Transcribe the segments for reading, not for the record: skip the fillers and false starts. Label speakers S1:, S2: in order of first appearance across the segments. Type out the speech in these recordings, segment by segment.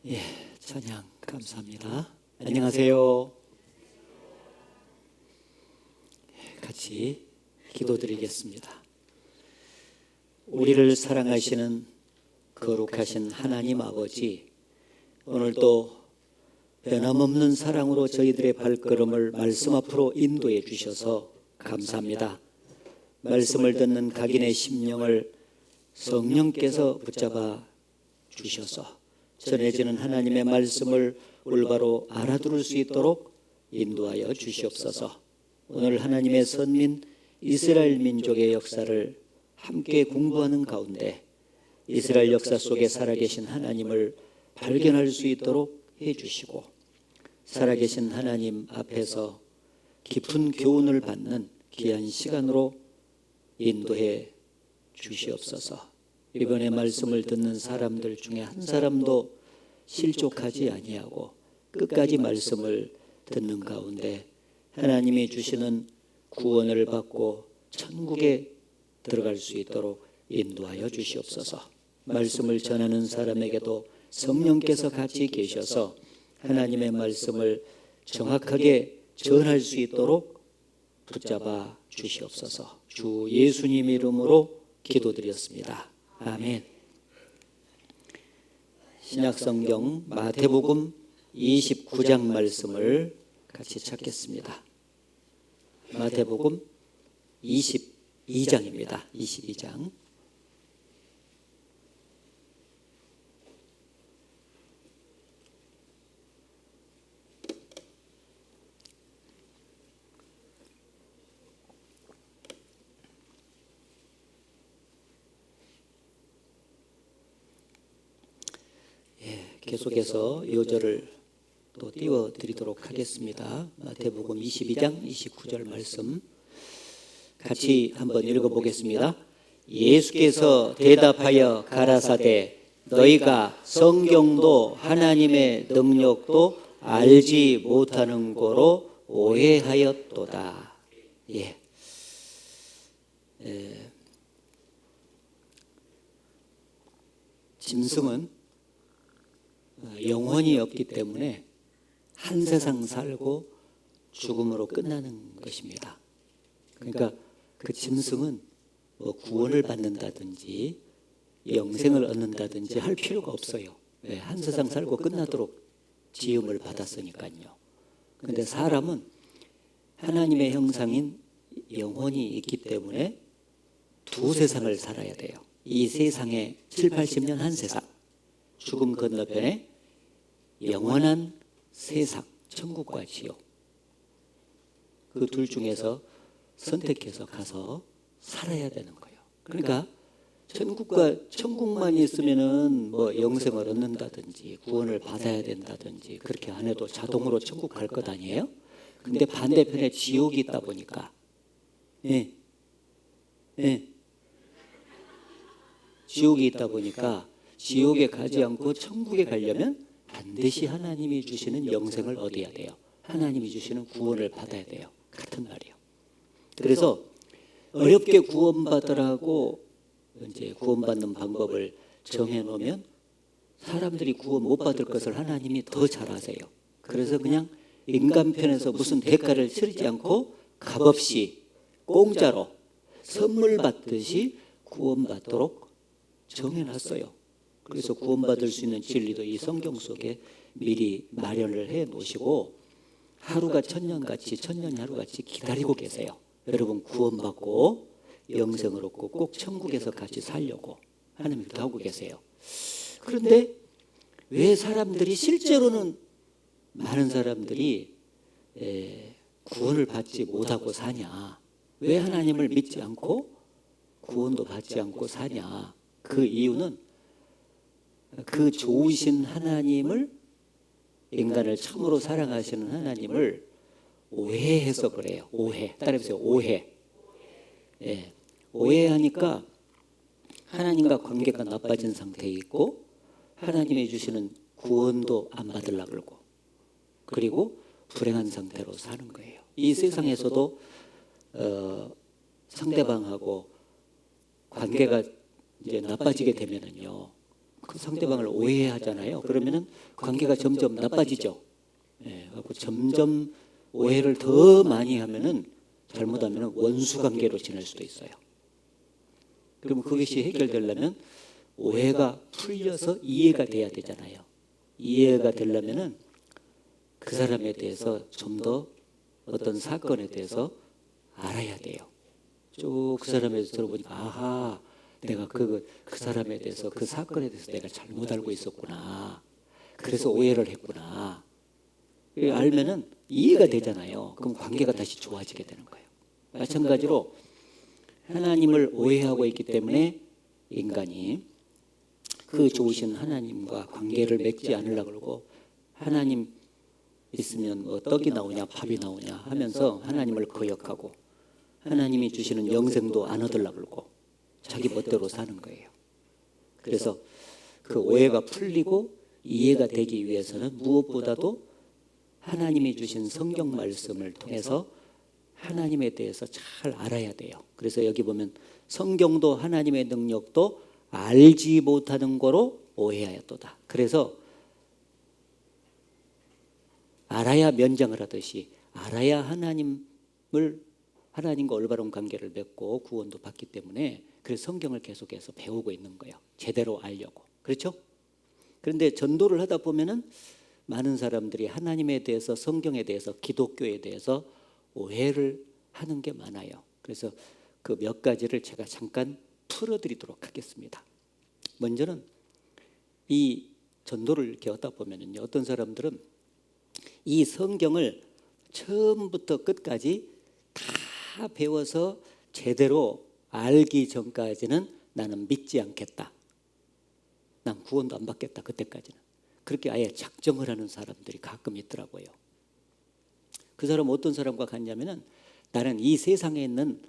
S1: 예, 찬양 감사합니다. 안녕하세요. 같이 기도드리겠습니다. 우리를 사랑하시는 거룩하신 하나님 아버지, 오늘도 변함없는 사랑으로 저희들의 발걸음을 말씀 앞으로 인도해 주셔서 감사합니다. 말씀을 듣는 각인의 심령을 성령께서 붙잡아 주셔서 전해지는 하나님의 말씀을 올바로 알아들을 수 있도록 인도하여 주시옵소서. 오늘 하나님의 선민 이스라엘 민족의 역사를 함께 공부하는 가운데 이스라엘 역사 속에 살아계신 하나님을 발견할 수 있도록 해주시고, 살아계신 하나님 앞에서 깊은 교훈을 받는 귀한 시간으로 인도해 주시옵소서. 이번에 말씀을 듣는 사람들 중에 한 사람도 실족하지 아니하고 끝까지 말씀을 듣는 가운데 하나님이 주시는 구원을 받고 천국에 들어갈 수 있도록 인도하여 주시옵소서. 말씀을 전하는 사람에게도 성령께서 같이 계셔서 하나님의 말씀을 정확하게 전할 수 있도록 붙잡아 주시옵소서. 주 예수님 이름으로 기도드렸습니다. 아멘. 신약성경 마태복음 29장 말씀을 같이 찾겠습니다. 마태복음 22장입니다. 22장. 계속해서 요절을 또 띄워드리도록 하겠습니다. 마태복음 22장 29절 말씀 같이 한번 읽어보겠습니다. 예수께서 대답하여 가라사대 너희가 성경도 하나님의 능력도 알지 못하는 거로 오해하였도다. 짐승은 영혼이 없기 때문에 한 세상 살고 죽음으로 끝나는 것입니다. 그러니까 그 짐승은 뭐 구원을 받는다든지 영생을 얻는다든지 할 필요가 없어요. 한 세상 살고 끝나도록 지음을 받았으니까요. 그런데 사람은 하나님의 형상인 영혼이 있기 때문에 두 세상을 살아야 돼요. 이 세상에 7, 80년 한 세상, 죽음 건너편에 영원한 세상, 천국과 지옥, 그 둘 중에서 선택해서 가서 살아야 되는 거예요. 그러니까 천국과 천국만 있으면은 뭐 영생을 얻는다든지 구원을 받아야 된다든지 그렇게 안 해도 자동으로 천국 갈 것 아니에요? 근데 반대편에 지옥이 있다 보니까 지옥이 있다 보니까 지옥에 가지 않고 천국에 가려면 반드시 하나님이 주시는 영생을 얻어야 돼요. 하나님이 주시는 구원을 받아야 돼요. 같은 말이에요. 그래서 어렵게 구원받으라고 이제 구원받는 방법을 정해놓으면 사람들이 구원 못 받을 것을 하나님이 더 잘 아세요. 그래서 그냥 인간 편에서 무슨 대가를 치르지 않고 값없이 공짜로 선물 받듯이 구원받도록 정해놨어요. 그래서 구원받을 수 있는 진리도 이 성경 속에 미리 마련을 해 놓으시고 하루가 천년같이 천년이 하루같이 기다리고 계세요. 여러분 구원받고 영생을 얻고 꼭 천국에서 같이 살려고 하나님 이렇게 하고 계세요. 그런데 왜 사람들이 실제로는 많은 사람들이 구원을 받지 못하고 사냐? 왜 하나님을 믿지 않고 구원도 받지 않고 사냐? 그 이유는 그 좋으신 하나님을, 인간을 참으로 사랑하시는 하나님을 오해해서 그래요. 오해. 따라해보세요. 오해. 오해하니까 하나님과 관계가 나빠진 상태에 있고 하나님이 주시는 구원도 안 받으려고 그러고 그리고 불행한 상태로 사는 거예요. 이 세상에서도 상대방하고 관계가 이제 나빠지게 되면은요, 그 상대방을 오해하잖아요. 그러면은 관계가 점점 나빠지죠. 예, 그래서 점점 오해를 더 많이 하면은 잘못하면은 원수 관계로 지낼 수도 있어요. 그러면 그것이 해결되려면 오해가 풀려서 이해가 돼야 되잖아요. 이해가 되려면은 그 사람에 대해서 좀 더 어떤 사건에 대해서 알아야 돼요. 쭉 그 사람에 대해서 들어보니까 아하, 내가 그 사람에 대해서 그 사건에 대해서 내가 잘못 알고 있었구나. 그래서 오해를 했구나. 알면은 이해가 되잖아요. 그럼 관계가 다시 좋아지게 되는 거예요. 마찬가지로 하나님을 오해하고 있기 때문에 인간이 그 좋으신 하나님과 관계를 맺지 않으려고 그러고 하나님 있으면 뭐 떡이 나오냐 밥이 나오냐 하면서 하나님을 거역하고 하나님이 주시는 영생도 안 얻으려고 그러고 자기 멋대로 사는 거예요. 그래서 그 오해가 풀리고 이해가 되기 위해서는 무엇보다도 하나님이 주신 성경 말씀을 통해서 하나님에 대해서 잘 알아야 돼요. 그래서 여기 보면 성경도 하나님의 능력도 알지 못하는 거로 오해하였도다. 그래서 알아야 면장을 하듯이 알아야 하나님과 올바른 관계를 맺고 구원도 받기 때문에 그래서 성경을 계속해서 배우고 있는 거예요. 제대로 알려고. 그렇죠? 그런데 전도를 하다 보면은 많은 사람들이 하나님에 대해서 성경에 대해서 기독교에 대해서 오해를 하는 게 많아요. 그래서 그 몇 가지를 제가 잠깐 풀어드리도록 하겠습니다. 먼저는 이 전도를 이렇게 하다 보면은요, 어떤 사람들은 이 성경을 처음부터 끝까지 다 배워서 제대로 알기 전까지는 나는 믿지 않겠다. 난 구원도 안 받겠다. 그때까지는. 그렇게 아예 작정을 하는 사람들이 가끔 있더라고요. 그 사람은 어떤 사람과 같냐면은 나는 이 세상에 있는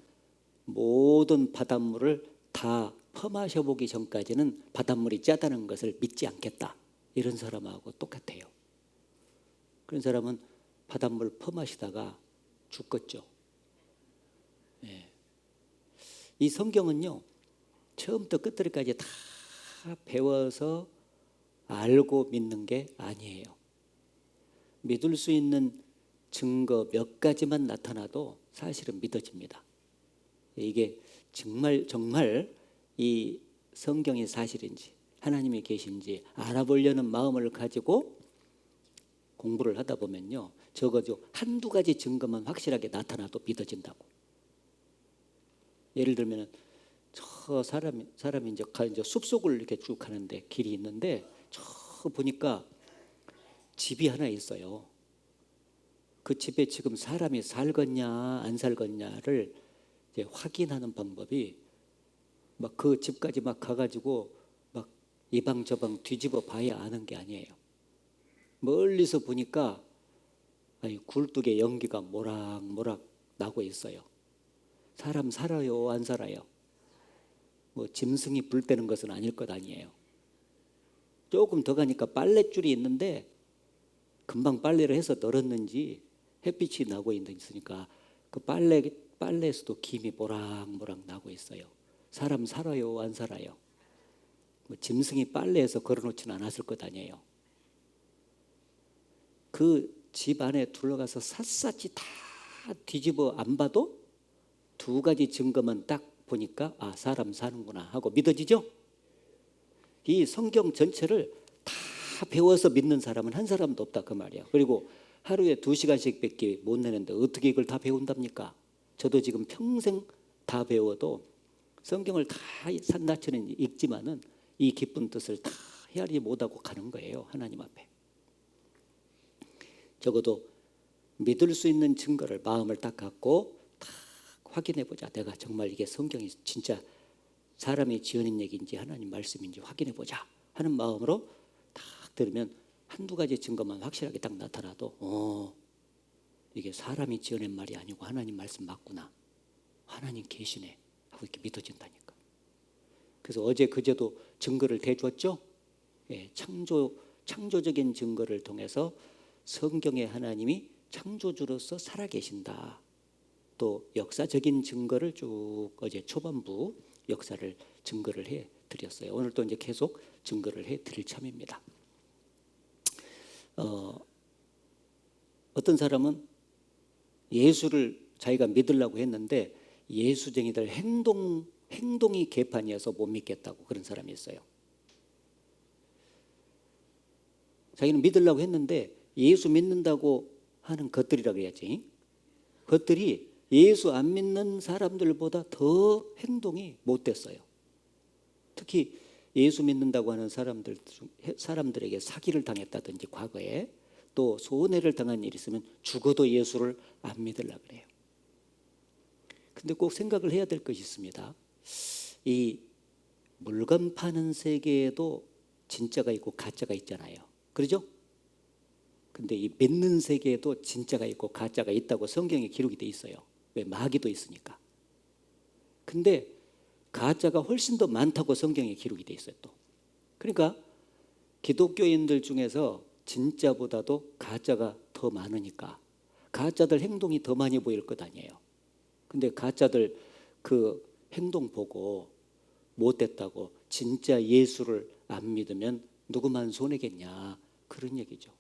S1: 모든 바닷물을 다 퍼마셔보기 전까지는 바닷물이 짜다는 것을 믿지 않겠다. 이런 사람하고 똑같아요. 그런 사람은 바닷물 퍼마시다가 죽겠죠. 예. 이 성경은요, 처음부터 끝까지 다 배워서 알고 믿는 게 아니에요. 믿을 수 있는 증거 몇 가지만 나타나도 사실은 믿어집니다. 이게 정말 이 성경이 사실인지 하나님이 계신지 알아보려는 마음을 가지고 공부를 하다 보면요, 적어도 한두 가지 증거만 확실하게 나타나도 믿어진다고. 예를 들면 저 사람이 이제 숲속을 이렇게 쭉 가는데 길이 있는데 저 보니까 집이 하나 있어요. 그 집에 지금 사람이 살겠냐 안 살겠냐를 이제 확인하는 방법이 막 그 집까지 막 가가지고 막 이 방 저 방 뒤집어 봐야 아는 게 아니에요. 멀리서 보니까 아니 굴뚝에 연기가 모락모락 나고 있어요. 사람 살아요 안 살아요? 뭐 짐승이 불 때는 것은 아닐 것 아니에요. 조금 더 가니까 빨랫줄이 있는데 금방 빨래를 해서 널었는지 햇빛이 나고 있으니까 그 빨래에서도 김이 모락모락 나고 있어요. 사람 살아요 안 살아요? 뭐 짐승이 빨래해서 걸어놓지는 않았을 것 아니에요. 그 집 안에 들어가서 샅샅이 다 뒤집어 안 봐도 두 가지 증거만 딱 보니까 아 사람 사는구나 하고 믿어지죠? 이 성경 전체를 다 배워서 믿는 사람은 한 사람도 없다 그 말이야. 그리고 하루에 2시간씩밖에 못 내는데 어떻게 이걸 다 배운답니까? 저도 지금 평생 다 배워도 성경을 다 산나치는 읽지만은 이 깊은 뜻을 다 헤아리지 못하고 가는 거예요. 하나님 앞에. 적어도 믿을 수 있는 증거를 마음을 딱 갖고 딱 확인해 보자. 내가 정말 이게 성경이 진짜 사람이 지어낸 얘기인지 하나님 말씀인지 확인해 보자 하는 마음으로 딱 들으면 한두 가지 증거만 확실하게 딱 나타나도 이게 사람이 지어낸 말이 아니고 하나님 말씀 맞구나. 하나님 계시네 하고 이렇게 믿어진다니까. 그래서 어제 그제도 증거를 대줬죠. 예, 창조적인 증거를 통해서 성경의 하나님이 창조주로서 살아계신다. 또 역사적인 증거를 쭉 어제 초반부 역사를 증거를 해 드렸어요. 오늘 또 이제 계속 증거를 해 드릴 참입니다. 어떤 사람은 예수를 자기가 믿으려고 했는데 예수쟁이들 행동이 개판이어서 못 믿겠다고 그런 사람이 있어요. 자기는 믿으려고 했는데 예수 믿는다고 하는 것들이라고 해야지. 것들이 예수 안 믿는 사람들보다 더 행동이 못됐어요. 특히 예수 믿는다고 하는 사람들에게 사기를 당했다든지 과거에 또 손해를 당한 일이 있으면 죽어도 예수를 안 믿으려고 그래요. 근데 꼭 생각을 해야 될 것이 있습니다. 이 물건 파는 세계에도 진짜가 있고 가짜가 있잖아요. 그렇죠? 근데 이 믿는 세계에도 진짜가 있고 가짜가 있다고 성경에 기록이 돼 있어요. 왜? 마귀도 있으니까. 근데 가짜가 훨씬 더 많다고 성경에 기록이 돼 있어요. 또 그러니까 기독교인들 중에서 진짜보다도 가짜가 더 많으니까 가짜들 행동이 더 많이 보일 것 아니에요. 근데 가짜들 그 행동 보고 못됐다고 진짜 예수를 안 믿으면 누구만 손해겠냐, 그런 얘기죠.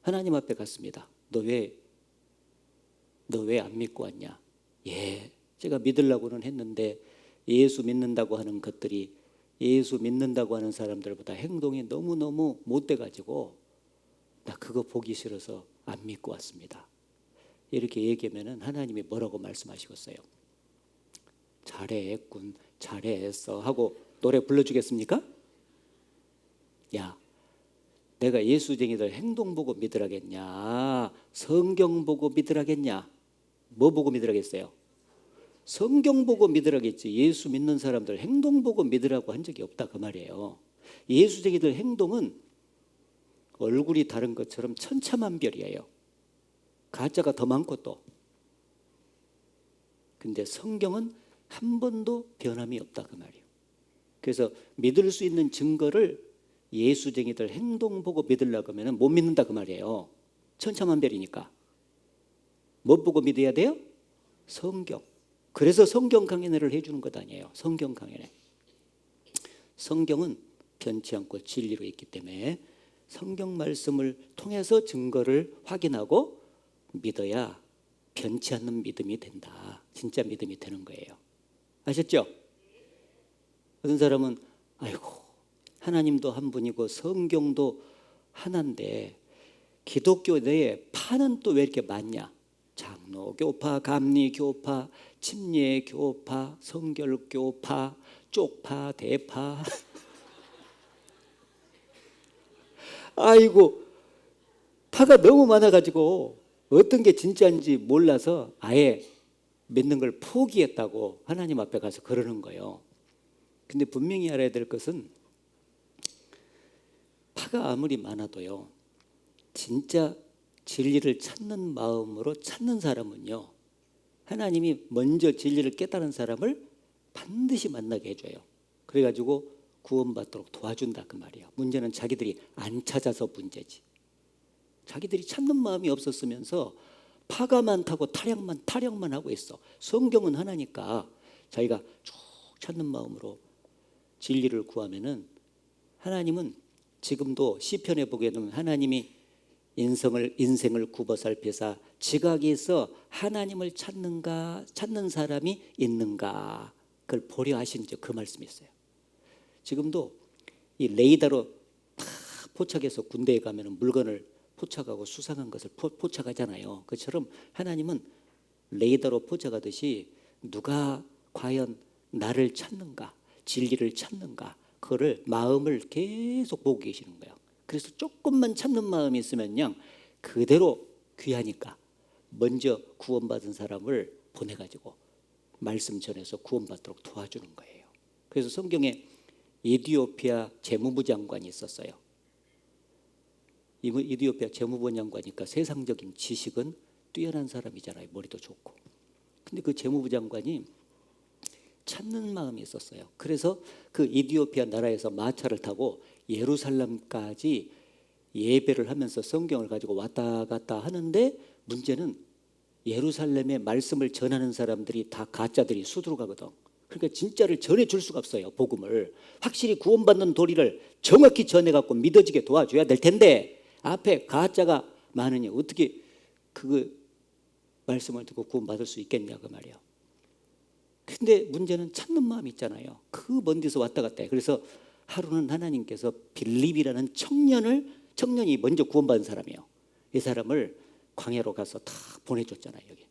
S1: 하나님 앞에 갔습니다. 너 왜 안 믿고 왔냐? 예, 제가 믿으려고는 했는데 예수 믿는다고 하는 것들이 예수 믿는다고 하는 사람들보다 행동이 너무너무 못돼가지고 나 그거 보기 싫어서 안 믿고 왔습니다. 이렇게 얘기하면 하나님이 뭐라고 말씀하시겠어요? 잘했군, 잘했어 하고 노래 불러주겠습니까? 야, 내가 예수쟁이들 행동 보고 믿으라겠냐, 성경 보고 믿으라겠냐? 뭐 보고 믿으라겠어요? 성경 보고 믿으라겠지. 예수 믿는 사람들 행동 보고 믿으라고 한 적이 없다 그 말이에요. 예수쟁이들 행동은 얼굴이 다른 것처럼 천차만별이에요. 가짜가 더 많고 또. 근데 성경은 한 번도 변함이 없다 그 말이에요. 그래서 믿을 수 있는 증거를 예수쟁이들 행동 보고 믿으려고 하면 못 믿는다 그 말이에요. 천차만별이니까. 뭐 보고 믿어야 돼요? 성경. 그래서 성경 강연회를 해주는 것 아니에요. 성경 강연회. 성경은 변치 않고 진리로 있기 때문에 성경 말씀을 통해서 증거를 확인하고 믿어야 변치 않는 믿음이 된다. 진짜 믿음이 되는 거예요. 아셨죠? 어떤 사람은 아이고 하나님도 한 분이고 성경도 하나인데 기독교 내에 파는 또 왜 이렇게 많냐? 장로교파, 감리교파, 침례교파, 성결교파, 쪽파, 대파. 아이고 파가 너무 많아가지고 어떤 게 진짜인지 몰라서 아예 믿는 걸 포기했다고 하나님 앞에 가서 그러는 거예요. 근데 분명히 알아야 될 것은 파가 아무리 많아도요, 진짜 진리를 찾는 마음으로 찾는 사람은요, 하나님이 먼저 진리를 깨달은 사람을 반드시 만나게 해줘요. 그래가지고 구원받도록 도와준다 그 말이에요. 문제는 자기들이 안 찾아서 문제지. 자기들이 찾는 마음이 없었으면서 파가 많다고 타령만 하고 있어. 성경은 하나니까 자기가 쭉 찾는 마음으로 진리를 구하면은 하나님은 지금도 시편에 보게 되면 하나님이 인생을 굽어 살피사 지각에서 하나님을 찾는 사람이 있는가 그걸 보려 하신 그 말씀이 있어요. 지금도 이 레이더로 다 포착해서 군대에 가면 물건을 포착하고 수상한 것을 포착하잖아요. 그처럼 하나님은 레이더로 포착하듯이 누가 과연 나를 찾는가, 진리를 찾는가, 그거를 마음을 계속 보고 계시는 거예요. 그래서 조금만 참는 마음이 있으면요, 그대로 귀하니까 먼저 구원받은 사람을 보내가지고 말씀 전해서 구원받도록 도와주는 거예요. 그래서 성경에 에티오피아 재무부 장관이 있었어요. 에티오피아 재무부 장관이니까 세상적인 지식은 뛰어난 사람이잖아요. 머리도 좋고. 근데 그 재무부 장관이 찾는 마음이 있었어요. 그래서 그 에티오피아 나라에서 마차를 타고 예루살렘까지 예배를 하면서 성경을 가지고 왔다 갔다 하는데 문제는 예루살렘의 말씀을 전하는 사람들이 다 가짜들이 수두룩하거든. 그러니까 진짜를 전해줄 수가 없어요. 복음을 확실히 구원받는 도리를 정확히 전해갖고 믿어지게 도와줘야 될 텐데 앞에 가짜가 많으니 어떻게 그 말씀을 듣고 구원받을 수 있겠냐 그 말이에요. 근데 문제는 찾는 마음이 있잖아요. 그 먼 데서 왔다 갔다 해. 그래서 하루는 하나님께서 빌립이라는 청년이 먼저 구원받은 사람이에요. 이 사람을 광야로 가서 다 보내줬잖아요. 여기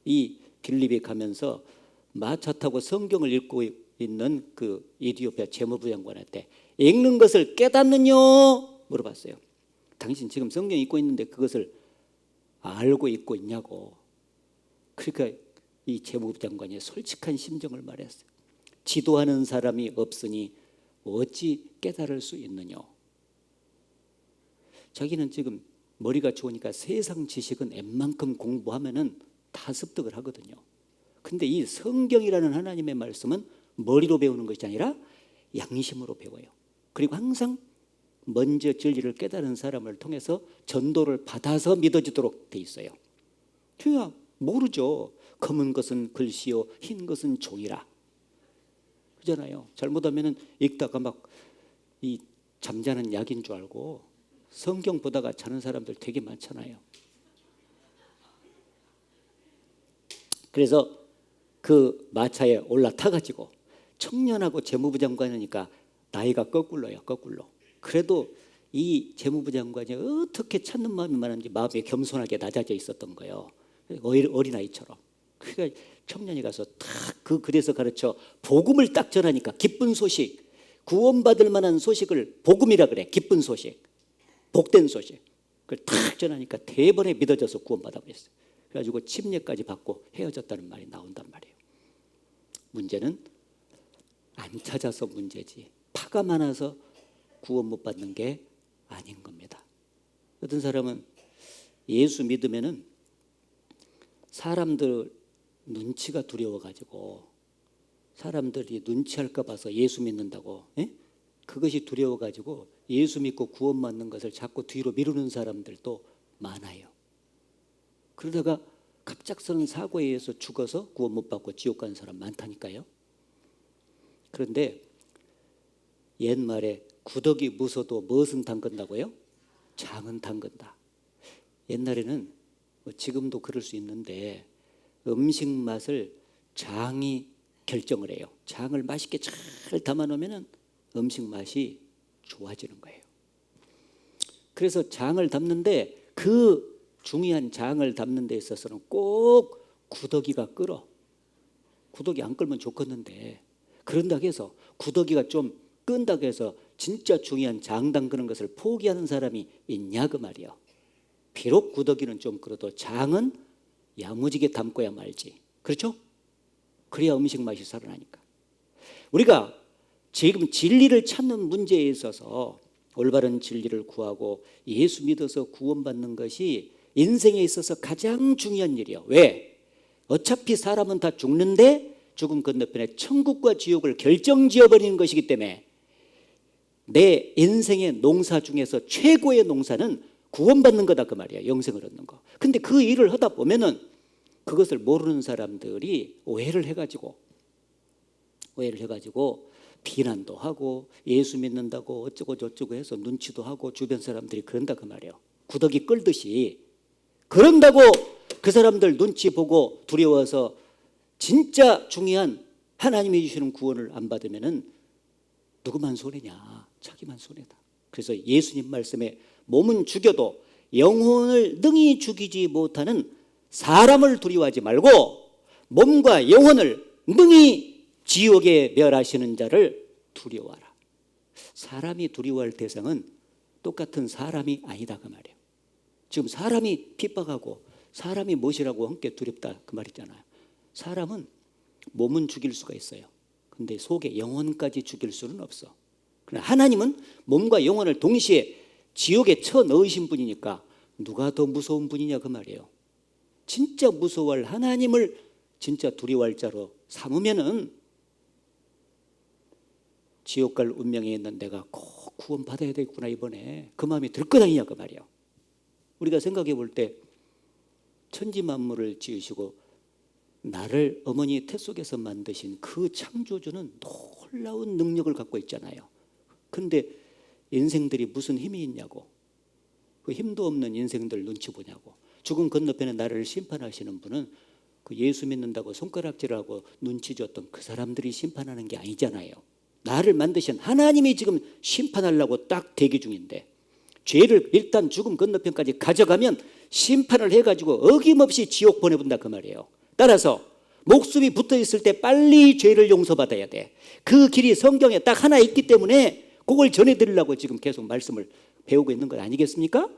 S1: 이 빌립이 가면서 마차 타고 성경을 읽고 있는 그 이디오피아 재무부 장관한테 읽는 것을 깨닫느냐 물어봤어요. 당신 지금 성경 읽고 있는데 그것을 알고 읽고 있냐고. 그러니까 이 재무부 장관이 솔직한 심정을 말했어요. 지도하는 사람이 없으니 어찌 깨달을 수 있느냐. 자기는 지금 머리가 좋으니까 세상 지식은 웬만큼 공부하면은 다 습득을 하거든요. 근데 이 성경이라는 하나님의 말씀은 머리로 배우는 것이 아니라 양심으로 배워요. 그리고 항상 먼저 진리를 깨달은 사람을 통해서 전도를 받아서 믿어지도록 돼 있어요. 그냥 모르죠. 검은 것은 글씨요 흰 것은 종이라 그잖아요. 잘못하면 읽다가 막 이 잠자는 약인 줄 알고 성경 보다가 자는 사람들 되게 많잖아요. 그래서 그 마차에 올라타가지고 청년하고 재무부 장관이니까 나이가 거꾸로요. 거꾸로. 그래도 이 재무부 장관이 어떻게 찾는 마음이 많은지 마음이 겸손하게 낮아져 있었던 거예요. 어린아이처럼. 그러니까 청년이 가서 딱 그 글에서 가르쳐 복음을 딱 전하니까 기쁜 소식, 구원받을 만한 소식을 복음이라 그래. 기쁜 소식, 복된 소식. 그걸 딱 전하니까 대번에 믿어져서 구원받아 버렸어요. 그래가지고 침례까지 받고 헤어졌다는 말이 나온단 말이에요. 문제는 안 찾아서 문제지 파가 많아서 구원 못 받는 게 아닌 겁니다. 어떤 사람은 예수 믿으면은 사람들 눈치가 두려워가지고 사람들이 눈치할까 봐서 예수 믿는다고 그것이 두려워가지고 예수 믿고 구원 받는 것을 자꾸 뒤로 미루는 사람들도 많아요. 그러다가 갑작스러운 사고에 의해서 죽어서 구원 못 받고 지옥 가는 사람 많다니까요. 그런데 옛말에 구더기 무서도 무엇은 담근다고요? 장은 담근다. 옛날에는 지금도 그럴 수 있는데 음식 맛을 장이 결정을 해요. 장을 맛있게 잘 담아놓으면 음식 맛이 좋아지는 거예요. 그래서 장을 담는데 그 중요한 장을 담는 데 있어서는 꼭 구더기가 끓어. 구더기 안 끓으면 좋겠는데 그런다고 해서 구더기가 좀 끈다고 해서 진짜 중요한 장 담그는 것을 포기하는 사람이 있냐 그 말이에요. 비록 구더기는 좀 끓어도 장은 야무지게 담궈야 말지. 그렇죠? 그래야 음식 맛이 살아나니까. 우리가 지금 진리를 찾는 문제에 있어서 올바른 진리를 구하고 예수 믿어서 구원받는 것이 인생에 있어서 가장 중요한 일이에요. 왜? 어차피 사람은 다 죽는데 죽음 건너편에 천국과 지옥을 결정지어버리는 것이기 때문에 내 인생의 농사 중에서 최고의 농사는 구원받는 거다 그 말이에요. 영생을 얻는 거. 근데 그 일을 하다 보면은 그것을 모르는 사람들이 오해를 해가지고 비난도 하고 예수 믿는다고 어쩌고 저쩌고 해서 눈치도 하고 주변 사람들이 그런다 그 말이에요. 구더기 끌듯이 그런다고 그 사람들 눈치 보고 두려워서 진짜 중요한 하나님이 주시는 구원을 안 받으면은 누구만 손해냐? 자기만 손해다. 그래서 예수님 말씀에 몸은 죽여도 영혼을 능히 죽이지 못하는 사람을 두려워하지 말고 몸과 영혼을 능히 지옥에 멸하시는 자를 두려워하라. 사람이 두려워할 대상은 똑같은 사람이 아니다 그 말이에요. 지금 사람이 핍박하고 사람이 무엇이라고 함께 두렵다 그 말이잖아요. 사람은 몸은 죽일 수가 있어요. 근데 속에 영혼까지 죽일 수는 없어. 그러나 하나님은 몸과 영혼을 동시에 지옥에 쳐넣으신 분이니까 누가 더 무서운 분이냐 그 말이에요. 진짜 무서워할 하나님을 진짜 두려워할 자로 삼으면은 지옥 갈 운명에 있는 내가 꼭 구원 받아야 되겠구나 이번에 그 마음이 들 것 아니냐 그 말이에요. 우리가 생각해 볼 때 천지 만물을 지으시고 나를 어머니 태 속에서 만드신 그 창조주는 놀라운 능력을 갖고 있잖아요. 근데 인생들이 무슨 힘이 있냐고, 그 힘도 없는 인생들 눈치 보냐고. 죽음 건너편에 나를 심판하시는 분은 그 예수 믿는다고 손가락질하고 눈치 줬던 그 사람들이 심판하는 게 아니잖아요. 나를 만드신 하나님이 지금 심판하려고 딱 대기 중인데, 죄를 일단 죽음 건너편까지 가져가면 심판을 해가지고 어김없이 지옥 보내본다 그 말이에요. 따라서 목숨이 붙어 있을 때 빨리 죄를 용서받아야 돼. 그 길이 성경에 딱 하나 있기 때문에 그걸 전해드리려고 지금 계속 말씀을 배우고 있는 것 아니겠습니까?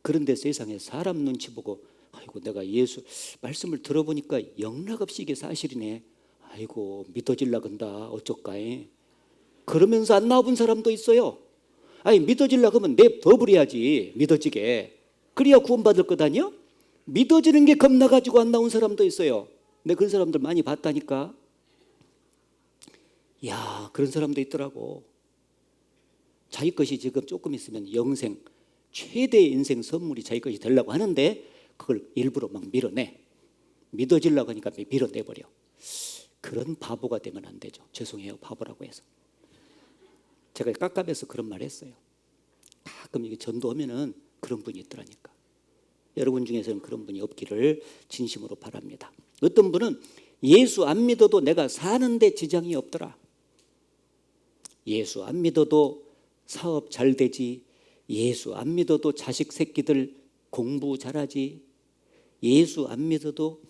S1: 그런데 세상에 사람 눈치 보고, 아이고 내가 예수 말씀을 들어보니까 영락없이 이게 사실이네, 아이고 믿어질라 건다 어쩔까, 그러면서 안 나와본 사람도 있어요. 아니 믿어질라 그러면 더 부려야지, 믿어지게. 그래야 구원받을 것 아니야? 믿어지는 게 겁나가지고 안 나온 사람도 있어요. 근데 그런 사람들 많이 봤다니까. 야, 그런 사람도 있더라고. 자기 것이 지금 조금 있으면 영생 최대의 인생 선물이 자기 것이 되려고 하는데 그걸 일부러 막 밀어내. 믿어지려고 하니까 밀어내버려. 그런 바보가 되면 안 되죠. 죄송해요, 바보라고 해서. 제가 깝깝해서 그런 말 했어요. 가끔 이게 전도하면은 그런 분이 있더라니까. 여러분 중에서는 그런 분이 없기를 진심으로 바랍니다. 어떤 분은 예수 안 믿어도 내가 사는데 지장이 없더라. 예수 안 믿어도 사업 잘 되지. 예수 안 믿어도 자식 새끼들 공부 잘하지. 예수 안 믿어도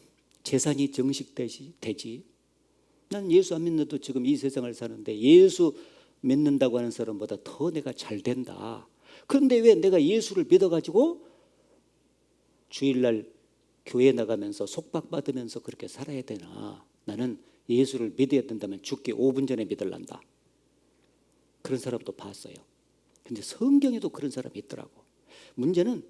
S1: 재산이 정식되지. 난 예수 안 믿어도 지금 이 세상을 사는데 예수 믿는다고 하는 사람보다 더 내가 잘 된다. 그런데 왜 내가 예수를 믿어가지고 주일날 교회 나가면서 속박받으면서 그렇게 살아야 되나? 나는 예수를 믿어야 된다면 죽기 5분 전에 믿을란다. 그런 사람도 봤어요. 근데 성경에도 그런 사람이 있더라고. 문제는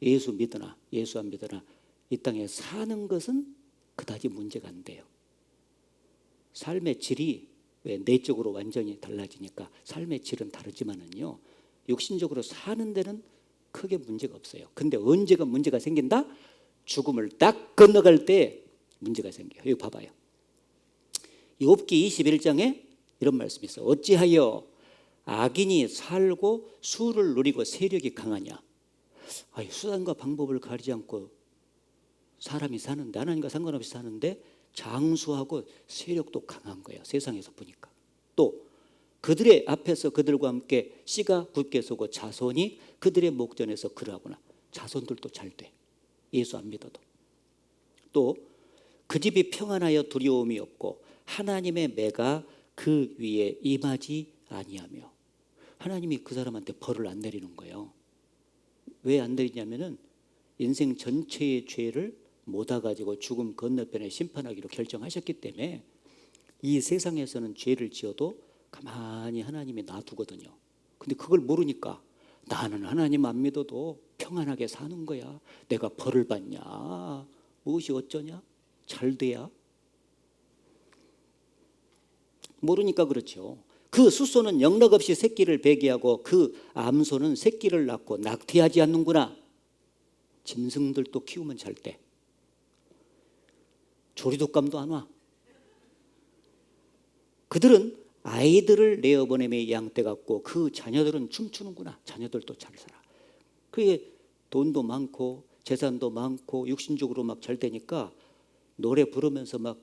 S1: 예수 믿으나 예수 안 믿으나 이 땅에 사는 것은 그다지 문제가 안 돼요. 삶의 질이 왜 내적으로 완전히 달라지니까 삶의 질은 다르지만은요, 육신적으로 사는 데는 크게 문제가 없어요. 근데 언제가 문제가 생긴다? 죽음을 딱 건너갈 때 문제가 생겨요. 여기 봐봐요. 욥기 21장에 이런 말씀이 있어요. 어찌하여 악인이 살고 수를 누리고 세력이 강하냐? 아니, 수단과 방법을 가리지 않고 사람이 사는데, 하나님과 상관없이 사는데 장수하고 세력도 강한 거예요. 세상에서 보니까. 또 그들의 앞에서 그들과 함께 씨가 굳게 서고 자손이 그들의 목전에서 그러하구나. 자손들도 잘 돼. 예수 안 믿어도. 또 그 집이 평안하여 두려움이 없고 하나님의 매가 그 위에 임하지 아니하며. 하나님이 그 사람한테 벌을 안 내리는 거예요. 왜 안 내리냐면은 인생 전체의 죄를 못아가지고 죽음 건너편에 심판하기로 결정하셨기 때문에 이 세상에서는 죄를 지어도 가만히 하나님이 놔두거든요. 근데 그걸 모르니까 나는 하나님 안 믿어도 평안하게 사는 거야. 내가 벌을 받냐? 무엇이 어쩌냐? 잘 돼야? 모르니까 그렇죠. 그 숫소는 영락없이 새끼를 배기하고 그 암소는 새끼를 낳고 낙태하지 않는구나. 짐승들도 키우면 잘 돼. 조리독감도 안 와. 그들은 아이들을 내어보내며 양떼 같고 그 자녀들은 춤추는구나. 자녀들도 잘 살아. 그게 돈도 많고 재산도 많고 육신적으로 막 잘 되니까 노래 부르면서 막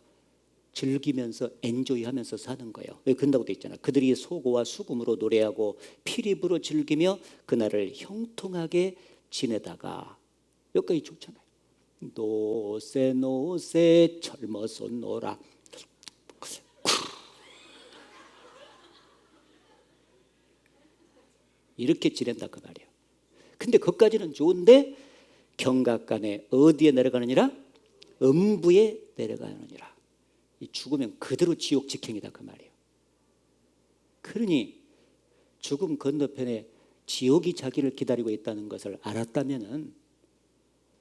S1: 즐기면서 엔조이하면서 사는 거예요. 왜 그런다고 돼 있잖아. 그들이 소고와 수금으로 노래하고 피리부로 즐기며 그날을 형통하게 지내다가, 여기까지 좋잖아요. 노세 노세 젊어서 놀아. 이렇게 지낸다 그 말이에요. 근데 그것까지는 좋은데 경각간에 어디에 내려가느니라? 음부에 내려가느니라. 이 죽으면 그대로 지옥 직행이다 그 말이에요. 그러니 죽음 건너편에 지옥이 자기를 기다리고 있다는 것을 알았다면은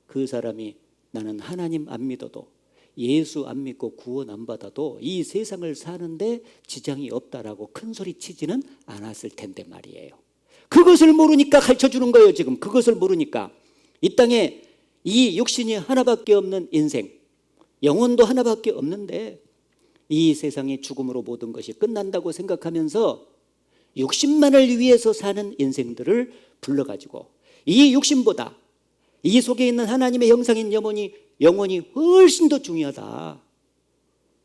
S1: 그 사람이 나는 하나님 안 믿어도 예수 안 믿고 구원 안 받아도 이 세상을 사는데 지장이 없다라고 큰 소리 치지는 않았을 텐데 말이에요. 그것을 모르니까 가르쳐 주는 거예요. 지금 그것을 모르니까 이 땅에 이 육신이 하나밖에 없는 인생, 영혼도 하나밖에 없는데 이 세상의 죽음으로 모든 것이 끝난다고 생각하면서 육신만을 위해서 사는 인생들을 불러가지고 이 육신보다 이 속에 있는 하나님의 형상인 영혼이 훨씬 더 중요하다.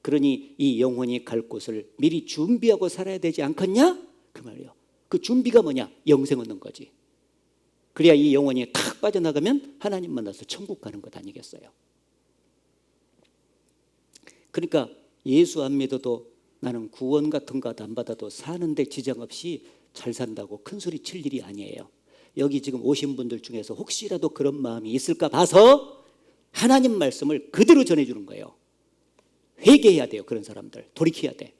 S1: 그러니 이 영혼이 갈 곳을 미리 준비하고 살아야 되지 않겠냐? 그 말이에요. 그 준비가 뭐냐? 영생 얻는 거지. 그래야 이 영혼이 탁 빠져나가면 하나님 만나서 천국 가는 것 아니겠어요? 그러니까 예수 안 믿어도 나는 구원 같은 거 안 받아도 사는데 지장 없이 잘 산다고 큰 소리 칠 일이 아니에요. 여기 지금 오신 분들 중에서 혹시라도 그런 마음이 있을까 봐서 하나님 말씀을 그대로 전해주는 거예요. 회개해야 돼요. 그런 사람들 돌이켜야 돼.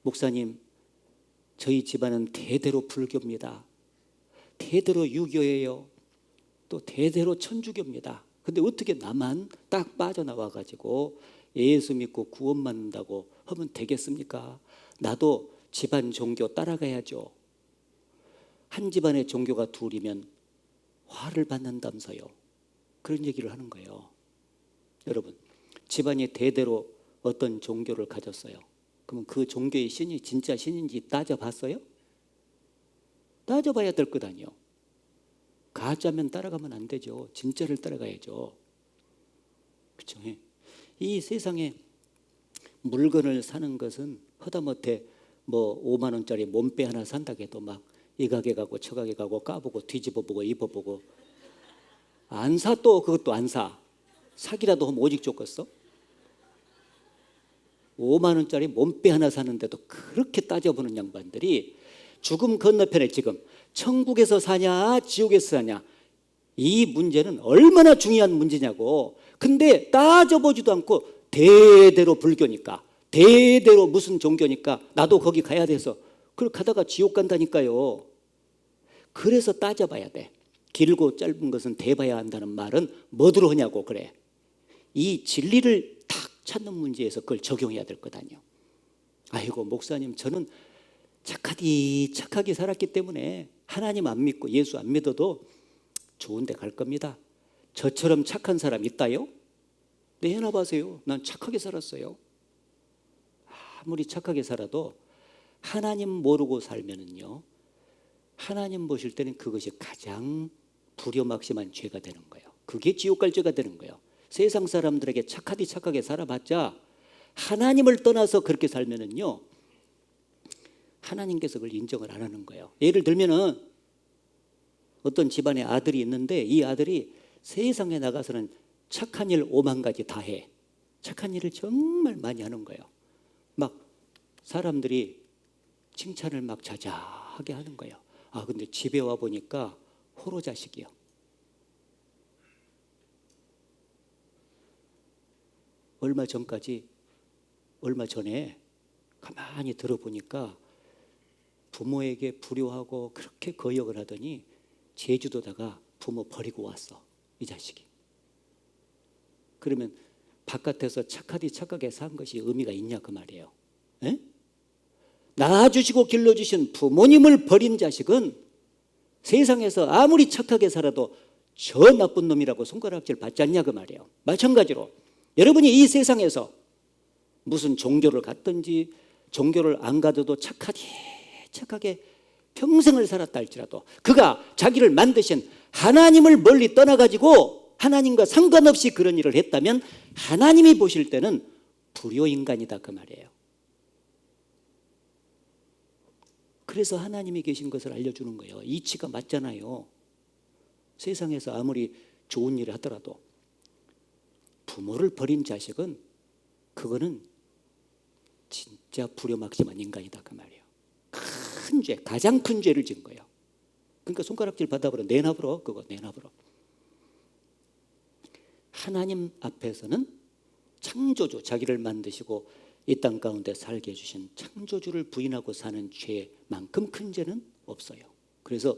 S1: 목사님, 저희 집안은 대대로 불교입니다. 대대로 유교예요. 또 대대로 천주교입니다. 근데 어떻게 나만 딱 빠져나와 가지고 예수 믿고 구원 받는다고 하면 되겠습니까? 나도 집안 종교 따라가야죠. 한 집안의 종교가 둘이면 화를 받는다면서요. 그런 얘기를 하는 거예요. 여러분, 집안이 대대로 어떤 종교를 가졌어요. 그러면 그 종교의 신이 진짜 신인지 따져봤어요? 따져봐야 될 것 아니에요. 가짜면 따라가면 안 되죠. 진짜를 따라가야죠. 그렇죠? 이 세상에 물건을 사는 것은 허다못해 뭐 5만 원짜리 몸빼 하나 산다고 해도 막 이 가게 가고 저 가게 가고 까보고 뒤집어보고 입어보고 안 사. 또 그것도 안 사. 사기라도 하면 오직 좋겠어? 5만 원짜리 몸빼 하나 사는데도 그렇게 따져보는 양반들이 죽음 건너편에 지금 천국에서 사냐 지옥에서 사냐, 이 문제는 얼마나 중요한 문제냐고. 근데 따져보지도 않고 대대로 불교니까, 대대로 무슨 종교니까 나도 거기 가야 돼서 그렇게 가다가 지옥 간다니까요. 그래서 따져봐야 돼. 길고 짧은 것은 대봐야 한다는 말은 뭐들어 하냐고. 그래, 이 진리를 딱 찾는 문제에서 그걸 적용해야 될 것 아니에요. 아이고 목사님, 저는 착하게 살았기 때문에 하나님 안 믿고 예수 안 믿어도 좋은 데 갈 겁니다. 저처럼 착한 사람 있다요? 내놔 봐세요. 난 착하게 살았어요. 아무리 착하게 살아도 하나님 모르고 살면은요, 하나님 보실 때는 그것이 가장 불효막심한 죄가 되는 거예요. 그게 지옥 갈 죄가 되는 거예요. 세상 사람들에게 착하게 살아봤자 하나님을 떠나서 그렇게 살면은요, 하나님께서 그걸 인정을 안 하는 거예요. 예를 들면은 어떤 집안에 아들이 있는데 이 아들이 세상에 나가서는 착한 일 5만 가지 다 해. 착한 일을 정말 많이 하는 거예요. 막 사람들이 칭찬을 막 자자하게 하는 거예요. 아, 근데 집에 와 보니까 호로 자식이요. 얼마 전에 가만히 들어보니까 부모에게 불효하고 그렇게 거역을 하더니 제주도다가 부모 버리고 왔어, 이 자식이. 그러면 바깥에서 착하게 산 것이 의미가 있냐 그 말이에요. 에? 낳아주시고 길러주신 부모님을 버린 자식은 세상에서 아무리 착하게 살아도 저 나쁜 놈이라고 손가락질 받지 않냐 그 말이에요. 마찬가지로 여러분이 이 세상에서 무슨 종교를 갔든지 종교를 안 가도 착하게 평생을 살았다 할지라도 그가 자기를 만드신 하나님을 멀리 떠나가지고 하나님과 상관없이 그런 일을 했다면 하나님이 보실 때는 불효인간이다 그 말이에요. 그래서 하나님이 계신 것을 알려주는 거예요. 이치가 맞잖아요. 세상에서 아무리 좋은 일을 하더라도 부모를 버린 자식은 그거는 진짜 불효막심한 인간이다 그 말이에요. 큰 죄, 가장 큰 죄를 지은 거예요. 그러니까 손가락질 받아버려. 내놔버려. 그거 내놔버려. 하나님 앞에서는 창조주, 자기를 만드시고 이 땅 가운데 살게 해주신 창조주를 부인하고 사는 죄만큼 큰 죄는 없어요. 그래서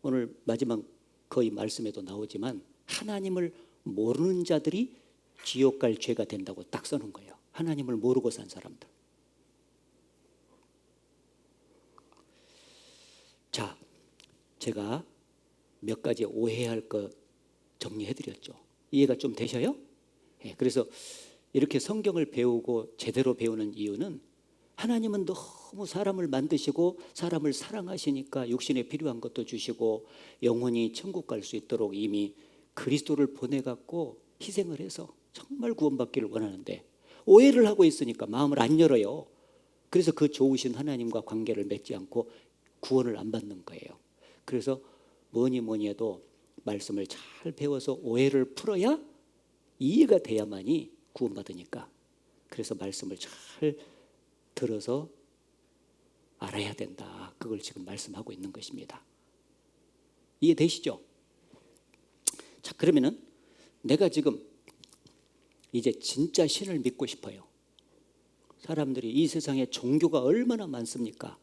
S1: 오늘 마지막 거의 말씀에도 나오지만 하나님을 모르는 자들이 지옥 갈 죄가 된다고 딱 써놓은 거예요. 하나님을 모르고 산 사람들. 자, 제가 몇 가지 오해할 것 정리해드렸죠. 이해가 좀 되셔요? 그래서 이렇게 성경을 배우고 제대로 배우는 이유는 하나님은 너무 사람을 만드시고 사람을 사랑하시니까 육신에 필요한 것도 주시고 영혼이 천국 갈 수 있도록 이미 그리스도를 보내갖고 희생을 해서 정말 구원받기를 원하는데 오해를 하고 있으니까 마음을 안 열어요. 그래서 그 좋으신 하나님과 관계를 맺지 않고 구원을 안 받는 거예요. 그래서 뭐니 해도 말씀을 잘 배워서 오해를 풀어야 이해가 돼야만이 구원받으니까. 그래서 말씀을 잘 들어서 알아야 된다. 그걸 지금 말씀하고 있는 것입니다. 이해되시죠? 자, 그러면은 내가 지금 이제 진짜 신을 믿고 싶어요. 사람들이 이 세상에 종교가 얼마나 많습니까?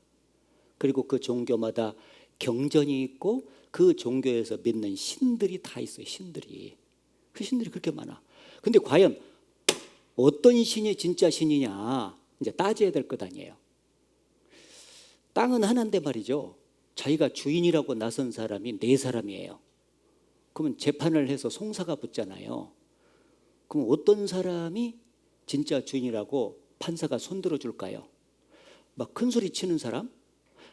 S1: 그리고 그 종교마다 경전이 있고 그 종교에서 믿는 신들이 다 있어요. 신들이. 그 신들이 그렇게 많아. 근데 과연 어떤 신이 진짜 신이냐 이제 따져야 될 것 아니에요. 땅은 하나인데 말이죠. 자기가 주인이라고 나선 사람이 4사람이에요. 그러면 재판을 해서 송사가 붙잖아요. 그럼 어떤 사람이 진짜 주인이라고 판사가 손들어 줄까요? 막 큰 소리 치는 사람?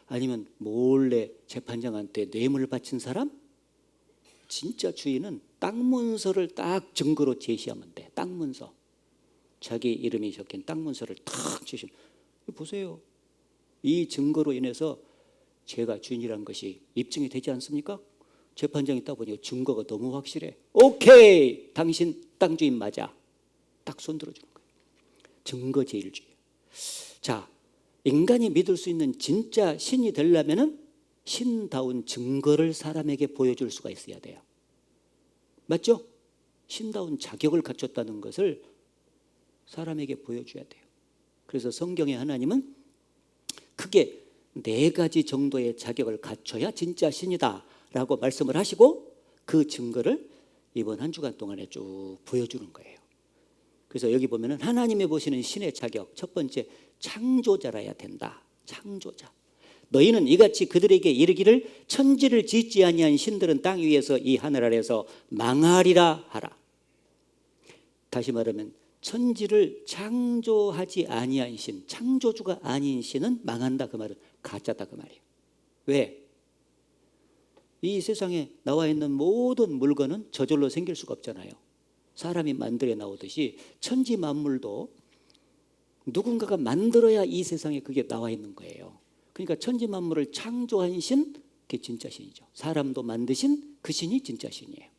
S1: 아니면 몰래 재판장한테 뇌물 바친 사람? 진짜 주인은 땅 문서를 딱 증거로 제시하면 돼. 땅 문서. 자기 이름이 적힌 땅 문서를 탁 제시하면 보세요. 이 증거로 인해서 제가 주인이라는 것이 입증이 되지 않습니까? 재판장이 딱 보니까 증거가 너무 확실해. 오케이, 당신 땅 주인 맞아. 딱 손들어 주는 거예요. 증거 제일주의. 자, 인간이 믿을 수 있는 진짜 신이 되려면은 신다운 증거를 사람에게 보여줄 수가 있어야 돼요. 맞죠? 신다운 자격을 갖췄다는 것을 사람에게 보여줘야 돼요. 그래서 성경의 하나님은 크게 4가지 정도의 자격을 갖춰야 진짜 신이다 라고 말씀을 하시고 그 증거를 이번 한 주간 동안에 쭉 보여주는 거예요. 그래서 여기 보면은 하나님이 보시는 신의 자격, 첫 번째 창조자라야 된다. 창조자. 너희는 이같이 그들에게 이르기를 천지를 짓지 아니한 신들은 땅 위에서 이 하늘 아래서 망하리라 하라. 다시 말하면 천지를 창조하지 아니한 신, 창조주가 아닌 신은 망한다. 그 말은 가짜다 그 말이에요. 왜? 이 세상에 나와 있는 모든 물건은 저절로 생길 수가 없잖아요. 사람이 만들어 나오듯이 천지 만물도 누군가가 만들어야 이 세상에 그게 나와 있는 거예요. 그러니까 천지 만물을 창조한 신, 그게 진짜 신이죠. 사람도 만드신 그 신이 진짜 신이에요.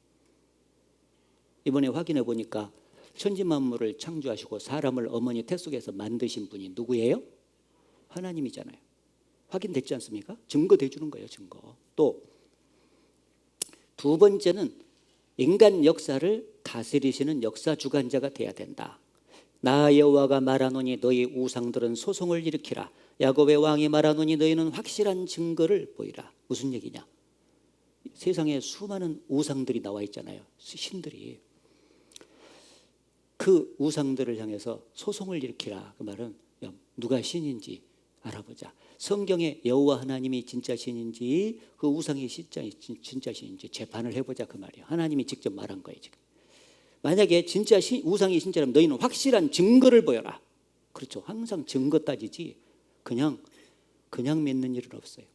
S1: 이번에 확인해 보니까 천지 만물을 창조하시고 사람을 어머니 태 속에서 만드신 분이 누구예요? 하나님이잖아요. 확인됐지 않습니까? 증거돼 주는 거예요. 증거. 또 두 번째는 인간 역사를 다스리시는 역사 주관자가 돼야 된다. 나 여호와가 말하노니 너희 우상들은 소송을 일으키라. 야곱의 왕이 말하노니 너희는 확실한 증거를 보이라. 무슨 얘기냐? 세상에 수많은 우상들이 나와 있잖아요. 신들이. 그 우상들을 향해서 소송을 일으키라. 그 말은 누가 신인지 알아보자. 성경에 여호와 하나님이 진짜 신인지 그 우상이 진짜 신인지 재판을 해보자 그 말이에요. 하나님이 직접 말한 거예요. 지금. 만약에 진짜 우상이 신자라면 너희는 확실한 증거를 보여라. 그렇죠. 항상 증거 따지지 그냥 믿는 일은 없어요.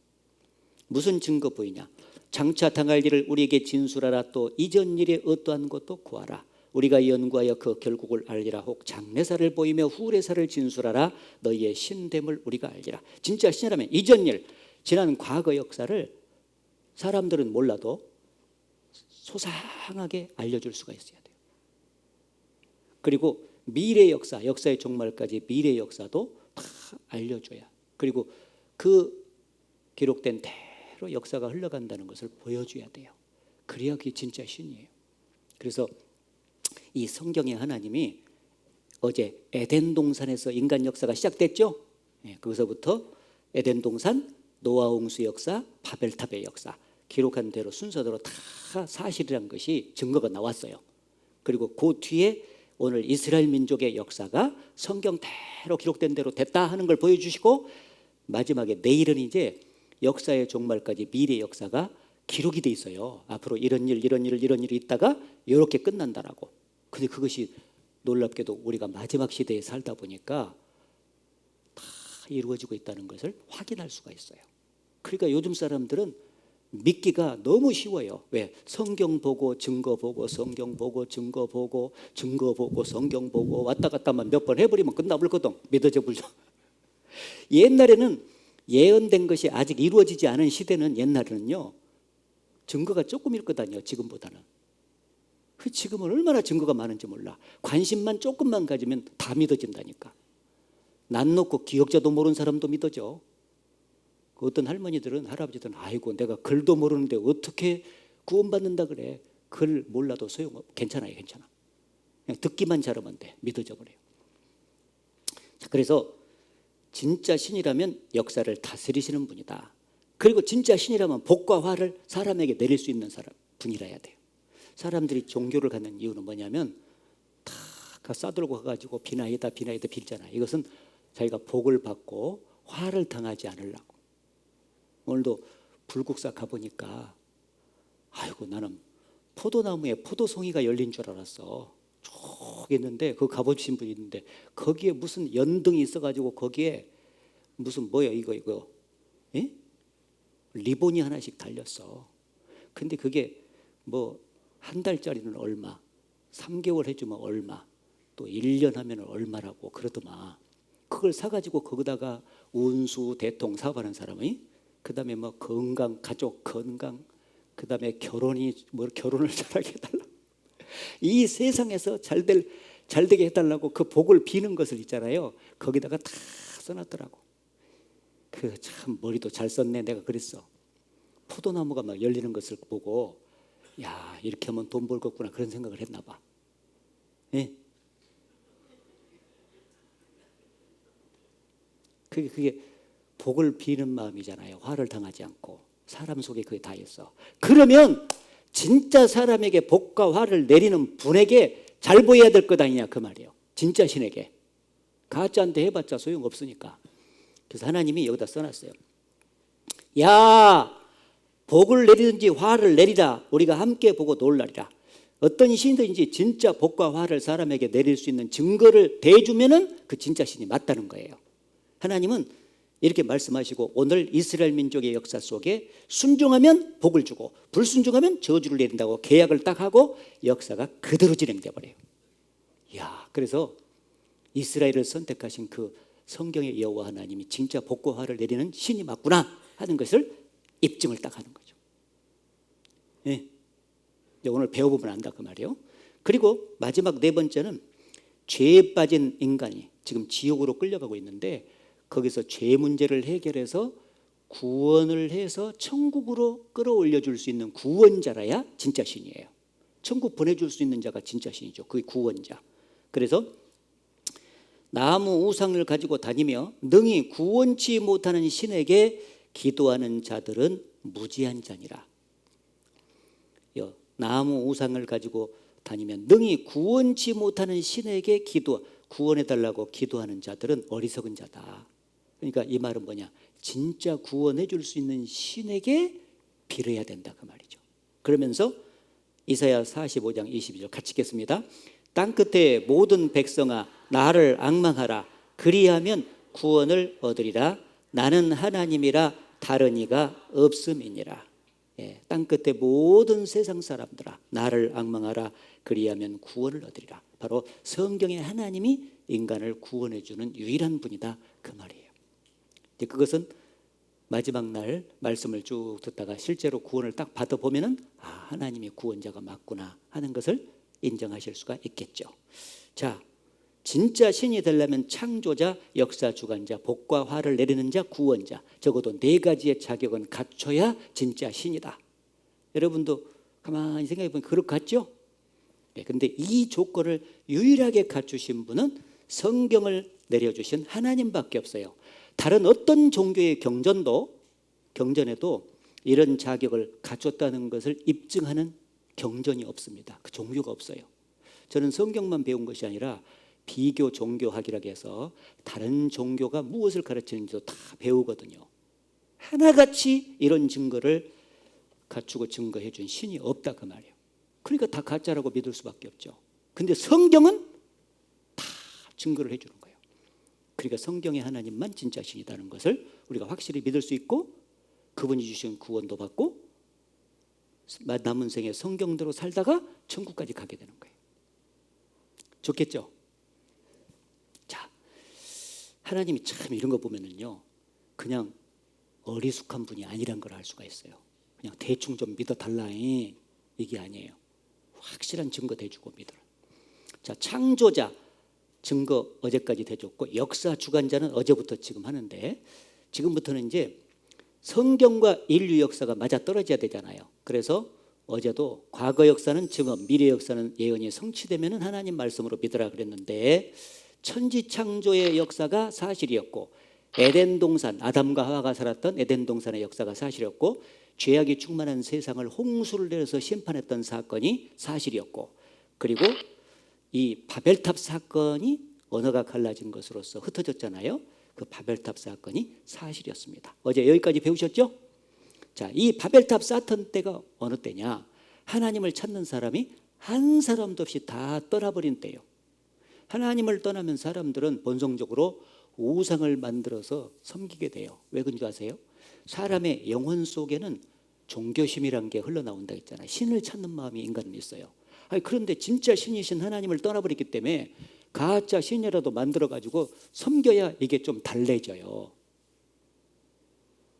S1: 무슨 증거 보이냐? 장차 당할 일을 우리에게 진술하라. 또 이전 일에 어떠한 것도 구하라. 우리가 연구하여 그 결국을 알리라. 혹 장래사를 보이며 후래사를 진술하라. 너희의 신됨을 우리가 알리라. 진짜 신이라면 이전 일, 지난 과거 역사를 사람들은 몰라도 소상하게 알려줄 수가 있어야 돼요. 그리고 미래 역사, 역사의 종말까지 미래 역사도 다 알려줘야. 그리고 그 기록된 대로 역사가 흘러간다는 것을 보여줘야 돼요. 그래야 그게 진짜 신이에요. 그래서 이 성경의 하나님이 어제 에덴 동산에서 인간 역사가 시작됐죠. 거기서부터 에덴 동산, 노아 홍수 역사, 바벨탑의 역사 기록한 대로 순서대로 다 사실이라는 것이 증거가 나왔어요. 그리고 그 뒤에 오늘 이스라엘 민족의 역사가 성경대로 기록된 대로 됐다 하는 걸 보여주시고 마지막에 내일은 이제 역사의 종말까지 미래 역사가 기록이 돼 있어요. 앞으로 이런 일이 있다가 이렇게 끝난다라고. 근데 그것이 놀랍게도 우리가 마지막 시대에 살다 보니까 다 이루어지고 있다는 것을 확인할 수가 있어요. 그러니까 요즘 사람들은 믿기가 너무 쉬워요. 왜? 성경 보고 증거 보고 성경 보고 증거 보고 증거 보고 성경 보고 왔다 갔다만 몇 번 해버리면 끝나버리거든. 믿어져 불죠. 옛날에는 예언된 것이 아직 이루어지지 않은 시대는 옛날에는요 증거가 조금 있거든요. 지금보다는. 지금은 얼마나 증거가 많은지 몰라. 관심만 조금만 가지면 다 믿어진다니까. 난 놓고 기억자도 모르는 사람도 믿어져. 어떤 할머니들은 할아버지들은 아이고 내가 글도 모르는데 어떻게 구원받는다 그래. 글 몰라도 괜찮아요. 괜찮아. 그냥 듣기만 잘하면 돼. 믿어져 버려요. 자, 그래서 진짜 신이라면 역사를 다스리시는 분이다. 그리고 진짜 신이라면 복과 화를 사람에게 내릴 수 있는 분이라야 돼요. 사람들이 종교를 갖는 이유는 뭐냐면 다 싸들고 가가지고 비나이다 빌잖아요. 이것은 자기가 복을 받고 화를 당하지 않으려고. 오늘도 불국사 가보니까 아이고 나는 포도나무에 포도송이가 열린 줄 알았어. 쭉 있는데 그거 가보신 분이 있는데 거기에 무슨 연등이 있어가지고 거기에 무슨 뭐야 이거 예? 리본이 하나씩 달렸어. 근데 그게 뭐 한 달짜리는 얼마, 3개월 해주면 얼마, 또 1년 하면 얼마라고 그러더만. 그걸 사가지고 거기다가 운수, 대통 사업하는 사람이 그 다음에 뭐 건강, 가족 건강, 그 다음에 결혼을 잘하게 해달라. 이 세상에서 잘 되게 해달라고 그 복을 비는 것을 있잖아요. 거기다가 다 써놨더라고. 그 참 머리도 잘 썼네. 내가 그랬어. 포도나무가 막 열리는 것을 보고 야 이렇게 하면 돈 벌겠구나 그런 생각을 했나 봐. 예? 그게 복을 비는 마음이잖아요. 화를 당하지 않고. 사람 속에 그게 다 있어. 그러면 진짜 사람에게 복과 화를 내리는 분에게 잘 보여야 될 것 아니냐 그 말이에요. 진짜 신에게. 가짜한테 해봤자 소용없으니까. 그래서 하나님이 여기다 써놨어요. 야 복을 내리든지 화를 내리라. 우리가 함께 보고 놀라리라. 어떤 신이든지 진짜 복과 화를 사람에게 내릴 수 있는 증거를 대주면은 그 진짜 신이 맞다는 거예요. 하나님은 이렇게 말씀하시고 오늘 이스라엘 민족의 역사 속에 순종하면 복을 주고 불순종하면 저주를 내린다고 계약을 딱 하고 역사가 그대로 진행돼 버려요. 야, 그래서 이스라엘을 선택하신 그 성경의 여호와 하나님이 진짜 복과 화를 내리는 신이 맞구나 하는 것을 입증을 딱 하는 거죠. 예. 오늘 배워보면 안다 그 말이에요. 그리고 마지막 네 번째는 죄에 빠진 인간이 지금 지옥으로 끌려가고 있는데 거기서 죄 문제를 해결해서 구원을 해서 천국으로 끌어올려 줄 수 있는 구원자라야 진짜 신이에요. 천국 보내줄 수 있는 자가 진짜 신이죠. 그게 구원자. 그래서 나무 우상을 가지고 다니며 능히 구원치 못하는 신에게 기도하는 자들은 무지한 자니라. 나무 우상을 가지고 다니면 능히 구원치 못하는 신에게 구원해달라고 기도하는 자들은 어리석은 자다. 그러니까 이 말은 뭐냐? 진짜 구원해 줄 수 있는 신에게 빌어야 된다 그 말이죠. 그러면서 이사야 45장 22절 같이 읽겠습니다. 땅끝에 모든 백성아 나를 앙망하라. 그리하면 구원을 얻으리라. 나는 하나님이라 다른 이가 없음이니라. 예, 땅끝에 모든 세상 사람들아 나를 앙망하라. 그리하면 구원을 얻으리라. 바로 성경의 하나님이 인간을 구원해 주는 유일한 분이다 그 말이에요. 그것은 마지막 날 말씀을 쭉 듣다가 실제로 구원을 딱 받아보면은 하나님이 구원자가 맞구나 하는 것을 인정하실 수가 있겠죠. 자, 진짜 신이 되려면 창조자, 역사 주관자, 복과 화를 내리는 자, 구원자, 적어도 네 가지의 자격은 갖춰야 진짜 신이다. 여러분도 가만히 생각해 보면 그럴 것 같죠? 그런데 이 조건을 유일하게 갖추신 분은 성경을 내려주신 하나님밖에 없어요. 다른 어떤 종교의 경전에도 이런 자격을 갖췄다는 것을 입증하는 경전이 없습니다. 그 종교가 없어요. 저는 성경만 배운 것이 아니라 비교 종교학이라고 해서 다른 종교가 무엇을 가르치는지도 다 배우거든요. 하나같이 이런 증거를 갖추고 증거해 준 신이 없다 그 말이에요. 그러니까 다 가짜라고 믿을 수밖에 없죠. 근데 성경은 다 증거를 해주는 거예요. 그러니까 성경의 하나님만 진짜 신이라는 것을 우리가 확실히 믿을 수 있고, 그분이 주신 구원도 받고 남은 생에 성경대로 살다가 천국까지 가게 되는 거예요. 좋겠죠? 자, 하나님이 참 이런 거 보면은요, 그냥 어리숙한 분이 아니란 걸 알 수가 있어요. 그냥 대충 좀 믿어달라 이게 아니에요. 확실한 증거 대주고 믿어라. 자, 창조자 증거 어제까지 대줬고, 역사 주관자는 어제부터 지금 하는데, 지금부터는 이제 성경과 인류 역사가 맞아 떨어져야 되잖아요. 그래서 어제도 과거 역사는 증언, 미래 역사는 예언이 성취되면 하나님 말씀으로 믿으라 그랬는데, 천지 창조의 역사가 사실이었고, 에덴 동산, 아담과 하와가 살았던 에덴 동산의 역사가 사실이었고, 죄악이 충만한 세상을 홍수를 내려서 심판했던 사건이 사실이었고, 그리고 이 바벨탑 사건이 언어가 갈라진 것으로서 흩어졌잖아요. 그 바벨탑 사건이 사실이었습니다. 어제 여기까지 배우셨죠? 자, 이 바벨탑 쌓던 때가 어느 때냐? 하나님을 찾는 사람이 한 사람도 없이 다 떠나버린 때요. 하나님을 떠나면 사람들은 본성적으로 우상을 만들어서 섬기게 돼요. 왜 그런 줄 아세요? 사람의 영혼 속에는 종교심이란 게 흘러나온다 했잖아요. 신을 찾는 마음이 인간은 있어요. 그런데 진짜 신이신 하나님을 떠나버렸기 때문에 가짜 신이라도 만들어가지고 섬겨야 이게 좀 달래져요.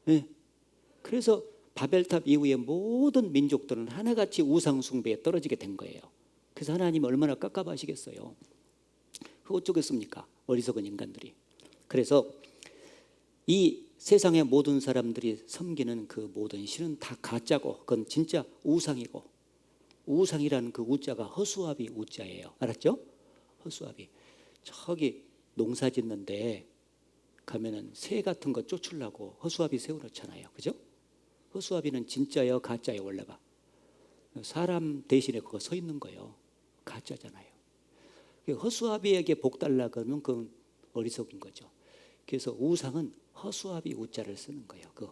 S1: 네. 그래서 바벨탑 이후에 모든 민족들은 하나같이 우상 숭배에 떨어지게 된 거예요. 그래서 하나님이 얼마나 깝깝하시겠어요. 그 어쩌겠습니까? 어리석은 인간들이. 그래서 이 세상의 모든 사람들이 섬기는 그 모든 신은 다 가짜고, 그건 진짜 우상이고, 우상이라는 그 우자가 허수아비 우자예요. 알았죠? 허수아비. 저기 농사 짓는데 가면은 새 같은 거 쫓으려고 허수아비 세워놓잖아요. 그죠? 허수아비는 진짜예요, 가짜예요? 원래가 사람 대신에 그거 서 있는 거예요. 가짜잖아요. 허수아비에게 복 달라 그러면 그건 어리석은 거죠. 그래서 우상은 허수아비 우자를 쓰는 거예요. 그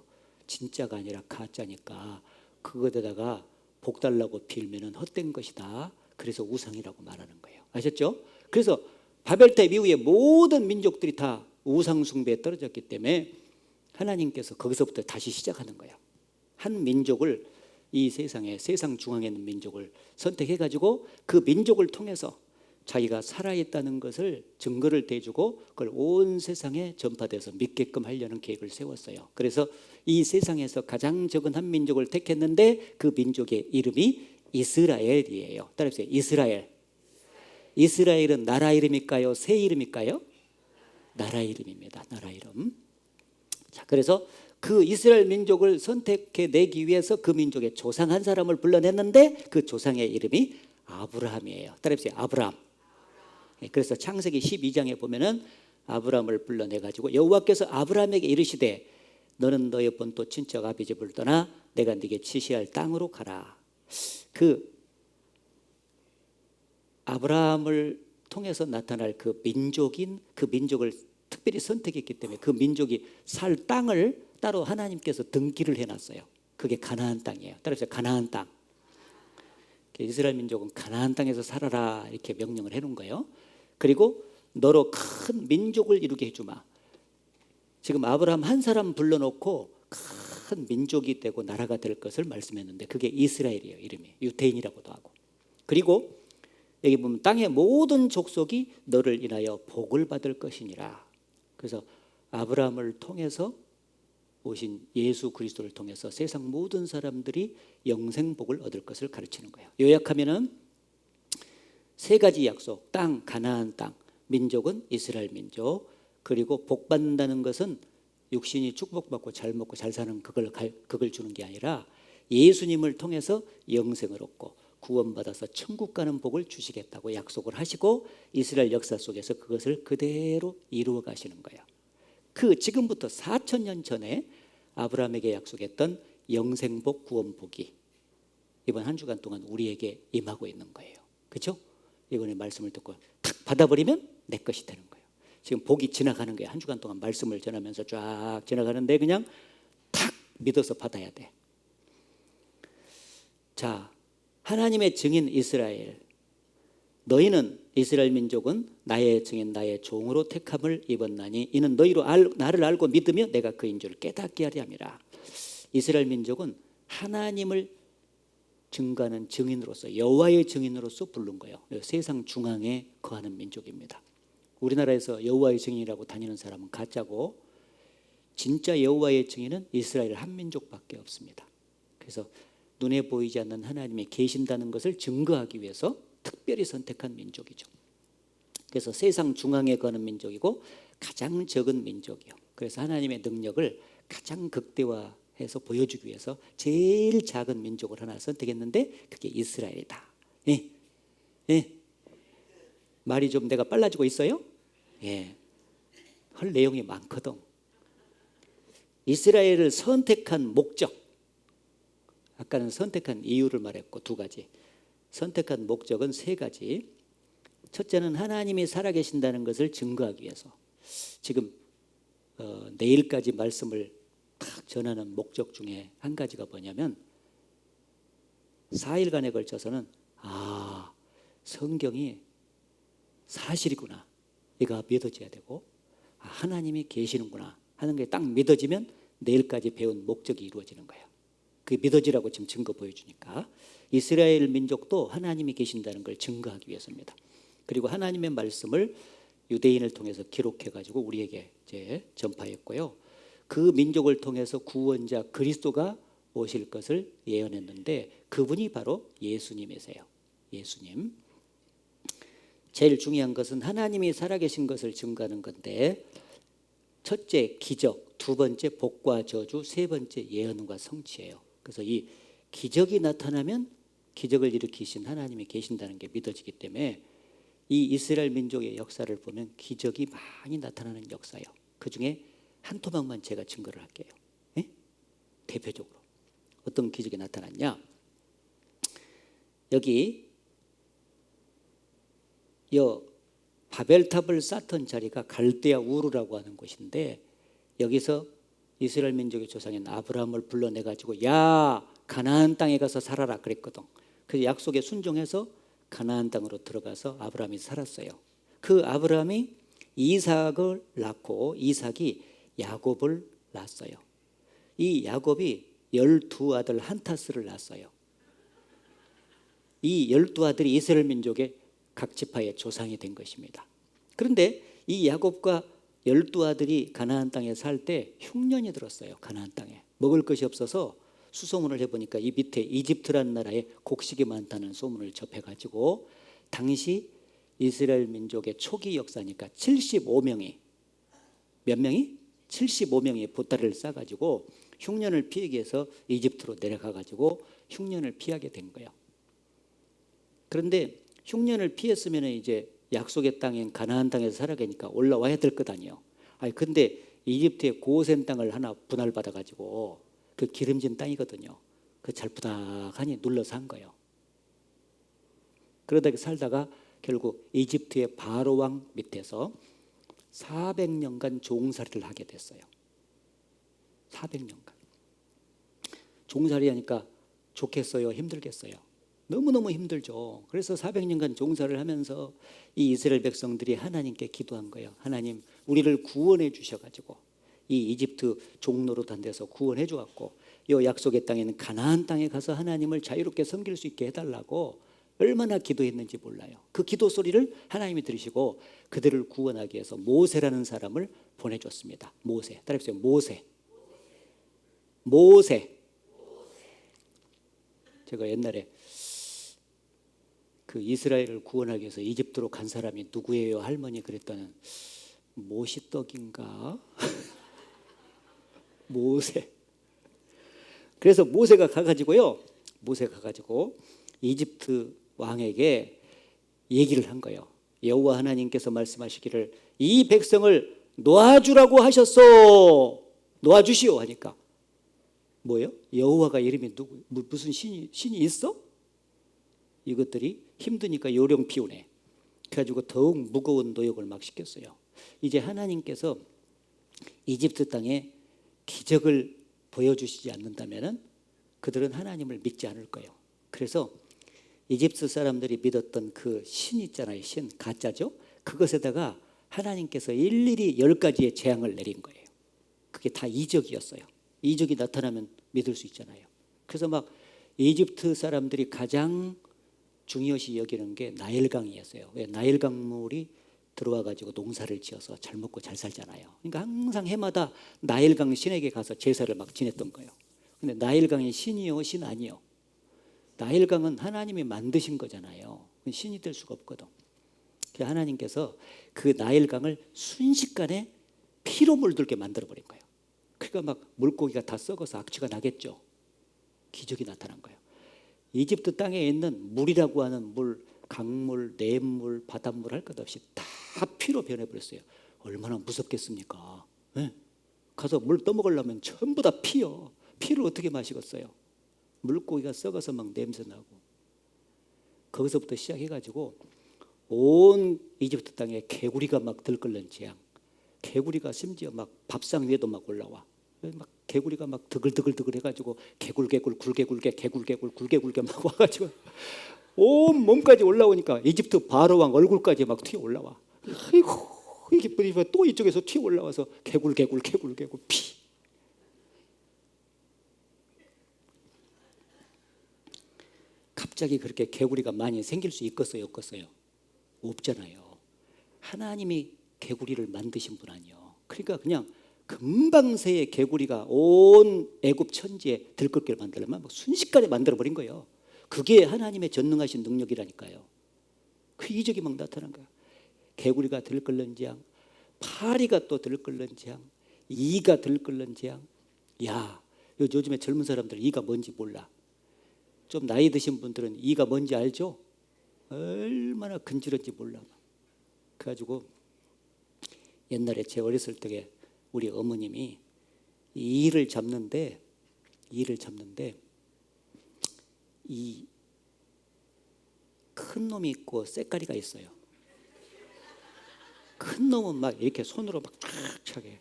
S1: 진짜가 아니라 가짜니까 그거에다가 복 달라고 빌면은 헛된 것이다. 그래서 우상이라고 말하는 거예요. 아셨죠? 그래서 바벨탑 이후에 모든 민족들이 다 우상 숭배에 떨어졌기 때문에 하나님께서 거기서부터 다시 시작하는 거예요. 한 민족을, 이 세상에, 세상 중앙에 있는 민족을 선택해가지고 그 민족을 통해서 자기가 살아있다는 것을 증거를 대주고 그걸 온 세상에 전파돼서 믿게끔 하려는 계획을 세웠어요. 그래서 이 세상에서 가장 적은 한 민족을 택했는데 그 민족의 이름이 이스라엘이에요. 따라해보세요. 이스라엘. 이스라엘은 나라 이름일까요? 새 이름일까요? 나라 이름입니다. 나라 이름. 자, 그래서 그 이스라엘 민족을 선택해내기 위해서 그 민족의 조상 한 사람을 불러냈는데 그 조상의 이름이 아브라함이에요. 따라해보세요. 아브라함. 그래서 창세기 12장에 보면은 아브라함을 불러내가지고 여호와께서 아브라함에게 이르시되 너는 너의 본토 친척 아비 집을 떠나 내가 네게 지시할 땅으로 가라. 그 아브라함을 통해서 나타날 그 민족인 그 민족을 특별히 선택했기 때문에 그 민족이 살 땅을 따로 하나님께서 등기를 해놨어요. 그게 가나안 땅이에요. 따라서 가나안 땅. 이스라엘 민족은 가나안 땅에서 살아라 이렇게 명령을 해놓은 거예요. 그리고 너로 큰 민족을 이루게 해주마. 지금 아브라함 한 사람 불러놓고 큰 민족이 되고 나라가 될 것을 말씀했는데 그게 이스라엘이에요. 이름이 유태인이라고도 하고. 그리고 여기 보면 땅의 모든 족속이 너를 인하여 복을 받을 것이니라. 그래서 아브라함을 통해서 오신 예수 그리스도를 통해서 세상 모든 사람들이 영생복을 얻을 것을 가르치는 거예요. 요약하면은 세 가지 약속, 땅, 가나안 땅, 민족은 이스라엘 민족, 그리고 복 받는다는 것은 육신이 축복받고 잘 먹고 잘 사는 그걸 주는 게 아니라 예수님을 통해서 영생을 얻고 구원받아서 천국 가는 복을 주시겠다고 약속을 하시고 이스라엘 역사 속에서 그것을 그대로 이루어 가시는 거예요. 그 지금부터 4,000년 전에 아브라함에게 약속했던 영생복 구원복이 이번 한 주간 동안 우리에게 임하고 있는 거예요. 그렇죠? 이번에 말씀을 듣고 탁 받아버리면 내 것이 되는 거예요. 지금 복이 지나가는 거예요. 한 주간 동안 말씀을 전하면서 쫙 지나가는데 그냥 탁 믿어서 받아야 돼. 자, 하나님의 증인 이스라엘, 너희는 이스라엘 민족은 나의 증인 나의 종으로 택함을 입었나니 이는 너희로 나를 알고 믿으며 내가 그인 줄 깨닫게 하려 함이라. 이스라엘 민족은 하나님을 증거하는 증인으로서, 여호와의 증인으로서 부른 거예요. 세상 중앙에 거하는 민족입니다. 우리나라에서 여호와의 증인이라고 다니는 사람은 가짜고, 진짜 여호와의 증인은 이스라엘 한민족밖에 없습니다. 그래서 눈에 보이지 않는 하나님이 계신다는 것을 증거하기 위해서 특별히 선택한 민족이죠. 그래서 세상 중앙에 거는 민족이고 가장 적은 민족이요. 그래서 하나님의 능력을 가장 극대화해서 보여주기 위해서 제일 작은 민족을 하나 선택했는데 그게 이스라엘이다. 예. 예. 말이 좀 내가 빨라지고 있어요? 예. 할 내용이 많거든. 이스라엘을 선택한 목적, 아까는 선택한 이유를 말했고 두 가지, 선택한 목적은 세 가지. 첫째는 하나님이 살아계신다는 것을 증거하기 위해서. 지금 내일까지 말씀을 딱 전하는 목적 중에 한 가지가 뭐냐면 4일간에 걸쳐서는 성경이 사실이구나, 이거 믿어져야 되고, 하나님이 계시는구나 하는 게 딱 믿어지면 내일까지 배운 목적이 이루어지는 거예요. 그게 믿어지라고 지금 증거 보여주니까. 이스라엘 민족도 하나님이 계신다는 걸 증거하기 위해서입니다. 그리고 하나님의 말씀을 유대인을 통해서 기록해가지고 우리에게 이제 전파했고요. 그 민족을 통해서 구원자 그리스도가 오실 것을 예언했는데 그분이 바로 예수님이세요. 예수님. 제일 중요한 것은 하나님이 살아계신 것을 증거하는 건데, 첫째 기적, 두 번째 복과 저주, 세 번째 예언과 성취예요. 그래서 이 기적이 나타나면 기적을 일으키신 하나님이 계신다는 게 믿어지기 때문에 이 이스라엘 민족의 역사를 보면 기적이 많이 나타나는 역사예요. 그중에 한 토막만 제가 증거를 할게요. 네? 대표적으로 어떤 기적이 나타났냐, 여기 바벨탑을 쌓던 자리가 갈대아 우르라고 하는 곳인데, 여기서 이스라엘 민족의 조상인 아브라함을 불러내가지고 야 가나안 땅에 가서 살아라 그랬거든. 그래서 약속에 순종해서 가나안 땅으로 들어가서 아브라함이 살았어요. 그 아브라함이 이삭을 낳고 이삭이 야곱을 낳았어요. 이 야곱이 12아들 한타스를 낳았어요. 이 12아들이 이스라엘 민족의 각 지파의 조상이 된 것입니다. 그런데 이 야곱과 12아들이 가나안 땅에 살 때 흉년이 들었어요. 가나안 땅에 먹을 것이 없어서 수소문을 해보니까 이 밑에 이집트라는 나라에 곡식이 많다는 소문을 접해가지고, 당시 이스라엘 민족의 초기 역사니까 75명이, 몇 명이? 75명이 보따리를 싸가지고 흉년을 피하기 위해서 이집트로 내려가가지고 흉년을 피하게 된 거예요. 그런데 흉년을 피했으면 이제 약속의 땅인 가나안 땅에서 살아가니까 올라와야 될 것 아니에요. 근데 이집트의 고센 땅을 하나 분할받아가지고, 그 기름진 땅이거든요. 그 잘부닥하니 눌러서 한 거예요. 그러다 살다가 결국 이집트의 바로 왕 밑에서 400년간 종살이를 하게 됐어요. 400년간. 종살이 하니까 좋겠어요? 힘들겠어요? 너무너무 힘들죠. 그래서 400년간 종살이를 하면서 이 이스라엘 백성들이 하나님께 기도한 거예요. 하나님, 우리를 구원해 주셔가지고 이 이집트 종노릇한 데서 구원해 주었고, 이 약속의 땅에는 가나안 땅에 가서 하나님을 자유롭게 섬길 수 있게 해달라고 얼마나 기도했는지 몰라요. 그 기도 소리를 하나님이 들으시고 그들을 구원하기 위해서 모세라는 사람을 보내줬습니다. 모세. 따라해보세요. 모세. 제가 옛날에 그 이스라엘을 구원하기 위해서 이집트로 간 사람이 누구예요? 할머니 그랬더니 모시떡인가? 모세. 그래서 모세가 가가지고 이집트 왕에게 얘기를 한 거예요. 여호와 하나님께서 말씀하시기를 이 백성을 놓아주라고 하셨소. 놓아주시오 하니까 뭐예요? 여호와가 이름이 누구, 무슨 신이 있어? 이것들이 힘드니까 요령 피우네. 그래가지고 더욱 무거운 노역을 막 시켰어요. 이제 하나님께서 이집트 땅에 기적을 보여주시지 않는다면 그들은 하나님을 믿지 않을 거예요. 그래서 이집트 사람들이 믿었던 그 신 있잖아요. 신, 가짜죠. 그것에다가 하나님께서 일일이 10가지의 재앙을 내린 거예요. 그게 다 이적이었어요. 이적이 나타나면 믿을 수 있잖아요. 그래서 막 이집트 사람들이 가장 중요시 여기는 게 나일강이었어요. 왜? 나일강물이 들어와 가지고 농사를 지어서 잘 먹고 잘 살잖아요. 그러니까 항상 해마다 나일강 신에게 가서 제사를 막 지냈던 거예요. 근데 나일강이 신이요, 신 아니요? 나일강은 하나님이 만드신 거잖아요. 신이 될 수가 없거든. 하나님께서 그 나일강을 순식간에 피로 물들게 만들어버린 거예요. 그러니까 막 물고기가 다 썩어서 악취가 나겠죠. 기적이 나타난 거예요. 이집트 땅에 있는 물이라고 하는 물, 강물, 냇물, 바닷물 할 것 없이 다 피로 변해버렸어요. 얼마나 무섭겠습니까? 네? 가서 물 떠먹으려면 전부 다 피요. 피를 어떻게 마시겠어요? 물고기가 썩어서 막 냄새 나고. 거기서부터 시작해가지고 온 이집트 땅에 개구리가 막 들끓는 재앙. 개구리가 심지어 막 밥상 위에도 막 올라와. 막 개구리가 막 드글드글 해가지고 개굴개굴 굴개굴개 개굴개굴 굴개굴개 막 와가지고 온 몸까지 올라오니까 이집트 바로왕 얼굴까지 막 튀어 올라와. 아이고 이게 또 이쪽에서 튀어 올라와서 개굴개굴 피. 갑자기 그렇게 개구리가 많이 생길 수 있겠어요, 없겠어요? 없잖아요. 하나님이 개구리를 만드신 분 아니요. 그러니까 그냥 금방새의 개구리가 온 애굽 천지에 들끓기를 만들려면 순식간에 만들어버린 거예요. 그게 하나님의 전능하신 능력이라니까요. 그 이적이 막 나타난 거예요. 개구리가 들끓는 재앙, 파리가 또 들끓는 재앙, 이가 들끓는 재앙. 야, 요즘에 젊은 사람들 이가 뭔지 몰라. 좀 나이 드신 분들은 이가 뭔지 알죠? 얼마나 근질한지 몰라. 그래가지고 옛날에 제 어렸을 적에 우리 어머님이 이를 잡는데 이 큰 놈이 있고 쇳가리가 있어요. 큰 놈은 막 이렇게 손으로 막 촥촥해.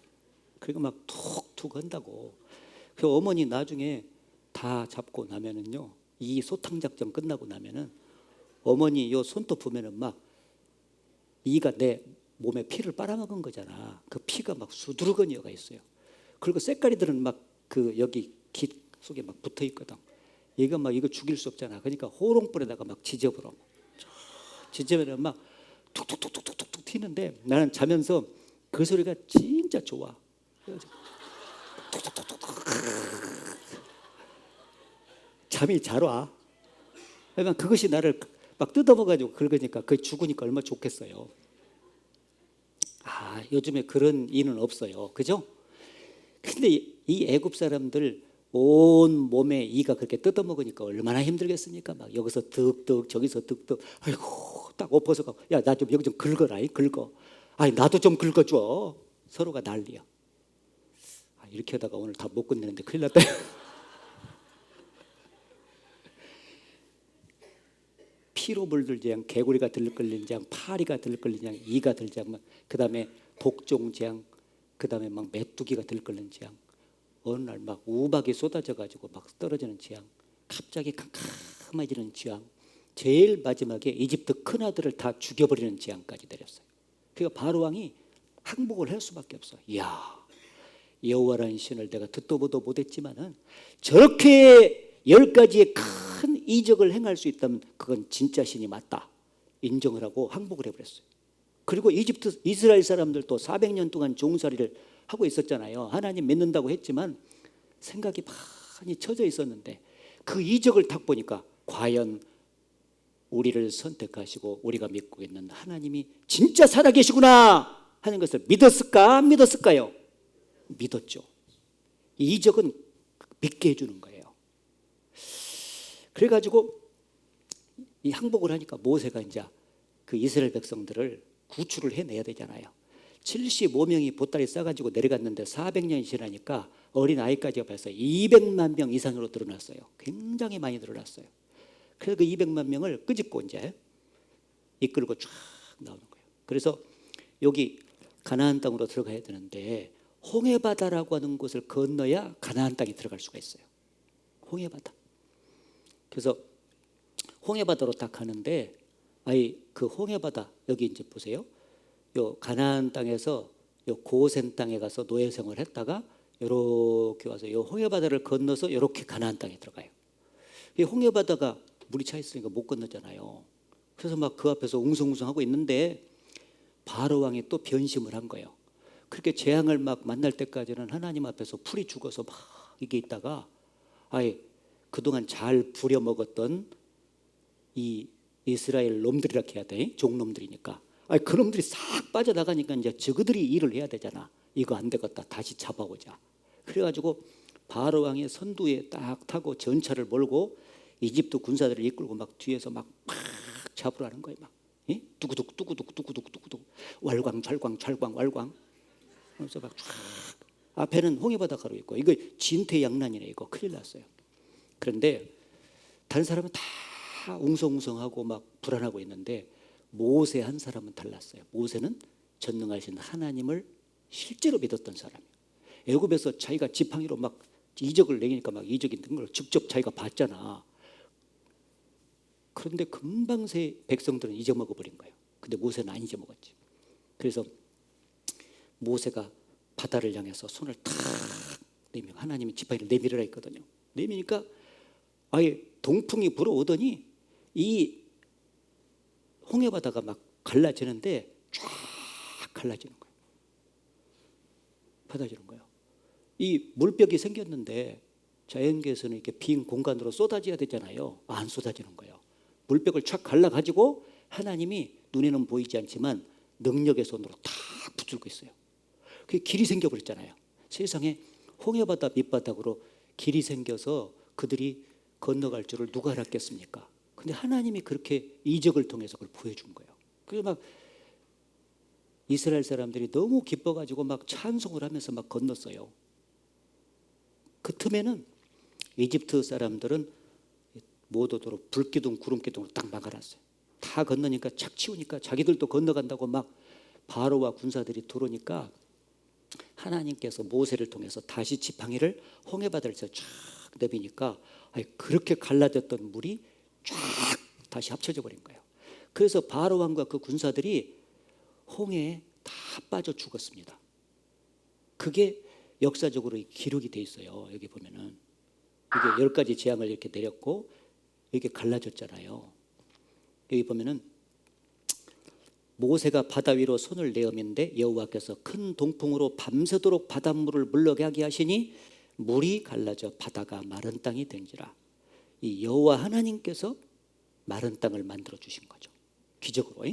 S1: 그리고 막 툭툭 한다고. 그 어머니 나중에 다 잡고 나면은요, 이 소탕 작전 끝나고 나면은 어머니 요 손톱 보면은 막 이가 내 몸에 피를 빨아먹은 거잖아. 그 피가 막 수두르거니가 있어요. 그리고 쇳가리들은 막 그 여기 깃 속에 막 붙어 있거든. 이거 막 이거 죽일 수 없잖아. 그러니까 호롱불에다가 막 지져버려. 지져버리면 막 툭툭툭툭툭툭 튀는데 나는 자면서 그 소리가 진짜 좋아. 잠이 잘 와. 그러니까 그것이 나를 막 뜯어먹어가지고 긁으니까 그게 죽으니까 얼마나 좋겠어요. 아, 요즘에 그런 일은 없어요. 그죠? 근데 이 애굽 사람들 온 몸에 이가 그렇게 뜯어먹으니까 얼마나 힘들겠습니까? 막 여기서 득득 저기서 득득. 아이고 딱 엎어서 가고 야, 나 좀 여기 좀 긁어라. 긁어. 아니 나도 좀 긁어줘. 서로가 난리야. 아, 이렇게 하다가 오늘 다 못 끝내는데 큰일 났다. 피로 물들 재앙, 개구리가 들끓는 재앙, 파리가 들끓는 재앙, 이가 들 재앙, 그 다음에 독종 재앙, 그 다음에 막 메뚜기가 들끓는 재앙. 어느 날 막 우박이 쏟아져 가지고 막 떨어지는 재앙, 갑자기 캄캄해지는 재앙, 제일 마지막에 이집트 큰 아들을 다 죽여버리는 재앙까지 내렸어요. 그러니까 바로 왕이 항복을 할 수밖에 없어. 이야, 여호와라는 신을 내가 듣도 보도 못했지만은 저렇게 10가지의 큰 이적을 행할 수 있다면 그건 진짜 신이 맞다 인정을 하고 항복을 해버렸어요. 그리고 이스라엘 사람들도 400년 동안 종살이를 하고 있었잖아요. 하나님 믿는다고 했지만 생각이 많이 처져 있었는데 그 이적을 딱 보니까 과연 우리를 선택하시고 우리가 믿고 있는 하나님이 진짜 살아계시구나 하는 것을 믿었을까 안 믿었을까요? 믿었죠. 이 이적은 믿게 해주는 거예요. 그래가지고 이 항복을 하니까 모세가 이제 그 이스라엘 백성들을 구출을 해내야 되잖아요. 75명이 보따리 싸가지고 내려갔는데 400년이 지나니까 어린 아이까지가 벌써 200만 명 이상으로 늘어났어요. 굉장히 많이 늘어났어요. 그래서 그 200만 명을 끄집고 이제 이끌고 쫙 나오는 거예요. 그래서 여기 가나안 땅으로 들어가야 되는데 홍해바다라고 하는 곳을 건너야 가나안 땅에 들어갈 수가 있어요. 홍해바다. 그래서 홍해바다로 딱 가는데, 아이 그 홍해바다 여기 이제 보세요. 요 가나안 땅에서 요 고센 땅에 가서 노예 생활을 했다가 이렇게 와서 요 홍해바다를 건너서 이렇게 가나안 땅에 들어가요. 이 홍해바다가 물이 차 있으니까 못 건너잖아요. 그래서 막 그 앞에서 웅성웅성하고 있는데 바로 왕이 또 변심을 한 거예요. 그렇게 재앙을 막 만날 때까지는 하나님 앞에서 풀이 죽어서 막 이게 있다가, 아예 그동안 잘 부려먹었던 이 이스라엘 놈들이라 해야 돼, 종놈들이니까, 그 놈들이 싹 빠져나가니까 이제 저그들이 일을 해야 되잖아. 이거 안 되겠다, 다시 잡아오자. 그래가지고 바로 왕이 선두에 딱 타고 전차를 몰고 이집트 군사들을 이끌고 막 뒤에서 막 잡으러 하는 거예요. 막 두구둑 두구둑 두구둑 두구둑, 왈광 절광 절광 왈광. 그래서 막 쫙 앞에는 홍해바다 가로 있고, 이거 진퇴양난이네. 이거 큰일 났어요. 그런데 다른 사람은 다 웅성웅성하고 막 불안하고 있는데 모세 한 사람은 달랐어요. 모세는 전능하신 하나님을 실제로 믿었던 사람이에요. 애굽에서 자기가 지팡이로 막 이적을 내니까 막 이적이 된 걸 직접 자기가 봤잖아. 그런데 금방새 백성들은 잊어먹어버린 거예요. 근데 모세는 안 잊어먹었지. 그래서 모세가 바다를 향해서 손을 탁 내밀, 하나님이 지팡이를 내밀으라 했거든요. 내미니까 아예 동풍이 불어오더니 이 홍해바다가 막 갈라지는데 쫙 갈라지는 거예요. 받아지는 거예요. 이 물벽이 생겼는데 자연계에서는 이렇게 빈 공간으로 쏟아져야 되잖아요. 안 쏟아지는 거예요. 물벽을 쫙 갈라가지고 하나님이 눈에는 보이지 않지만 능력의 손으로 탁 붙들고 있어요. 그게 길이 생겨버렸잖아요. 세상에 홍해바다 밑바닥으로 길이 생겨서 그들이 건너갈 줄을 누가 알았겠습니까? 근데 하나님이 그렇게 이적을 통해서 그걸 보여준 거예요. 그래서 막 이스라엘 사람들이 너무 기뻐가지고 막 찬송을 하면서 막 건넜어요. 그 틈에는 이집트 사람들은 못 오도록 불기둥 구름기둥으로 딱 막아놨어요. 다 건너니까 착 치우니까 자기들도 건너간다고 막 바로와 군사들이 들어오니까 하나님께서 모세를 통해서 다시 지팡이를 홍해바다에서 쫙 내비니까 그렇게 갈라졌던 물이 쫙 다시 합쳐져 버린 거예요. 그래서 바로 왕과 그 군사들이 홍해에 다 빠져 죽었습니다. 그게 역사적으로 기록이 돼 있어요. 여기 보면은 이게 10가지 재앙을 이렇게 내렸고 이렇게 갈라졌잖아요. 여기 보면은 모세가 바다 위로 손을 내어민데 여호와께서 큰 동풍으로 밤새도록 바닷물을 물러가게 하시니 물이 갈라져 바다가 마른 땅이 된지라. 이 여호와 하나님께서 마른 땅을 만들어 주신 거죠. 기적으로.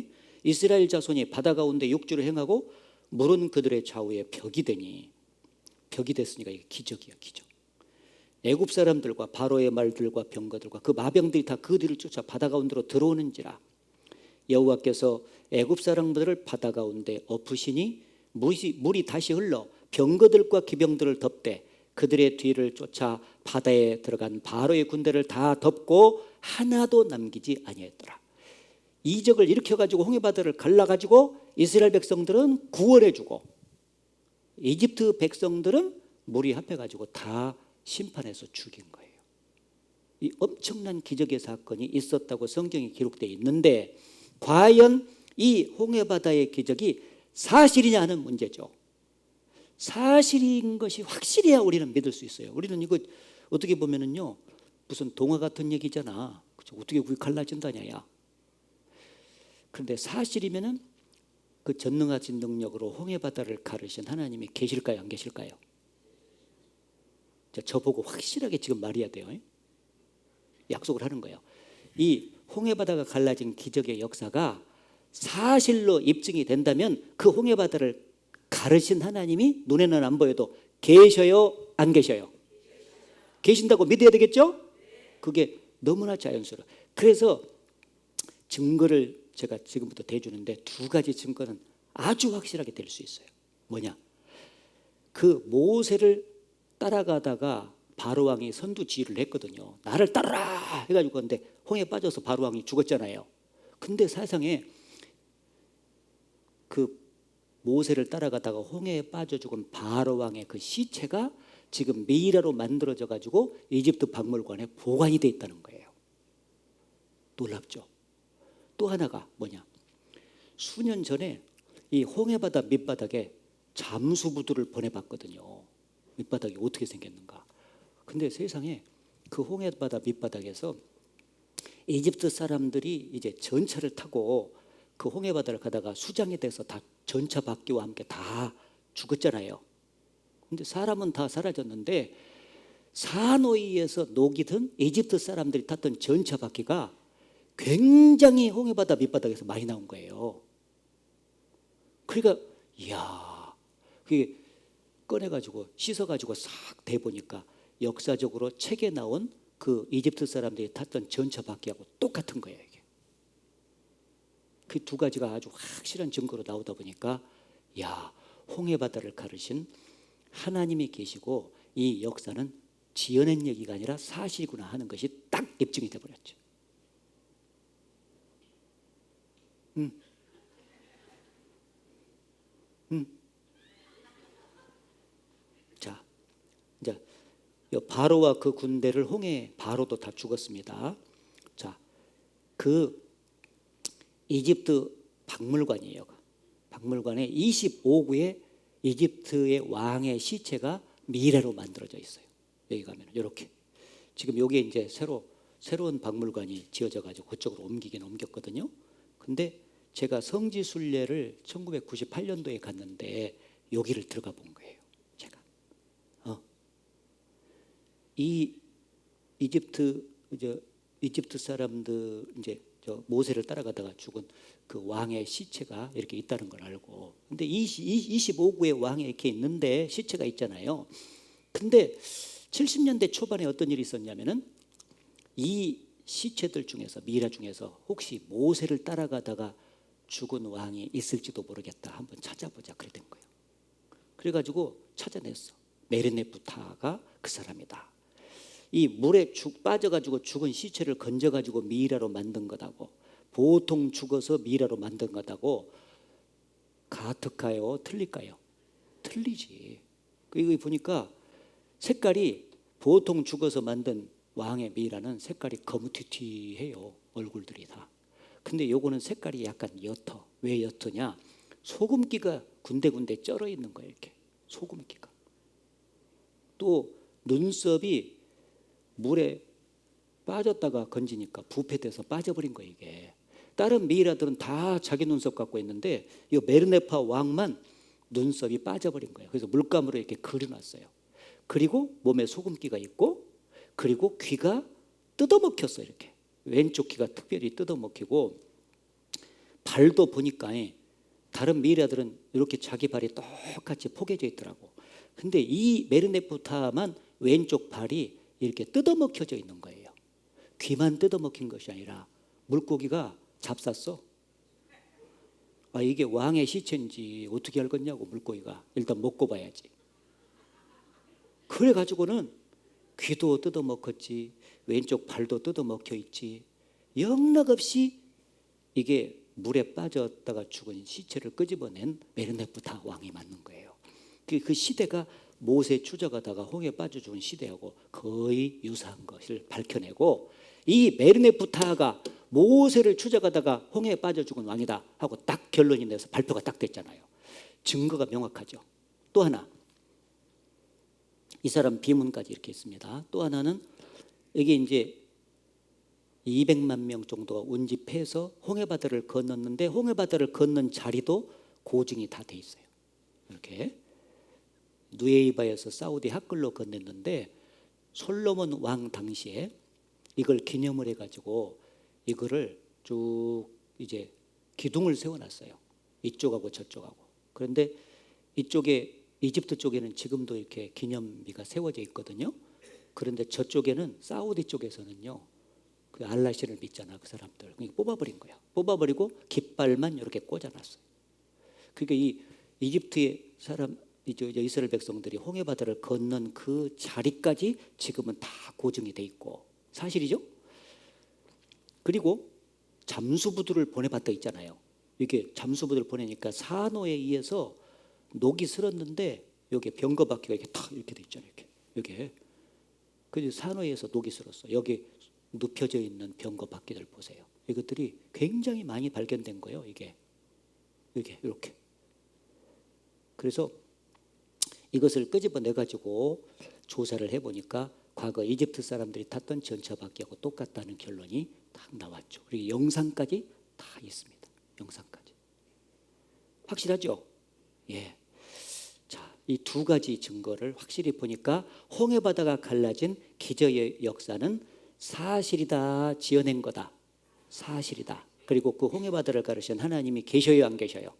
S1: 이스라엘 자손이 바다 가운데 육지를 행하고 물은 그들의 좌우에 벽이 되니, 벽이 됐으니까 이게 기적이야, 기적. 애굽 사람들과 바로의 말들과 병거들과 그 마병들이 다 그 뒤를 쫓아 바다 가운데로 들어오는지라. 여호와께서 애굽 사람들을 바다 가운데 엎으시니 물이 다시 흘러 병거들과 기병들을 덮되 그들의 뒤를 쫓아 바다에 들어간 바로의 군대를 다 덮고 하나도 남기지 아니했더라. 이적을 일으켜가지고 홍해바다를 갈라가지고 이스라엘 백성들은 구원해주고 이집트 백성들은 물이 합해가지고 다 심판해서 죽인 거예요. 이 엄청난 기적의 사건이 있었다고 성경에 기록되어 있는데 과연 이 홍해바다의 기적이 사실이냐 하는 문제죠. 사실인 것이 확실해야 우리는 믿을 수 있어요. 우리는 이거 어떻게 보면은요, 무슨 동화 같은 얘기잖아. 그쵸? 어떻게 그게 갈라진다냐, 야. 그런데 사실이면은 그 전능하신 능력으로 홍해바다를 가르신 하나님이 계실까요, 안 계실까요? 저보고 확실하게 지금 말해야 돼요. 약속을 하는 거예요. 이 홍해바다가 갈라진 기적의 역사가 사실로 입증이 된다면 그 홍해바다를 가르신 하나님이 눈에는 안 보여도 계셔요, 안 계셔요? 계신다고 믿어야 되겠죠? 그게 너무나 자연스러워요. 그래서 증거를 제가 지금부터 대주는데 2가지 증거는 아주 확실하게 될 수 있어요. 뭐냐? 그 모세를 따라가다가 바로 왕이 선두 지휘를 했거든요. 나를 따르라 해가지고, 근데 홍해에 빠져서 바로 왕이 죽었잖아요. 근데 세상에 그 모세를 따라가다가 홍해에 빠져 죽은 바로 왕의 그 시체가 지금 미이라로 만들어져 가지고 이집트 박물관에 보관이 돼 있다는 거예요. 놀랍죠. 또 하나가 뭐냐? 수년 전에 이 홍해바다 밑바닥에 잠수부두를 보내봤거든요. 밑바닥이 어떻게 생겼는가. 근데 세상에 그 홍해바다 밑바닥에서 이집트 사람들이 이제 전차를 타고 그 홍해바다를 가다가 수장이 돼서 다 전차 바퀴와 함께 다 죽었잖아요. 근데 사람은 다 사라졌는데 사노이에서 녹이던 이집트 사람들이 탔던 전차 바퀴가 굉장히 홍해바다 밑바닥에서 많이 나온 거예요. 그러니까 이야, 그게 꺼내가지고 씻어가지고 싹 대보니까 역사적으로 책에 나온 그 이집트 사람들이 탔던 전차 바퀴하고 똑같은 거예요. 이게 그 두 가지가 아주 확실한 증거로 나오다 보니까 야, 홍해바다를 가르신 하나님이 계시고 이 역사는 지어낸 얘기가 아니라 사실이구나 하는 것이 딱 입증이 돼버렸죠. 자, 이제 바로와 그 군대를 홍해 바로도 다 죽었습니다. 자, 그 이집트 박물관이에요. 박물관에 25구의 이집트의 왕의 시체가 미래로 만들어져 있어요. 여기 가면 이렇게 지금 여기에 이제 새로운 박물관이 지어져 가지고 그쪽으로 옮기긴 옮겼거든요. 근데 제가 성지순례를 1998년도에 갔는데 여기를 들어가 본 거예요. 제가 이 이집트 사람들 이제 저 모세를 따라가다가 죽은 그 왕의 시체가 이렇게 있다는 걸 알고, 근데 25구의 왕이 이렇게 있는데 시체가 있잖아요. 근데 70년대 초반에 어떤 일이 있었냐면은 이 시체들 중에서 미라 중에서 혹시 모세를 따라가다가 죽은 왕이 있을지도 모르겠다, 한번 찾아보자 그래 된 거예요. 그래가지고 찾아냈어. 메르네부타가 그 사람이다. 이 물에 빠져가지고 죽은 시체를 건져가지고 미이라로 만든 거다고, 보통 죽어서 미이라로 만든 거다고 같을까요? 틀릴까요? 틀리지. 이거 보니까 색깔이 보통 죽어서 만든 왕의 미이라는 색깔이 거무튀튀해요. 얼굴들이 다. 근데 요거는 색깔이 약간 옅어. 왜 옅으냐? 소금기가 군데군데 쩔어 있는 거예요. 이렇게 소금기가. 또 눈썹이 물에 빠졌다가 건지니까 부패돼서 빠져버린 거예요. 이게 다른 미이라들은 다 자기 눈썹 갖고 있는데 이 메르네파 왕만 눈썹이 빠져버린 거예요. 그래서 물감으로 이렇게 그려놨어요. 그리고 몸에 소금기가 있고, 그리고 귀가 뜯어먹혔어요. 이렇게 왼쪽 귀가 특별히 뜯어먹히고, 발도 보니까 다른 미이라들은 이렇게 자기 발이 똑같이 포개져 있더라고. 근데 이 메르네프타만 왼쪽 발이 이렇게 뜯어먹혀져 있는 거예요. 귀만 뜯어먹힌 것이 아니라 물고기가 잡쌌어. 아, 이게 왕의 시체인지 어떻게 알겠냐고, 물고기가. 일단 먹고 봐야지. 그래가지고는 귀도 뜯어먹혔지, 왼쪽 발도 뜯어먹혀 있지, 영락없이 이게 물에 빠졌다가 죽은 시체를 끄집어낸 메르네프타 왕이 맞는 거예요. 그 시대가 모세 추적하다가 홍해 빠져 죽은 시대하고 거의 유사한 것을 밝혀내고, 이 메르네프타가 모세를 추적하다가 홍해에 빠져 죽은 왕이다 하고 딱 결론이 내서 발표가 딱 됐잖아요. 증거가 명확하죠. 또 하나, 이 사람 비문까지 이렇게 있습니다. 또 하나는 여기 이제 200만 명 정도가 운집해서 홍해바다를 건넜는데, 홍해바다를 건넌 자리도 고증이 다 돼 있어요. 이렇게 누에이바에서 사우디 학글로 건넸는데, 솔로몬 왕 당시에 이걸 기념을 해가지고 이거를 쭉 이제 기둥을 세워놨어요. 이쪽하고 저쪽하고. 그런데 이쪽에 이집트 쪽에는 지금도 이렇게 기념비가 세워져 있거든요. 그런데 저쪽에는 사우디 쪽에서는요, 그 알라신을 믿잖아, 그 사람들. 그러니까 뽑아버린 거야. 뽑아버리고 깃발만 이렇게 꽂아놨어요. 그러니까 이 이집트의 사람, 이스라엘 백성들이 홍해바다를 건넌 그 자리까지 지금은 다 고증이 돼 있고 사실이죠. 그리고 잠수부두를 보내봤다 있잖아요. 이게 잠수부두를 보내니까 산호에 의해서 녹이 슬었는데 여기 병거바퀴가 이렇게 탁 이렇게 돼 있잖아요. 이렇게. 그래서 산호에서 녹이 슬었어. 여기 눕혀져 있는 병거바퀴들 보세요. 이것들이 굉장히 많이 발견된 거예요. 이게 이렇게. 그래서 이것을 끄집어내 가지고 조사를 해보니까 과거 이집트 사람들이 탔던 전차바퀴하고 똑같다는 결론이 딱 나왔죠. 그리고 영상까지 다 있습니다. 영상까지. 확실하죠? 예. 자, 이 두 가지 증거를 확실히 보니까 홍해바다가 갈라진 기적의 역사는 사실이다, 지어낸 거다. 사실이다. 그리고 그 홍해바다를 가르신 하나님이 계셔요, 안 계셔요?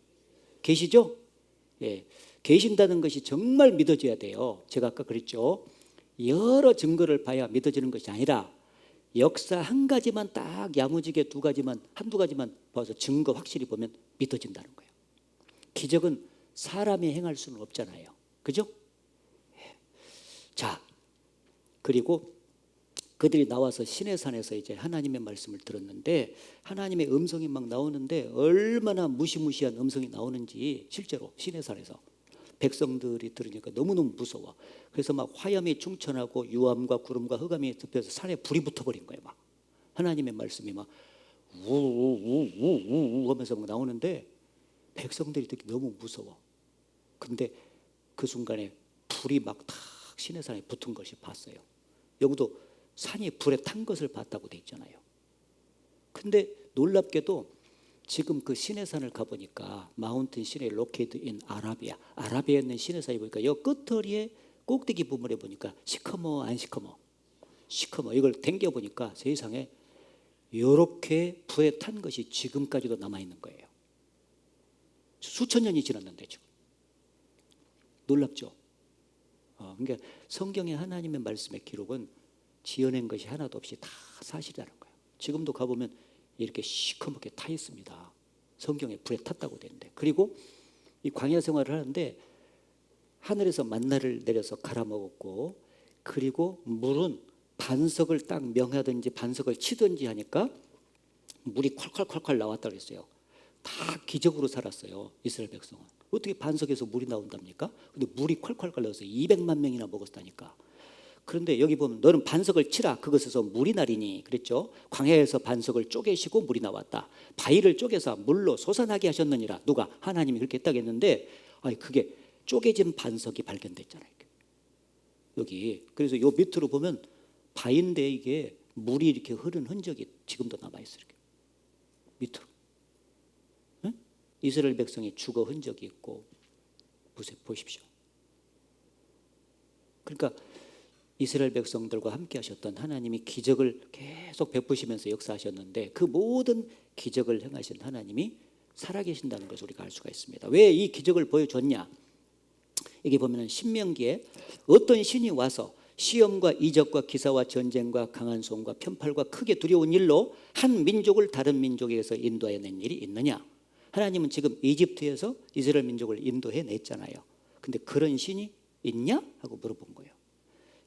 S1: 계시죠? 예. 계신다는 것이 정말 믿어져야 돼요. 제가 아까 그랬죠. 여러 증거를 봐야 믿어지는 것이 아니라 역사 한 가지만 딱 야무지게 한두 가지만 봐서 증거 확실히 보면 믿어진다는 거예요. 기적은 사람이 행할 수는 없잖아요. 그죠? 예. 자, 그리고 그들이 나와서 시내산에서 이제 하나님의 말씀을 들었는데 하나님의 음성이 막 나오는데 얼마나 무시무시한 음성이 나오는지 실제로 시내산에서 백성들이 들으니까 너무너무 무서워. 그래서 막 화염이 충천하고 유암과 구름과 흑암이 덮여서 산에 불이 붙어버린 거예요. 막 하나님의 말씀이 막 우우우우우 하면서 막 나오는데 백성들이 듣기 너무 무서워. 근데 그 순간에 불이 막 탁 시내산에 붙은 것이 봤어요. 여기도 산이 불에 탄 것을 봤다고 돼 있잖아요. 근데 놀랍게도 지금 그 시내산을 가보니까 마운틴 시내 로케이드 인 아라비아에 있는 시내산이 보니까 여 끝터리에 꼭대기 부분에 보니까 시커머 안 시커머? 시커머. 이걸 당겨보니까 세상에 이렇게 불에 탄 것이 지금까지도 남아있는 거예요. 수천 년이 지났는데 지금. 놀랍죠? 그러니까 성경의 하나님의 말씀의 기록은 지어낸 것이 하나도 없이 다 사실이라는 거예요. 지금도 가보면 이렇게 시커멓게 타 있습니다. 성경에 불에 탔다고 되는데. 그리고 이 광야 생활을 하는데 하늘에서 만나를 내려서 갈아먹었고, 그리고 물은 반석을 딱 명하든지 반석을 치든지 하니까 물이 콸콸콸콸 나왔다 그랬어요. 다 기적으로 살았어요. 이스라엘 백성은. 어떻게 반석에서 물이 나온답니까? 근데 물이 콸콸콸 나와서 200만 명이나 먹었다니까. 그런데 여기 보면 너는 반석을 치라. 그것에서 물이 나리니 그랬죠. 광야에서 반석을 쪼개시고 물이 나왔다. 바위를 쪼개서 물로 솟아나게 하셨느니라. 누가? 하나님이 그렇게 했다고 했는데 그게 쪼개진 반석이 발견됐잖아요. 여기. 그래서 요 밑으로 보면 바위인데 이게 물이 이렇게 흐른 흔적이 지금도 남아있어요. 이렇게. 밑으로. 응? 이스라엘 백성이 죽어 흔적이 있고 보십시오. 그러니까 이스라엘 백성들과 함께 하셨던 하나님이 기적을 계속 베푸시면서 역사하셨는데 그 모든 기적을 행하신 하나님이 살아계신다는 것을 우리가 알 수가 있습니다. 왜 이 기적을 보여줬냐? 여기 보면 신명기에 어떤 신이 와서 시험과 이적과 기사와 전쟁과 강한 손과 편팔과 크게 두려운 일로 한 민족을 다른 민족에게서 인도해낸 일이 있느냐? 하나님은 지금 이집트에서 이스라엘 민족을 인도해냈잖아요. 근데 그런 신이 있냐? 하고 물어본 거예요.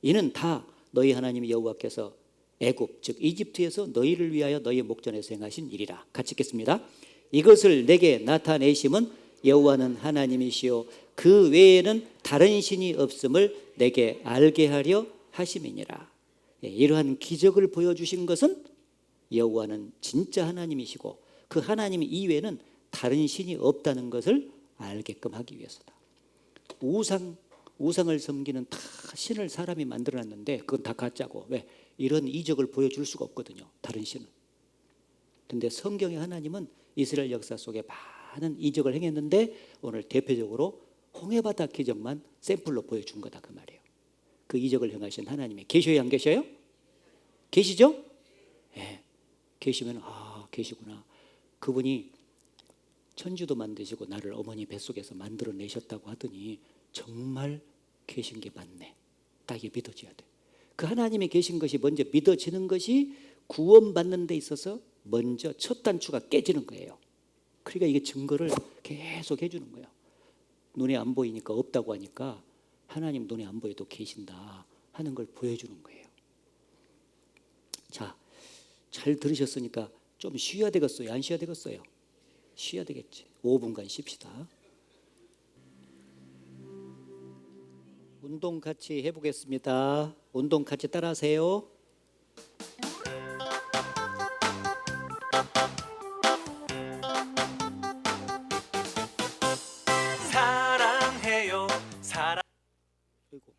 S1: 이는 다 너희 하나님 여호와께서 애굽 즉 이집트에서 너희를 위하여 너희의 목전에서 행하신 일이라. 같이 읽겠습니다. 이것을 내게 나타내심은 여호와는 하나님이시요 그 외에는 다른 신이 없음을 내게 알게 하려 하심이니라. 이러한 기적을 보여주신 것은 여호와는 진짜 하나님이시고 그 하나님 이외에는 다른 신이 없다는 것을 알게끔 하기 위해서다. 우상을 섬기는 다 신을 사람이 만들어놨는데 그건 다 가짜고. 왜? 이런 이적을 보여줄 수가 없거든요. 다른 신은. 그런데 성경의 하나님은 이스라엘 역사 속에 많은 이적을 행했는데 오늘 대표적으로 홍해바다 기적만 샘플로 보여준 거다 그 말이에요. 그 이적을 행하신 하나님이 계셔요, 안 계셔요? 계시죠? 네. 계시면 계시구나. 그분이 천주도 만드시고 나를 어머니 뱃속에서 만들어내셨다고 하더니 정말 계신 게 맞네. 딱 이게 믿어져야 돼. 그 하나님이 계신 것이 먼저 믿어지는 것이 구원받는 데 있어서 먼저 첫 단추가 깨지는 거예요. 그러니까 이게 증거를 계속 해주는 거예요. 눈에 안 보이니까 없다고 하니까 하나님 눈에 안 보여도 계신다 하는 걸 보여주는 거예요. 자, 잘 들으셨으니까 좀 쉬어야 되겠어요? 안 쉬어야 되겠어요? 쉬어야 되겠지. 5분간 쉽시다. 운동 같이 해보겠습니다. 운동 같이 따라하세요. 아이고.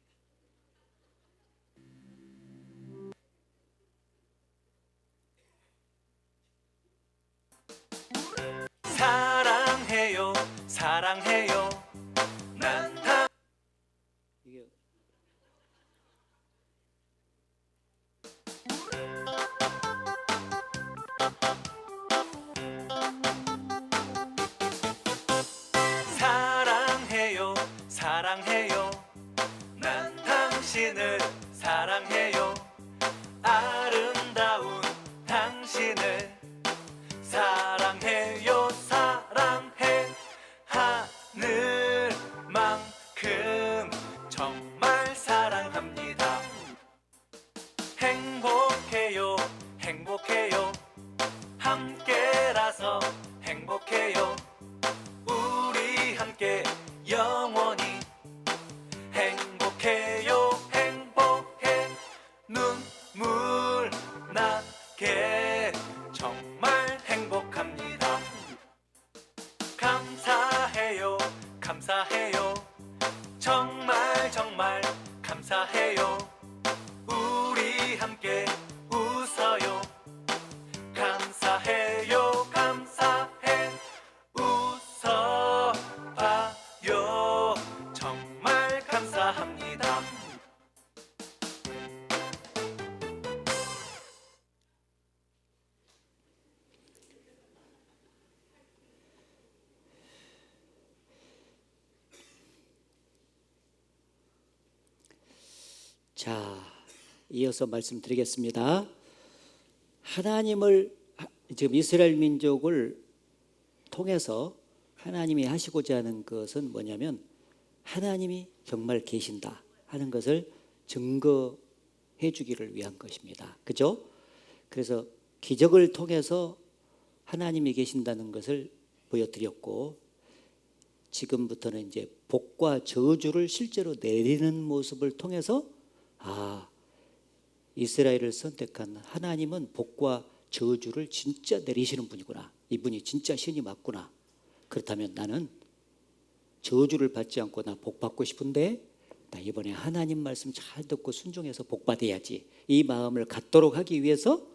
S2: 사랑해요 사랑해요 난 다
S1: 이게
S2: 사랑해요 사랑해요 난 당신을 사랑해요 아름다운 당신을 사랑해요 사랑해 하늘만큼 정말 사랑합니다 행복해요 행복해요 함께라서 행복해요 우리 함께 영원히 행복해요 행복해 눈물 나게 정말 행복합니다 감사해요 감사해요 정말 정말 감사해요 우리 함께 웃어요 감사해요 감사해 웃어봐요 정말 감사합니다
S1: 자, 이어서 말씀드리겠습니다. 하나님을 지금 이스라엘 민족을 통해서 하나님이 하시고자 하는 것은 뭐냐면 하나님이 정말 계신다 하는 것을 증거해 주기를 위한 것입니다. 그죠? 그래서 기적을 통해서 하나님이 계신다는 것을 보여드렸고 지금부터는 이제 복과 저주를 실제로 내리는 모습을 통해서 이스라엘을 선택한 하나님은 복과 저주를 진짜 내리시는 분이구나. 이분이 진짜 신이 맞구나. 그렇다면 나는 저주를 받지 않고 나 복 받고 싶은데 나 이번에 하나님 말씀 잘 듣고 순종해서 복 받아야지. 이 마음을 갖도록 하기 위해서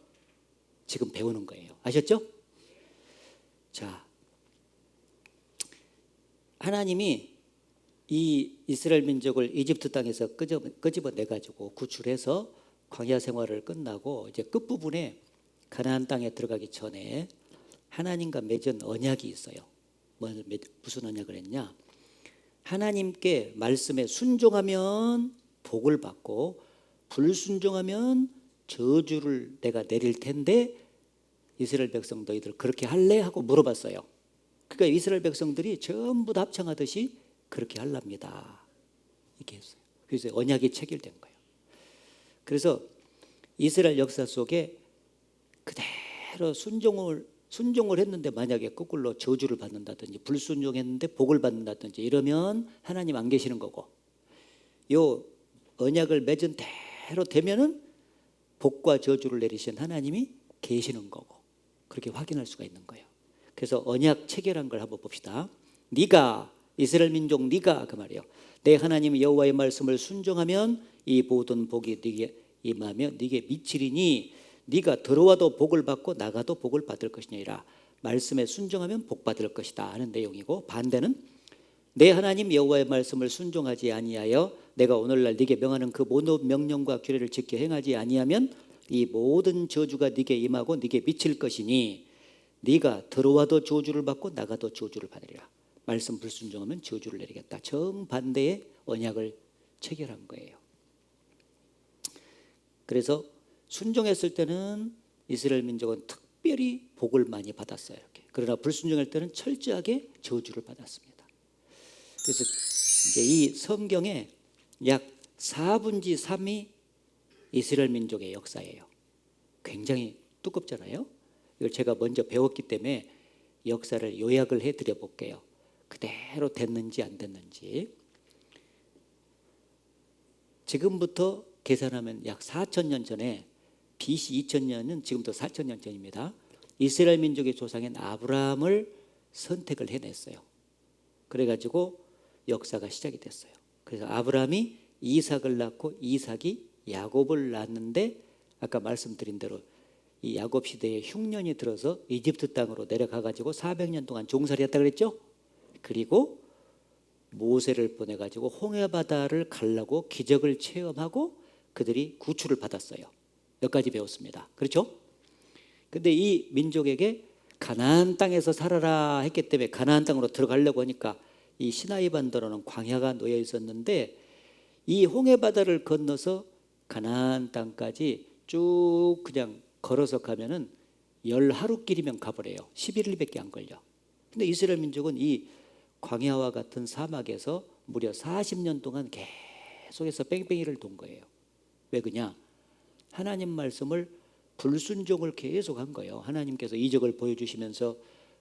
S1: 지금 배우는 거예요. 아셨죠? 자, 하나님이 이 이스라엘 민족을 이집트 땅에서 끄집어내 가지고 구출해서 광야 생활을 끝나고 이제 끝부분에 가나안 땅에 들어가기 전에 하나님과 맺은 언약이 있어요. 무슨 언약을 했냐? 하나님께 말씀에 순종하면 복을 받고 불순종하면 저주를 내가 내릴 텐데 이스라엘 백성 너희들 그렇게 할래? 하고 물어봤어요. 그러니까 이스라엘 백성들이 전부 다 합창하듯이 그렇게 하랍니다. 이렇게 했어요. 그래서 언약이 체결된 거예요. 그래서 이스라엘 역사 속에 그대로 순종을 했는데 만약에 거꾸로 저주를 받는다든지 불순종했는데 복을 받는다든지 이러면 하나님 안 계시는 거고 요 언약을 맺은 대로 되면은 복과 저주를 내리신 하나님이 계시는 거고 그렇게 확인할 수가 있는 거예요. 그래서 언약 체결한 걸 한번 봅시다. 네가 이스라엘 민족 네가 그 말이에요. 내 하나님 여호와의 말씀을 순종하면 이 모든 복이 네게 임하며 네게 미치리니 네가 들어와도 복을 받고 나가도 복을 받을 것이니라. 말씀에 순종하면 복 받을 것이다 하는 내용이고 반대는 내 하나님 여호와의 말씀을 순종하지 아니하여 내가 오늘날 네게 명하는 그 모든 명령과 규례를 지켜 행하지 아니하면 이 모든 저주가 네게 임하고 네게 미칠 것이니 네가 들어와도 저주를 받고 나가도 저주를 받으리라. 말씀 불순종하면 저주를 내리겠다. 정반대의 언약을 체결한 거예요. 그래서 순종했을 때는 이스라엘 민족은 특별히 복을 많이 받았어요. 이렇게. 그러나 불순종할 때는 철저하게 저주를 받았습니다. 그래서 이제 이 성경에 약 4분의 3이 이스라엘 민족의 역사예요. 굉장히 두껍잖아요. 이걸 제가 먼저 배웠기 때문에 역사를 요약을 해드려 볼게요. 그대로 됐는지 안 됐는지. 지금부터 계산하면 약 4,000년 전에 BC 2,000년은 지금부터 4,000년 전입니다. 이스라엘 민족의 조상인 아브라함을 선택을 해냈어요. 그래가지고 역사가 시작이 됐어요. 그래서 아브라함이 이삭을 낳고 이삭이 야곱을 낳았는데 아까 말씀드린 대로 이 야곱 시대에 흉년이 들어서 이집트 땅으로 내려가 가지고 400년 동안 종살이했다 그랬죠. 그리고 모세를 보내 가지고 홍해바다를 가려고 기적을 체험하고 그들이 구출을 받았어요. 여기까지 배웠습니다. 그렇죠? 근데 이 민족에게 가나안 땅에서 살아라 했기 때문에 가나안 땅으로 들어가려고 하니까 이 시나이 반도로는 광야가 놓여 있었는데 이 홍해바다를 건너서 가나안 땅까지 쭉 그냥 걸어서 가면은 10하루길이면 가버려요. 11일밖에 안 걸려. 근데 이스라엘 민족은 이 광야와 같은 사막에서 무려 40년 동안 계속해서 뺑뺑이를 돈 거예요. 왜 그러냐? 하나님 말씀을 불순종을 계속한 거예요. 하나님께서 이적을 보여주시면서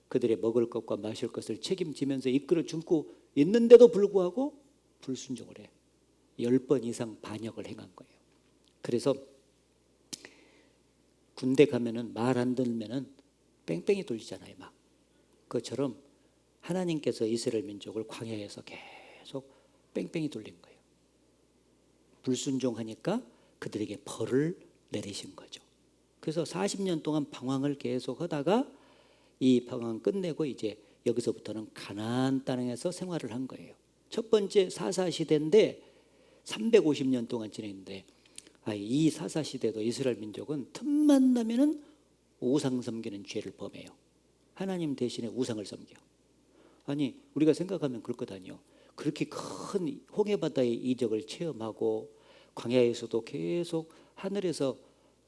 S1: 그들의 먹을 것과 마실 것을 책임지면서 이끌어 주고 있는데도 불구하고 불순종을 해. 10번 이상 반역을 행한 거예요. 그래서 군대 가면은 말 안 들면은 뺑뺑이 돌리잖아요. 막 그것처럼 하나님께서 이스라엘 민족을 광야에서 계속 뺑뺑이 돌린 거예요. 불순종하니까 그들에게 벌을 내리신 거죠. 그래서 40년 동안 방황을 계속 하다가 이 방황 끝내고 이제 여기서부터는 가나안 땅에서 생활을 한 거예요. 첫 번째 사사시대인데 350년 동안 지냈는데 이 사사시대도 이스라엘 민족은 틈만 나면은 우상 섬기는 죄를 범해요. 하나님 대신에 우상을 섬겨. 아니 우리가 생각하면 그럴 것 아니에요. 그렇게 큰 홍해바다의 이적을 체험하고 광야에서도 계속 하늘에서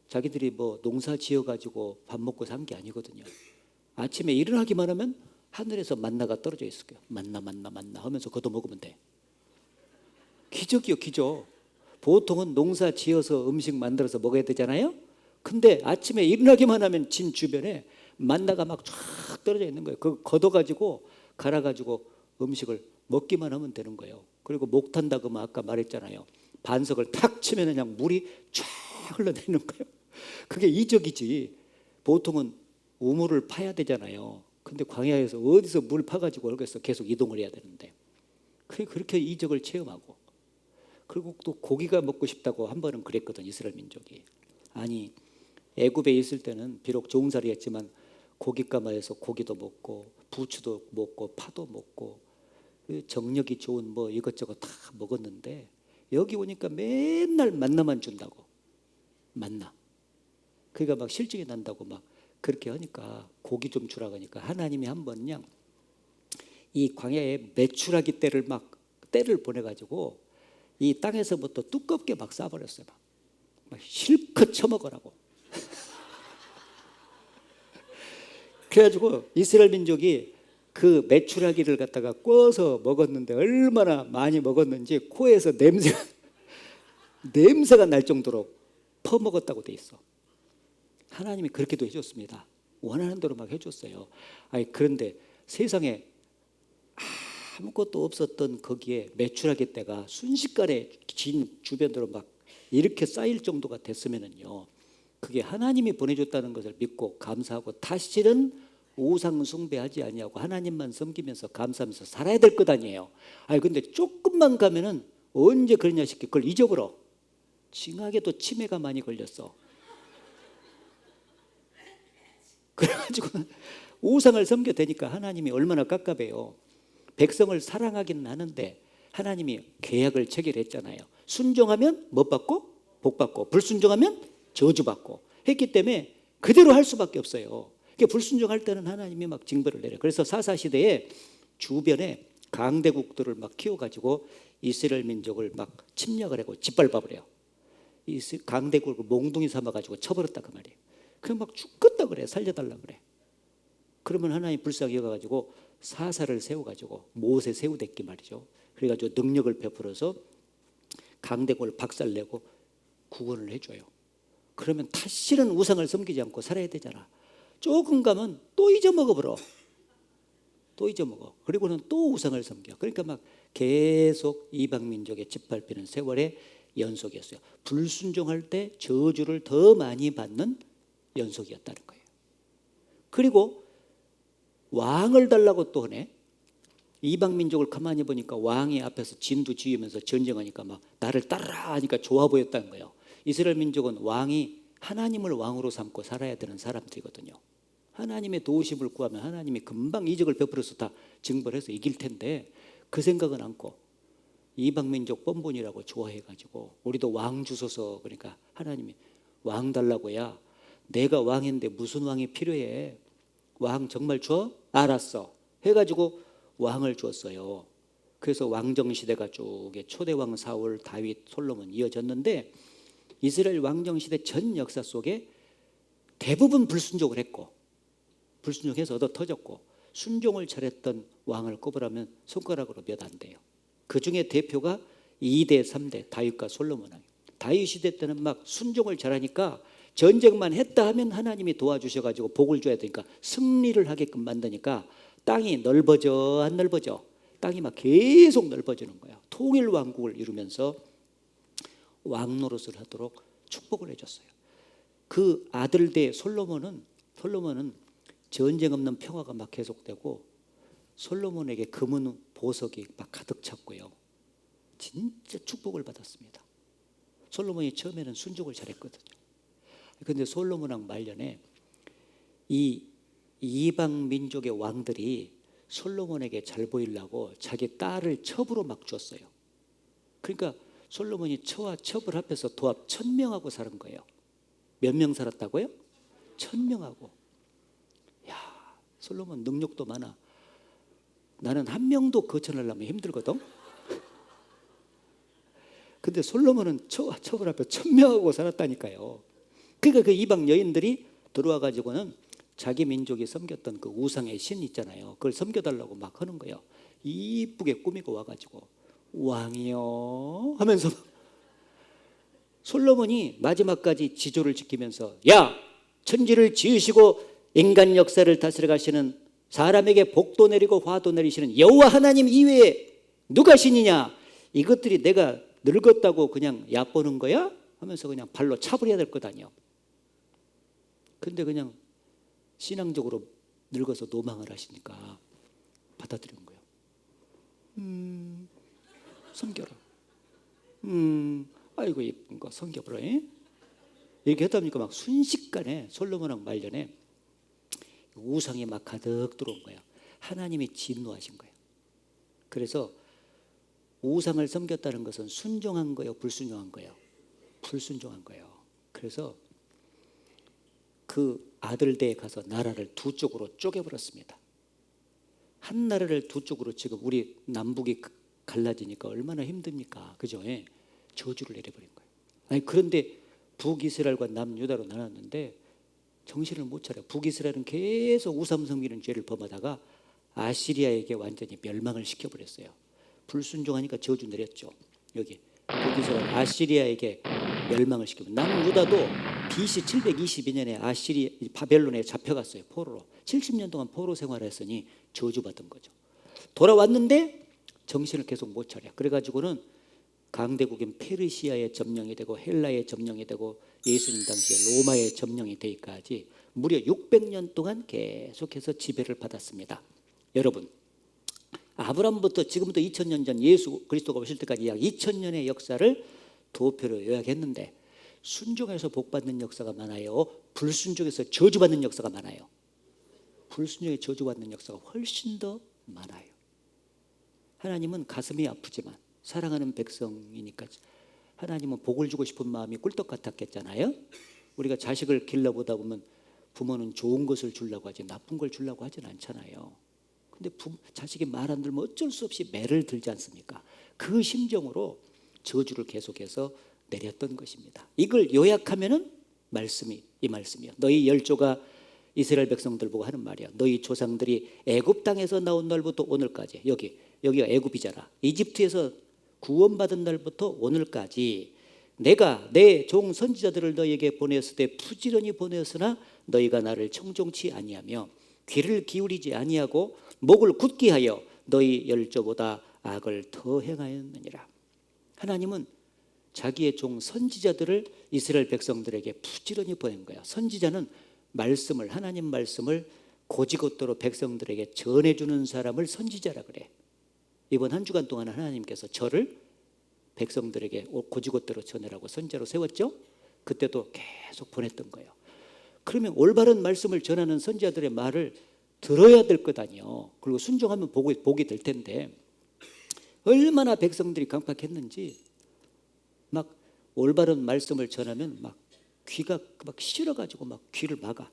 S1: 자기들이 뭐 농사 지어가지고 밥 먹고 산 게 아니거든요. 아침에 일어나기만 하면 하늘에서 만나가 떨어져 있을 거예요. 만나 하면서 걷어 먹으면 돼. 기적이요, 기적. 보통은 농사 지어서 음식 만들어서 먹어야 되잖아요. 근데 아침에 일어나기만 하면 진 주변에 만나가 막 쫙 떨어져 있는 거예요. 그거 걷어가지고 갈아가지고 음식을 먹기만 하면 되는 거예요. 그리고 목 탄다 그러면 아까 말했잖아요. 반석을 탁 치면 그냥 물이 쫙 흘러내리는 거예요. 그게 이적이지. 보통은 우물을 파야 되잖아요. 근데 광야에서 어디서 물 파가지고 오겠어. 계속 이동을 해야 되는데. 그렇게 이적을 체험하고. 그리고 또 고기가 먹고 싶다고 한 번은 그랬거든 이스라엘 민족이. 아니 애굽에 있을 때는 비록 종살이 했지만 고깃가마에서 고기도 먹고 부추도 먹고 파도 먹고 정력이 좋은 뭐 이것저것 다 먹었는데 여기 오니까 맨날 만나만 준다고. 만나. 그러니까 막 실증이 난다고 막 그렇게 하니까 고기 좀 주라고 하니까 하나님이 한 번 그냥 이 광야에 메추라기 떼를 보내가지고 이 땅에서부터 두껍게 막 싸버렸어요. 막 실컷 쳐먹으라고. 그래가지고 이스라엘 민족이 그 메추라기를 갖다가 구워서 먹었는데 얼마나 많이 먹었는지 코에서 냄새가 날 정도로 퍼먹었다고 돼 있어. 하나님이 그렇게도 해줬습니다. 원하는 대로 막 해줬어요. 그런데 세상에 아무것도 없었던 거기에 메추라기 떼가 순식간에 진 주변으로 막 이렇게 쌓일 정도가 됐으면은요, 그게 하나님이 보내줬다는 것을 믿고 감사하고 다시는 우상 숭배하지 아니하고 하나님만 섬기면서 감사하면서 살아야 될 것 아니에요. 근데 조금만 가면은 언제 그러냐 싶게 그걸 잊어버려. 징하게도 치매가 많이 걸렸어. 그래가지고 우상을 섬겨대니까 하나님이 얼마나 깝깝해요. 백성을 사랑하기는 하는데 하나님이 계약을 체결했잖아요. 순종하면 못 받고 복 받고 불순종하면 저주 받고 했기 때문에 그대로 할 수밖에 없어요. 그러니까 불순종할 때는 하나님이 막 징벌을 내려. 그래서 사사시대에 주변에 강대국들을 막 키워가지고 이스라엘 민족을 막 침략을 하고 짓밟아버려요. 이 강대국을 몽둥이 삼아가지고 쳐버렸다 그 말이에요. 그냥 막 죽겠다 그래. 살려달라 그래. 그러면 하나님 불쌍히 여가지고 사사를 세워가지고 모세 세우댔기 말이죠. 그래가지고 능력을 베풀어서 강대국을 박살내고 구원을 해줘요. 그러면 다시는 우상을 섬기지 않고 살아야 되잖아. 조금 가면 또 잊어먹어버려. 또 잊어먹어. 그리고는 또 우상을 섬겨. 그러니까 막 계속 이방민족의 짓밟히는 세월의 연속이었어요. 불순종할 때 저주를 더 많이 받는 연속이었다는 거예요. 그리고 왕을 달라고 또 하네. 이방 민족을 가만히 보니까 왕이 앞에서 진두 지으면서 전쟁하니까 막 나를 따르라 하니까 좋아 보였다는 거예요. 이스라엘 민족은 왕이 하나님을 왕으로 삼고 살아야 되는 사람들이거든요. 하나님의 도우심을 구하면 하나님이 금방 이적을 베풀어서 다 징벌해서 이길 텐데 그 생각은 않고 이방 민족 뻔본이라고 좋아해가지고 우리도 왕 주소서 그러니까 하나님이 왕 달라고야. 내가 왕인데 무슨 왕이 필요해? 왕 정말 줘? 알았어 해가지고 왕을 줬어요. 그래서 왕정시대가 쭉 초대왕 사울, 다윗, 솔로몬 이어졌는데 이스라엘 왕정시대 전 역사 속에 대부분 불순종을 했고 불순종해서 얻어 터졌고 순종을 잘했던 왕을 꼽으라면 손가락으로 몇 안 돼요. 그 중에 대표가 2대 3대 다윗과 솔로몬 왕이에요. 다윗 시대 때는 막 순종을 잘하니까 전쟁만 했다 하면 하나님이 도와주셔가지고 복을 줘야 되니까 승리를 하게끔 만드니까 땅이 넓어져 안 넓어져? 땅이 막 계속 넓어지는 거야. 통일 왕국을 이루면서 왕 노릇을 하도록 축복을 해줬어요. 그 아들대 솔로몬은 전쟁 없는 평화가 막 계속되고 솔로몬에게 금은 보석이 막 가득 찼고요. 진짜 축복을 받았습니다. 솔로몬이 처음에는 순종을 잘했거든요. 그런데 솔로몬 왕 말년에 이 이방 민족의 왕들이 솔로몬에게 잘 보이려고 자기 딸을 첩으로 막 줬어요. 그러니까 솔로몬이 처와 첩을 합해서 도합 1000명하고 사는 거예요. 몇 명 살았다고요? 1000명하고. 야, 솔로몬 능력도 많아. 나는 한 명도 거쳐내려면 힘들거든. 근데 솔로몬은 처와 첩을 합해 1000명하고 살았다니까요. 그러니까 그 이방 여인들이 들어와 가지고는 자기 민족이 섬겼던 그 우상의 신 있잖아요. 그걸 섬겨달라고 막 하는 거예요. 이쁘게 꾸미고 와가지고 왕이요 하면서 솔로몬이 마지막까지 지조를 지키면서 야 천지를 지으시고 인간 역사를 다스려 가시는 사람에게 복도 내리고 화도 내리시는 여호와 하나님 이외에 누가 신이냐? 이것들이 내가 늙었다고 그냥 얕보는 거야? 하면서 그냥 발로 차버려야 될 것 아니야. 근데 그냥 신앙적으로 늙어서 노망을 하시니까 받아들인 거예요. 섬겨라. 아이고 예쁜 거 섬겨보라. 이렇게 하다 보니까 막 순식간에 솔로몬 왕 말년에 우상이 막 가득 들어온 거예요. 하나님이 진노하신 거예요. 그래서 우상을 섬겼다는 것은 순종한 거예요, 불순종한 거예요? 불순종한 거예요. 그래서 그 아들대에 가서 나라를 두 쪽으로 쪼개버렸습니다. 한 나라를 두 쪽으로 지금 우리 남북이 갈라지니까 얼마나 힘듭니까? 그죠? 저주를 내려버린 거예요. 아니 그런데 북이스라엘과 남유다로 나눴는데 정신을 못 차려. 북이스라엘은 계속 우상 섬기는 죄를 범하다가 아시리아에게 완전히 멸망을 시켜버렸어요. 불순종하니까 저주 내렸죠. 여기 북이스라엘 아시리아에게 멸망을 시키고 남유다도 BC 722년에 바벨론에 잡혀갔어요. 포로로. 70년 동안 포로 생활했으니 저주받은 거죠. 돌아왔는데 정신을 계속 못 차려. 그래가지고는 강대국인 페르시아의 점령이 되고 헬라의 점령이 되고 예수님 당시에 로마의 점령이 되기까지 무려 600년 동안 계속해서 지배를 받았습니다. 여러분 아브라함부터 지금부터 2000년 전 예수 그리스도가 오실 때까지 약 2000년의 역사를 도표로 요약했는데 순종해서 복받는 역사가 많아요? 불순종해서 저주받는 역사가 많아요? 불순종에 저주받는 역사가 훨씬 더 많아요. 하나님은 가슴이 아프지만 사랑하는 백성이니까 하나님은 복을 주고 싶은 마음이 꿀떡 같았겠잖아요. 우리가 자식을 길러보다 보면 부모는 좋은 것을 주려고 하지 나쁜 걸 주려고 하진 않잖아요. 근데 자식이 말 안 들으면 어쩔 수 없이 매를 들지 않습니까? 그 심정으로 저주를 계속해서 내렸던 것입니다. 이걸 요약하면은 이 말씀이요. 너희 열조가 이스라엘 백성들 보고 하는 말이야. 너희 조상들이 애굽 땅에서 나온 날부터 오늘까지 여기가 애굽이잖아. 이집트에서 구원받은 날부터 오늘까지 내가 내 종 선지자들을 너희에게 보냈을 때 부지런히 보냈으나 너희가 나를 청종치 아니하며 귀를 기울이지 아니하고 목을 굳게 하여 너희 열조보다 악을 더 행하였느니라. 하나님은 자기의 종 선지자들을 이스라엘 백성들에게 부지런히 보낸 거야. 선지자는 하나님 말씀을 고지고대로 백성들에게 전해주는 사람을 선지자라 그래. 이번 한 주간 동안 하나님께서 저를 백성들에게 고지고대로 전해라고 선지자로 세웠죠. 그때도 계속 보냈던 거예요. 그러면 올바른 말씀을 전하는 선지자들의 말을 들어야 될 것 아니에요. 그리고 순종하면 복이 될 텐데 얼마나 백성들이 강팍했는지 막 올바른 말씀을 전하면 막 귀가 막 싫어가지고 막 귀를 막아.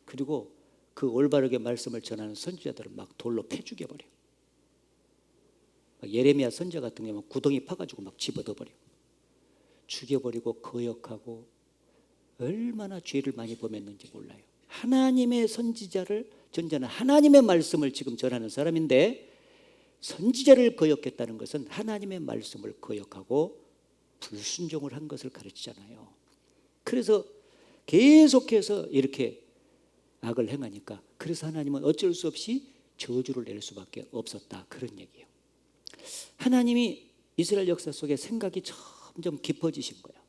S1: 그리고 그 올바르게 말씀을 전하는 선지자들을 막 돌로 패 죽여버려. 예레미야 선지자 같은 경우는 구덩이 파가지고 막 집어넣어버려. 죽여버리고 거역하고 얼마나 죄를 많이 범했는지 몰라요. 하나님의 선지자를 전자는 하나님의 말씀을 지금 전하는 사람인데 선지자를 거역했다는 것은 하나님의 말씀을 거역하고 불순종을 한 것을 가르치잖아요. 그래서 계속해서 이렇게 악을 행하니까 그래서 하나님은 어쩔 수 없이 저주를 내릴 수밖에 없었다, 그런 얘기예요. 하나님이 이스라엘 역사 속에 생각이 점점 깊어지신 거예요.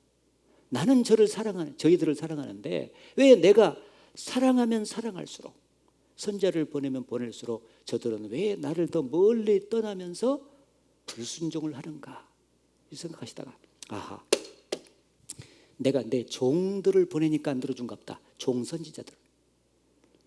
S1: 나는 저희들을 사랑하는데 왜 내가 사랑하면 사랑할수록 선자를 보내면 보낼수록 저들은 왜 나를 더 멀리 떠나면서 불순종을 하는가 이 생각하시다가 아하, 내가 내 종들을 보내니까 안 들어준갑다. 종 선지자들.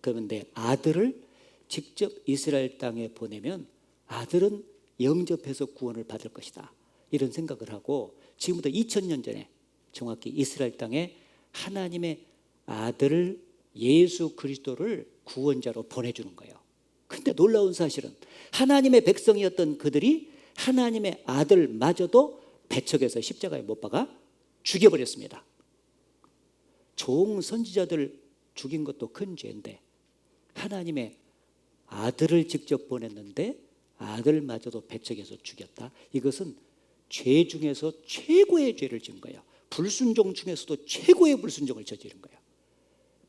S1: 그러면 내 아들을 직접 이스라엘 땅에 보내면 아들은 영접해서 구원을 받을 것이다, 이런 생각을 하고 지금부터 2000년 전에 정확히 이스라엘 땅에 하나님의 아들 예수 그리스도를 구원자로 보내주는 거예요. 근데 놀라운 사실은 하나님의 백성이었던 그들이 하나님의 아들마저도 배척해서 십자가에 못 박아 죽여버렸습니다. 종 선지자들 죽인 것도 큰 죄인데 하나님의 아들을 직접 보냈는데 아들마저도 배척해서 죽였다. 이것은 죄 중에서 최고의 죄를 지은 거예요. 불순종 중에서도 최고의 불순종을 저지른 거예요.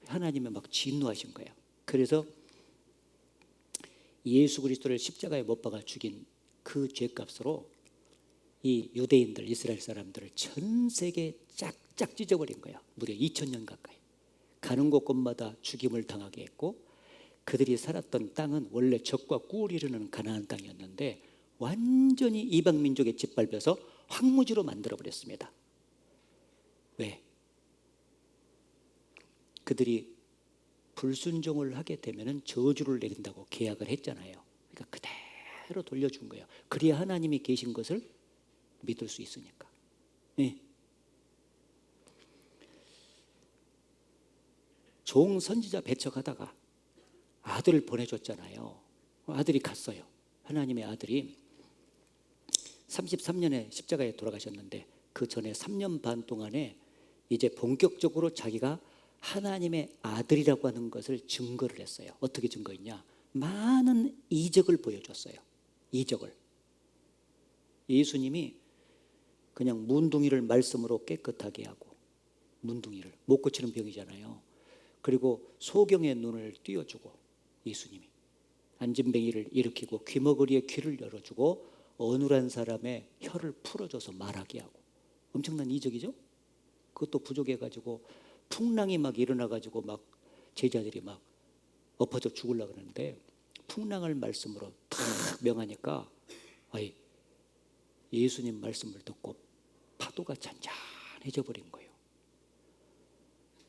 S1: 하나님은 막 진노하신 거예요. 그래서 예수 그리스도를 십자가에 못 박아 죽인 그 죄값으로 이 유대인들, 이스라엘 사람들을 전 세계에 쫙쫙 찢어버린 거예요. 무려 2000년 가까이. 가는 곳곳마다 죽임을 당하게 했고 그들이 살았던 땅은 원래 적과 꿀이 흐르는 가나안 땅이었는데 완전히 이방 민족에 짓밟혀서 황무지로 만들어버렸습니다. 왜? 그들이 불순종을 하게 되면 저주를 내린다고 계약을 했잖아요. 그러니까 그대로 돌려준 거예요. 그래야 하나님이 계신 것을 믿을 수 있으니까. 네. 종 선지자 배척하다가 아들을 보내줬잖아요. 아들이 갔어요. 하나님의 아들이 33년에 십자가에 돌아가셨는데 그 전에 3년 반 동안에 이제 본격적으로 자기가 하나님의 아들이라고 하는 것을 증거를 했어요. 어떻게 증거했냐? 많은 이적을 보여줬어요. 이적을. 예수님이 그냥 문둥이를 말씀으로 깨끗하게 하고, 문둥이를 못 고치는 병이잖아요. 그리고 소경의 눈을 띄워주고, 예수님이 안진뱅이를 일으키고 귀머거리의 귀를 열어주고 어눌한 사람의 혀를 풀어줘서 말하게 하고, 엄청난 이적이죠. 그것도 부족해가지고 풍랑이 막 일어나가지고 막 제자들이 막 엎어져 죽으려고 그러는데 풍랑을 말씀으로 탁 명하니까 예수님 말씀을 듣고 파도가 잔잔해져 버린 거예요.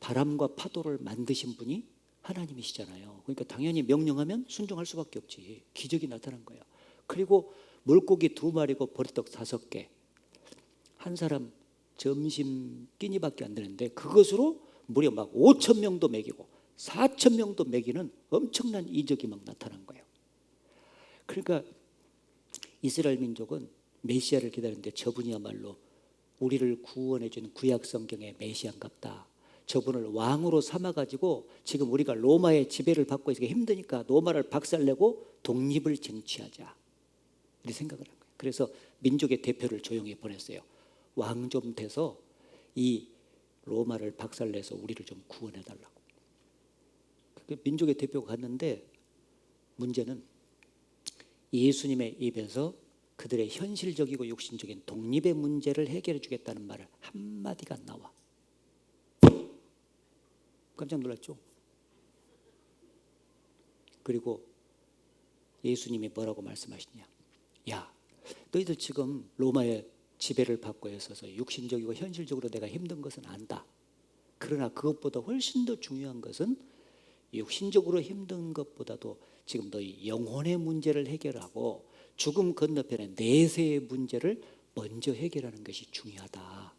S1: 바람과 파도를 만드신 분이 하나님이시잖아요. 그러니까 당연히 명령하면 순종할 수밖에 없지. 기적이 나타난 거예요. 그리고 물고기 2마리고 보리떡 5개, 한 사람 점심 끼니밖에 안 되는데 그것으로 무려 막 5,000명도 먹이고 4,000명도 먹이는 엄청난 이적이 막 나타난 거예요. 그러니까 이스라엘 민족은 메시아를 기다리는데 저분이야말로 우리를 구원해 준 구약 성경의 메시아인갑다. 저분을 왕으로 삼아가지고 지금 우리가 로마의 지배를 받고 있으니까 힘드니까 로마를 박살내고 독립을 쟁취하자, 이렇게 생각을 한 거예요. 그래서 민족의 대표를 조용히 보냈어요. 왕 좀 돼서 이 로마를 박살내서 우리를 좀 구원해달라고. 민족의 대표가 갔는데 문제는 예수님의 입에서 그들의 현실적이고 육신적인 독립의 문제를 해결해 주겠다는 말을 한마디가 안 나와. 깜짝 놀랐죠. 그리고 예수님이 뭐라고 말씀하시냐, 야, 너희들 지금 로마의 지배를 받고 있어서 육신적이고 현실적으로 내가 힘든 것은 안다. 그러나 그것보다 훨씬 더 중요한 것은 육신적으로 힘든 것보다도 지금 너희 영혼의 문제를 해결하고 죽음 건너편의 내세의 문제를 먼저 해결하는 것이 중요하다.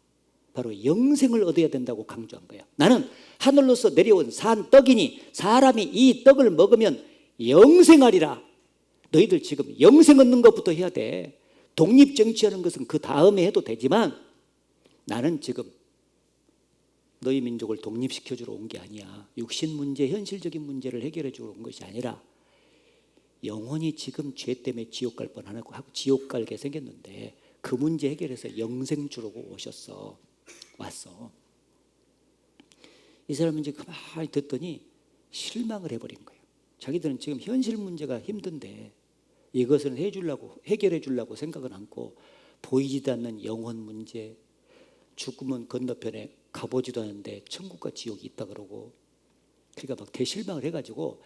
S1: 바로 영생을 얻어야 된다고 강조한 거예요. 나는 하늘로서 내려온 산 떡이니 사람이 이 떡을 먹으면 영생하리라. 너희들 지금 영생 얻는 것부터 해야 돼. 독립정치하는 것은 그 다음에 해도 되지만 나는 지금 너희 민족을 독립시켜주러 온 게 아니야. 육신 문제, 현실적인 문제를 해결해 주러 온 것이 아니라 영혼이 지금 죄 때문에 지옥 갈 뻔하고 지옥 갈게 생겼는데 그 문제 해결해서 영생 주려고 오셨어. 왔어. 이 사람은 이제 가만히 듣더니 실망을 해버린 거예요. 자기들은 지금 현실 문제가 힘든데 이것을 해결해 주려고 생각은 않고 보이지도 않는 영혼 문제, 죽음은 건너편에 가보지도 않는데 천국과 지옥이 있다 그러고, 그러니까 막 대실망을 해가지고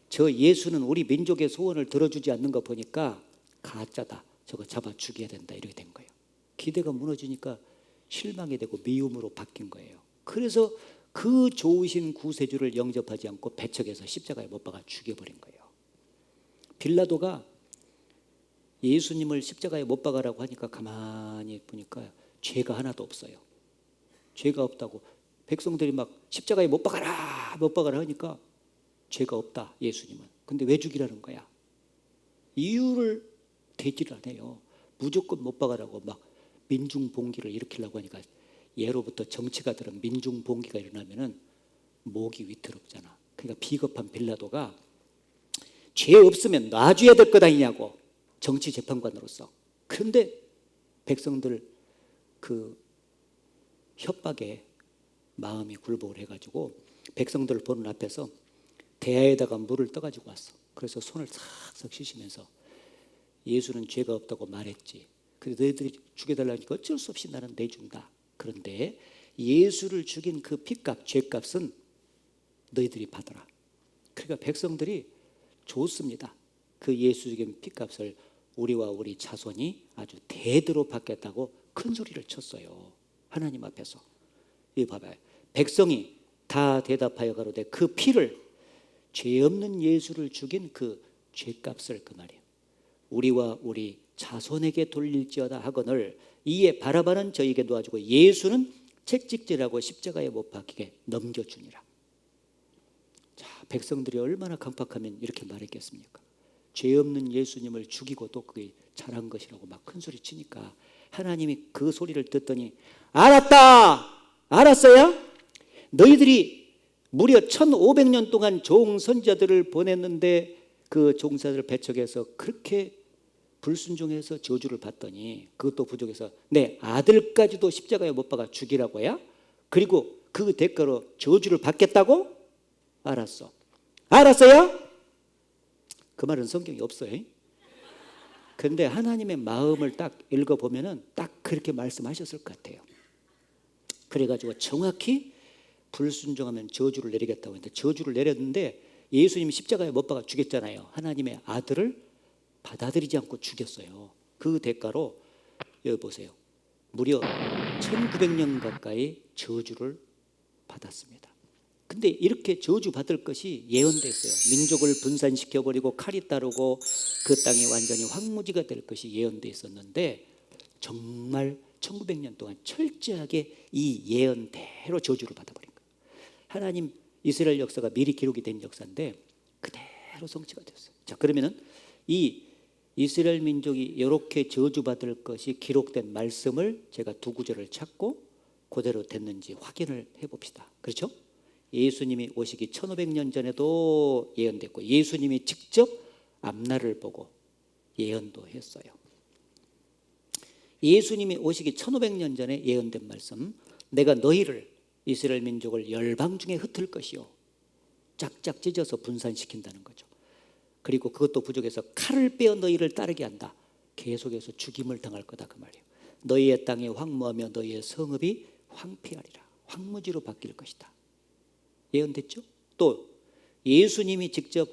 S1: 저 예수는 우리 민족의 소원을 들어주지 않는 거 보니까 가짜다, 저거 잡아 죽여야 된다, 이렇게 된 거예요. 기대가 무너지니까 실망이 되고 미움으로 바뀐 거예요. 그래서 그 좋으신 구세주를 영접하지 않고 배척해서 십자가에 못 박아 죽여버린 거예요. 빌라도가 예수님을 십자가에 못 박아라고 하니까 가만히 보니까 죄가 하나도 없어요. 죄가 없다고 백성들이 막 십자가에 못 박아라 하니까 죄가 없다, 예수님은. 근데 왜 죽이라는 거야? 이유를 대지를 안 해요. 무조건 못 박아라고 막 민중봉기를 일으키려고 하니까, 예로부터 정치가들은 민중봉기가 일어나면은 목이 위태롭잖아. 그러니까 비겁한 빌라도가 죄 없으면 놔줘야 될 것 아니냐고, 정치 재판관으로서. 그런데 백성들 그 협박에 마음이 굴복을 해가지고 백성들을 보는 앞에서 대야에다가 물을 떠가지고 왔어. 그래서 손을 싹싹 씻으면서 예수는 죄가 없다고 말했지. 그래서 너희들이 죽여달라니까 어쩔 수 없이 나는 내준다. 그런데 예수를 죽인 그 핏값, 죄값은 너희들이 받아라. 그러니까 백성들이 좋습니다. 그 예수 죽인 핏값을 우리와 우리 자손이 아주 대대로 받겠다고 큰 소리를 쳤어요. 하나님 앞에서. 이 봐봐요. 백성이 다 대답하여 가로되 그 피를, 죄 없는 예수를 죽인 그 죄값을, 그 말이에요, 우리와 우리 자손에게 돌릴지어다 하거늘 이에 바라바는 저에게 놓아주고 예수는 채찍질하고 십자가에 못 박히게 넘겨주니라. 자, 백성들이 얼마나 강팍하면 이렇게 말했겠습니까? 죄 없는 예수님을 죽이고 또 그게 잘한 것이라고 막 큰 소리 치니까 하나님이 그 소리를 듣더니 알았다, 알았어요? 너희들이 무려 1500년 동안 종선자들을 보냈는데 그 종사들을 배척해서 그렇게 불순종해서 저주를 받더니 그것도 부족해서 내 아들까지도 십자가에 못 박아 죽이라고야? 그리고 그 대가로 저주를 받겠다고? 알았어. 알았어요? 그 말은 성경에 없어요. 그런데 하나님의 마음을 딱 읽어보면은 딱 그렇게 말씀하셨을 것 같아요. 그래가지고 정확히 불순종하면 저주를 내리겠다고 했는데, 저주를 내렸는데 예수님이 십자가에 못 박아 죽였잖아요. 하나님의 아들을 받아들이지 않고 죽였어요. 그 대가로 여기 보세요. 무려 1900년 가까이 저주를 받았습니다. 근데 이렇게 저주받을 것이 예언됐어요. 민족을 분산시켜버리고 칼이 따르고 그 땅이 완전히 황무지가 될 것이 예언돼 있었는데 정말 1900년 동안 철저하게 이 예언대로 저주를 받아버린 거예요. 하나님 이스라엘 역사가 미리 기록이 된 역사인데 그대로 성취가 됐어요. 자, 그러면은 이 이스라엘 민족이 이렇게 저주받을 것이 기록된 말씀을 제가 두 구절을 찾고 그대로 됐는지 확인을 해봅시다. 그렇죠? 예수님이 오시기 1500년 전에도 예언됐고 예수님이 직접 앞날을 보고 예언도 했어요. 예수님이 오시기 1500년 전에 예언된 말씀, 내가 너희를, 이스라엘 민족을 열방 중에 흩을 것이요, 짝짝 찢어서 분산시킨다는 거죠. 그리고 그것도 부족해서 칼을 빼어 너희를 따르게 한다. 계속해서 죽임을 당할 거다, 그 말이에요. 너희의 땅이 황무하며 너희의 성읍이 황폐하리라. 황무지로 바뀔 것이다. 예언됐죠? 또 예수님이 직접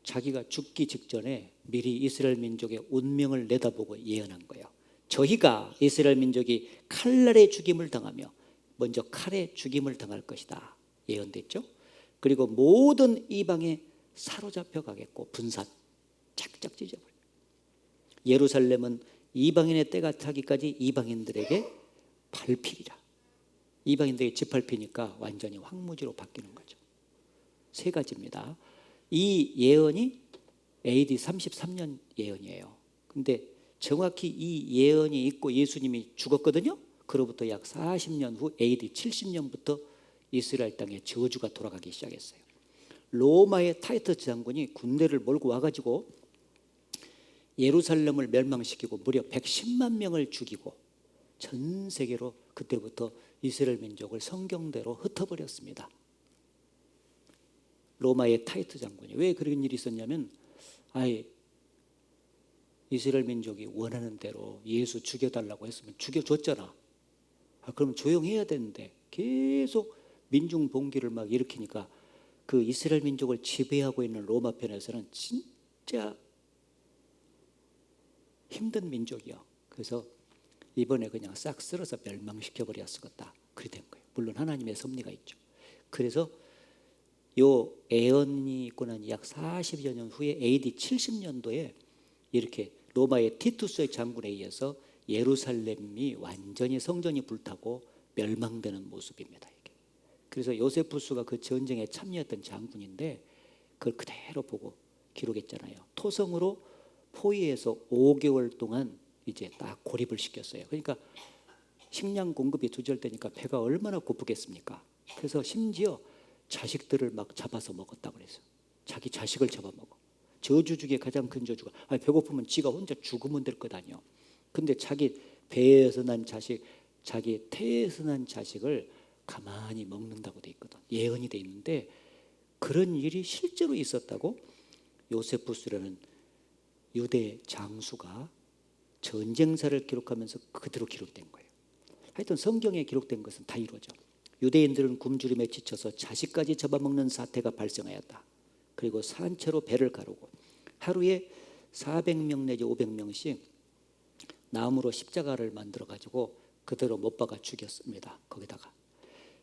S1: 자기가 죽기 직전에 미리 이스라엘 민족의 운명을 내다보고 예언한 거예요. 저희가 이스라엘 민족이 칼날의 죽임을 당하며 먼저 칼에 죽임을 당할 것이다 예언됐죠. 그리고 모든 이방에 사로잡혀 가겠고 분산 짝짝 찢어버려. 예루살렘은 이방인의 때가 차기까지 이방인들에게 밟히리라. 이방인들에게 짓밟히니까 완전히 황무지로 바뀌는 거죠. 세 가지입니다. 이 예언이 AD 33년 예언이에요. 근데 정확히 이 예언이 있고 예수님이 죽었거든요. 그로부터 약 40년 후 AD 70년부터 이스라엘 땅에 저주가 돌아가기 시작했어요. 로마의 타이터스 장군이 군대를 몰고 와가지고 예루살렘을 멸망시키고 무려 110만 명을 죽이고 전 세계로 그때부터 이스라엘 민족을 성경대로 흩어버렸습니다. 로마의 타이트 장군이 왜 그런 일이 있었냐면 이스라엘 민족이 원하는 대로 예수 죽여달라고 했으면 죽여줬잖아. 그러면 조용해야 되는데 계속 민중 봉기를 막 일으키니까 그 이스라엘 민족을 지배하고 있는 로마 편에서는 진짜 힘든 민족이요. 그래서 이번에 그냥 싹 쓸어서 멸망시켜버려야 쓰겠다. 그리 된 거예요. 물론 하나님의 섭리가 있죠. 그래서 요 예언이 있고 난 약 40여 년 후에 AD 70년도에 이렇게 로마의 티투스의 장군에 의해서 예루살렘이 완전히 성전이 불타고 멸망되는 모습입니다. 이게. 그래서 요세푸스가 그 전쟁에 참여했던 장군인데 그걸 그대로 보고 기록했잖아요. 토성으로 포위해서 5개월 동안 이제 딱 고립을 시켰어요. 그러니까 식량 공급이 두절되니까 배가 얼마나 고프겠습니까? 그래서 심지어 자식들을 막 잡아서 먹었다고 그랬어요. 자기 자식을 잡아먹어. 저주 중에 가장 큰 저주가 배고프면 지가 혼자 죽으면 될 것 아니요. 근데 자기 배에서 난 자식, 자기 태에서 난 자식을 가만히 먹는다고 돼 있거든. 예언이 돼 있는데 그런 일이 실제로 있었다고 요세푸스라는 유대 장수가 전쟁사를 기록하면서 그대로 기록된 거예요. 하여튼 성경에 기록된 것은 다 이루어져. 유대인들은 굶주림에 지쳐서 자식까지 잡아먹는 사태가 발생하였다. 그리고 산채로 배를 가르고 하루에 400명 내지 500명씩 나무로 십자가를 만들어 가지고 그대로 못 박아 죽였습니다. 거기다가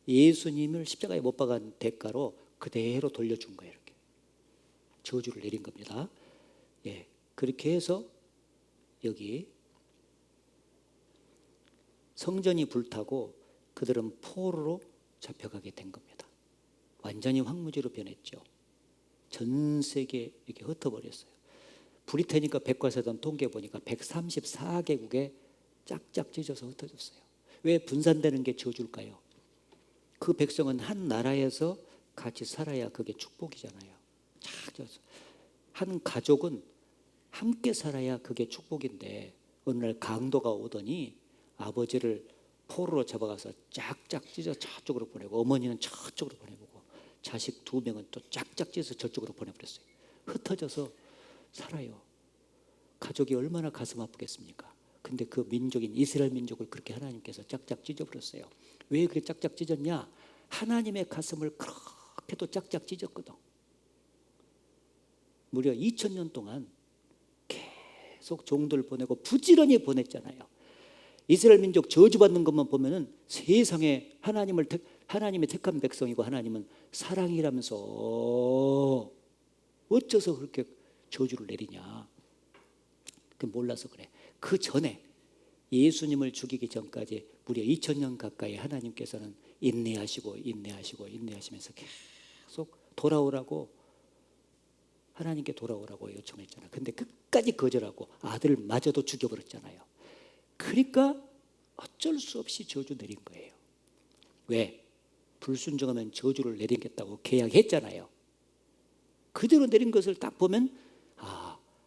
S1: 예수님을 십자가에 못 박은 대가로 그대로 돌려준 거예요. 이렇게 저주를 내린 겁니다. 예, 그렇게 해서 여기 성전이 불타고 그들은 포로로 잡혀가게 된 겁니다. 완전히 황무지로 변했죠. 전 세계에 이렇게 흩어버렸어요. 브리테니까 백과사전 통계 보니까 134개국에 짝짝 찢어서 흩어졌어요. 왜 분산되는 게 저주일까요? 그 백성은 한 나라에서 같이 살아야 그게 축복이잖아요. 한 가족은 함께 살아야 그게 축복인데 어느 날 강도가 오더니 아버지를 포로로 잡아가서 짝짝 찢어 저쪽으로 보내고 어머니는 저쪽으로 보내보고 자식 2명은 또 짝짝 찢어서 저쪽으로 보내버렸어요. 흩어져서 살아요. 가족이 얼마나 가슴 아프겠습니까? 근데 그 민족인 이스라엘 민족을 그렇게 하나님께서 짝짝 찢어버렸어요. 왜 그렇게 짝짝 찢었냐? 하나님의 가슴을 그렇게도 짝짝 찢었거든. 무려 2000년 동안 계속 종들 보내고 부지런히 보냈잖아요. 이스라엘 민족 저주받는 것만 보면은 세상에 하나님의 택한 백성이고 하나님은 사랑이라면서 어째서 그렇게 저주를 내리냐? 그 몰라서 그래. 그 전에 예수님을 죽이기 전까지 무려 2000년 가까이 하나님께서는 인내하시면서 계속 돌아오라고 하나님께 돌아오라고 요청했잖아요. 근데 끝까지 거절하고 아들마저도 죽여버렸잖아요. 그러니까 어쩔 수 없이 저주 내린 거예요. 왜? 불순종하면 저주를 내리겠다고 계약했잖아요. 그대로 내린 것을 딱 보면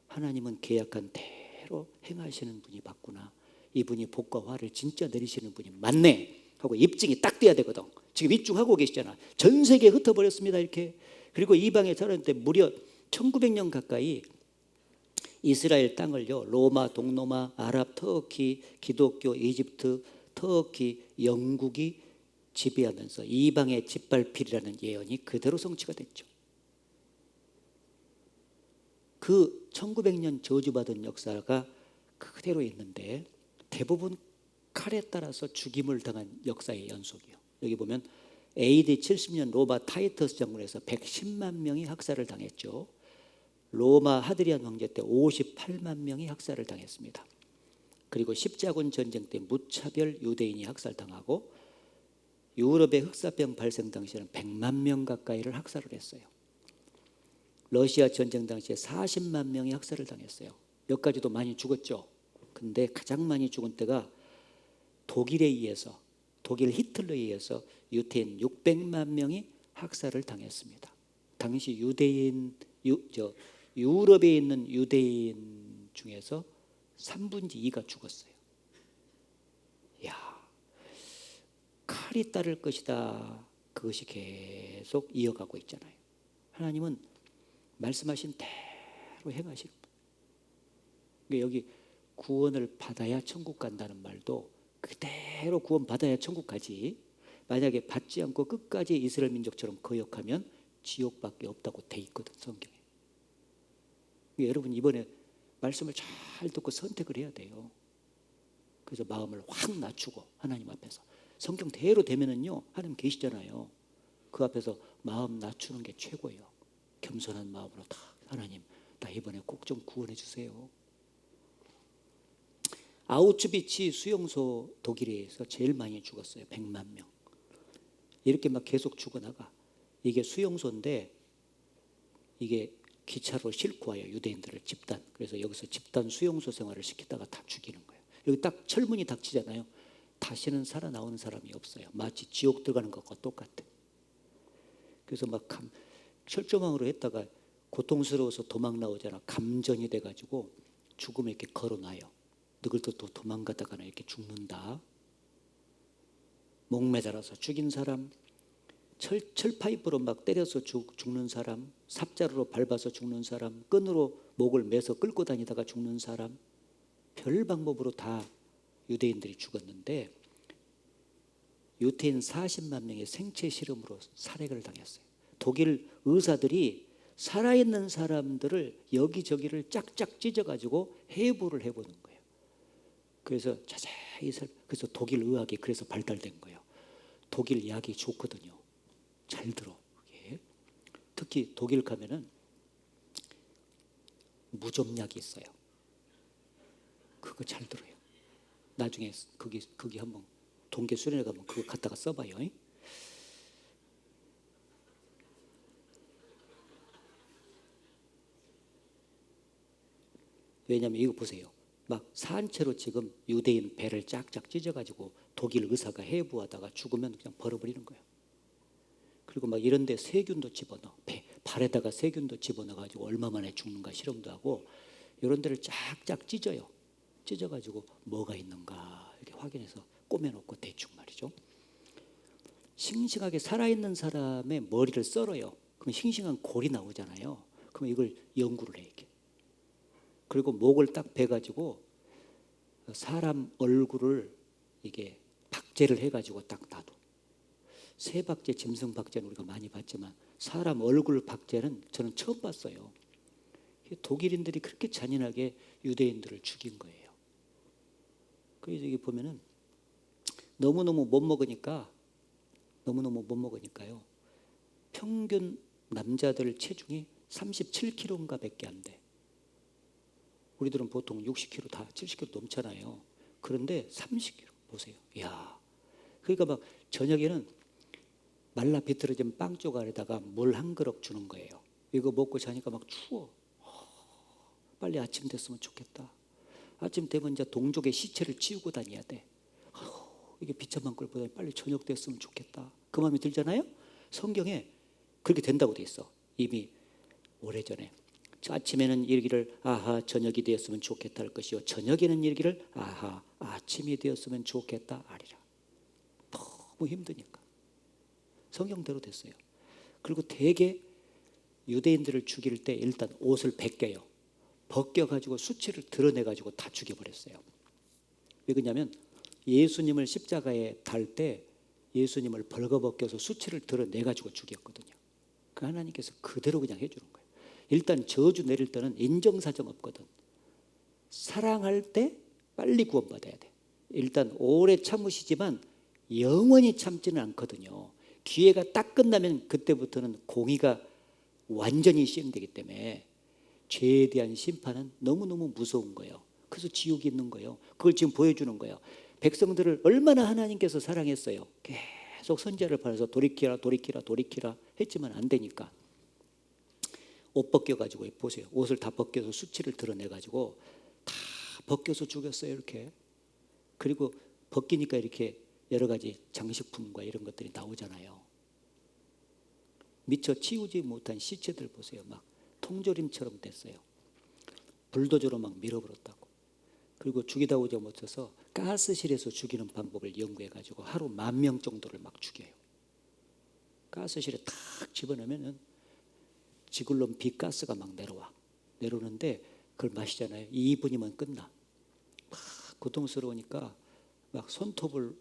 S1: 하나님은 계약한 대로 행하시는 분이 맞구나. 이분이 복과 화를 진짜 내리시는 분이 맞네 하고 입증이 딱 돼야 되거든. 지금 입증하고 계시잖아. 전 세계에 흩어버렸습니다. 이렇게. 그리고 이방에 살았는데 무려 1900년 가까이 이스라엘 땅을요, 로마, 동로마, 아랍, 터키, 기독교, 이집트, 터키, 영국이 지배하면서 이방의 짓밟히리라는 예언이 그대로 성취가 됐죠. 그 1900년 저주받은 역사가 그대로 있는데 대부분 칼에 따라서 죽임을 당한 역사의 연속이요. 여기 보면 AD 70년 로마 타이터스 장군에서 110만 명이 학살을 당했죠. 로마 하드리안 황제 때 58만 명이 학살을 당했습니다. 그리고 십자군 전쟁 때 무차별 유대인이 학살당하고 유럽의 흑사병 발생 당시에는 100만 명 가까이를 학살을 했어요. 러시아 전쟁 당시에 40만 명이 학살을 당했어요. 여기까지도 많이 죽었죠. 근데 가장 많이 죽은 때가 독일에 의해서, 독일 히틀러에 의해서 유태인 600만 명이 학살을 당했습니다. 당시 유럽에 있는 유대인 중에서 3분의 2가 죽었어요. 야, 칼이 따를 것이다. 그것이 계속 이어가고 있잖아요. 하나님은 말씀하신 대로 행하시는 거예요. 여기 구원을 받아야 천국 간다는 말도 그대로 구원 받아야 천국 가지, 만약에 받지 않고 끝까지 이스라엘 민족처럼 거역하면 지옥밖에 없다고 돼 있거든, 성경에. 여러분 이번에 말씀을 잘 듣고 선택을 해야 돼요. 그래서 마음을 확 낮추고 하나님 앞에서 성경대로 되면은요, 하나님 계시잖아요. 그 앞에서 마음 낮추는 게 최고예요. 겸손한 마음으로 다, 하나님 나 이번에 꼭 좀 구원해 주세요. 아우슈비츠 수용소 독일에서 제일 많이 죽었어요. 100만 명. 이렇게 막 계속 죽어나가. 이게 수용소인데 이게 기차로 싣고 와요, 유대인들을 집단. 그래서 여기서 집단 수용소 생활을 시키다가 다 죽이는 거예요. 여기 딱 철문이 닥치잖아요. 다시는 살아나오는 사람이 없어요. 마치 지옥 들어가는 것과 똑같아. 그래서 막 철조망으로 했다가 고통스러워서 도망 나오잖아. 감전이 돼가지고 죽음에 이렇게 걸어놔요. 너희들도 또 도망가다가는 이렇게 죽는다. 목 매달아서 죽인 사람, 철파이프로 막 때려서 죽는 사람, 삽자루로 밟아서 죽는 사람, 끈으로 목을 매서 끌고 다니다가 죽는 사람, 별 방법으로 다 유대인들이 죽었는데 유태인 40만 명의 생체 실험으로 살해를 당했어요. 독일 의사들이 살아있는 사람들을 여기저기를 짝짝 찢어가지고 해부를 해보는 거예요. 그래서 자세히 그래서 독일 의학이 그래서 발달된 거예요. 독일 약이 좋거든요. 잘 들어. 그게. 특히 독일 가면은 무좀약이 있어요. 그거 잘 들어요. 나중에 거기 한번 동계 수련회 가면 그거 갖다가 써봐요. 왜냐하면 이거 보세요. 막 산채로 지금 유대인 배를 짝짝 찢어가지고 독일 의사가 해부하다가 죽으면 그냥 버려버리는 거예요. 그리고 막 이런 데 세균도 집어넣어. 발에다가 세균도 집어넣어가지고 얼마 만에 죽는가 실험도 하고 이런 데를 짝짝 찢어요. 찢어가지고 뭐가 있는가 이렇게 확인해서 꼬매놓고 대충 말이죠. 싱싱하게 살아있는 사람의 머리를 썰어요. 그럼 싱싱한 골이 나오잖아요. 그럼 이걸 연구를 해 이렇게. 그리고 목을 딱 베가지고 사람 얼굴을 이게 박제를 해가지고 딱 놔둬. 새박제, 짐승박제는 우리가 많이 봤지만 사람 얼굴 박제는 저는 처음 봤어요. 독일인들이 그렇게 잔인하게 유대인들을 죽인 거예요. 그래서 여기 보면은 너무너무 못 먹으니까요. 평균 남자들 체중이 37kg인가 밖에 안 돼. 우리들은 보통 60kg 다 70kg 넘잖아요. 그런데 30kg 보세요. 이야. 그러니까 막 저녁에는 말라 비틀어진 빵 조각에다가 물 한 그릇 주는 거예요. 이거 먹고 자니까 막 추워. 빨리 아침 됐으면 좋겠다. 아침 되면 이제 동족의 시체를 치우고 다녀야 돼. 이게 비참한 걸 보다 빨리 저녁 됐으면 좋겠다. 그 마음이 들잖아요. 성경에 그렇게 된다고 돼 있어. 이미 오래전에. 아침에는 이르기를 아하 저녁이 되었으면 좋겠다 할 것이요 저녁에는 이르기를 아하 아침이 되었으면 좋겠다 하리라. 너무 힘드니까 성경대로 됐어요. 그리고 대개 유대인들을 죽일 때 일단 옷을 벗겨요. 벗겨가지고 수치를 드러내가지고 다 죽여버렸어요. 왜 그러냐면 예수님을 십자가에 달 때 예수님을 벌거벗겨서 수치를 드러내가지고 죽였거든요. 그 하나님께서 그대로 그냥 해주는 거예요. 일단 저주 내릴 때는 인정사정 없거든. 사랑할 때 빨리 구원받아야 돼. 일단 오래 참으시지만 영원히 참지는 않거든요. 기회가 딱 끝나면 그때부터는 공의가 완전히 시행되기 때문에 죄에 대한 심판은 너무너무 무서운 거예요. 그래서 지옥이 있는 거예요. 그걸 지금 보여주는 거예요. 백성들을 얼마나 하나님께서 사랑했어요. 계속 선지자를 보내서 돌이키라 돌이키라 돌이키라 했지만 안 되니까 옷 벗겨가지고 보세요. 옷을 다 벗겨서 수치를 드러내가지고 다 벗겨서 죽였어요. 이렇게. 그리고 벗기니까 이렇게 여러 가지 장식품과 이런 것들이 나오잖아요. 미처 치우지 못한 시체들 보세요. 막 통조림처럼 됐어요. 불도저로 막 밀어버렸다고. 그리고 죽이다 오지 못해서 가스실에서 죽이는 방법을 연구해가지고 하루 10,000명 정도를 막 죽여요. 가스실에 탁 집어넣으면은 지글론 비가스가 막 내려오는데 그걸 마시잖아요. 2분이면 끝나. 막 고통스러우니까 막 손톱을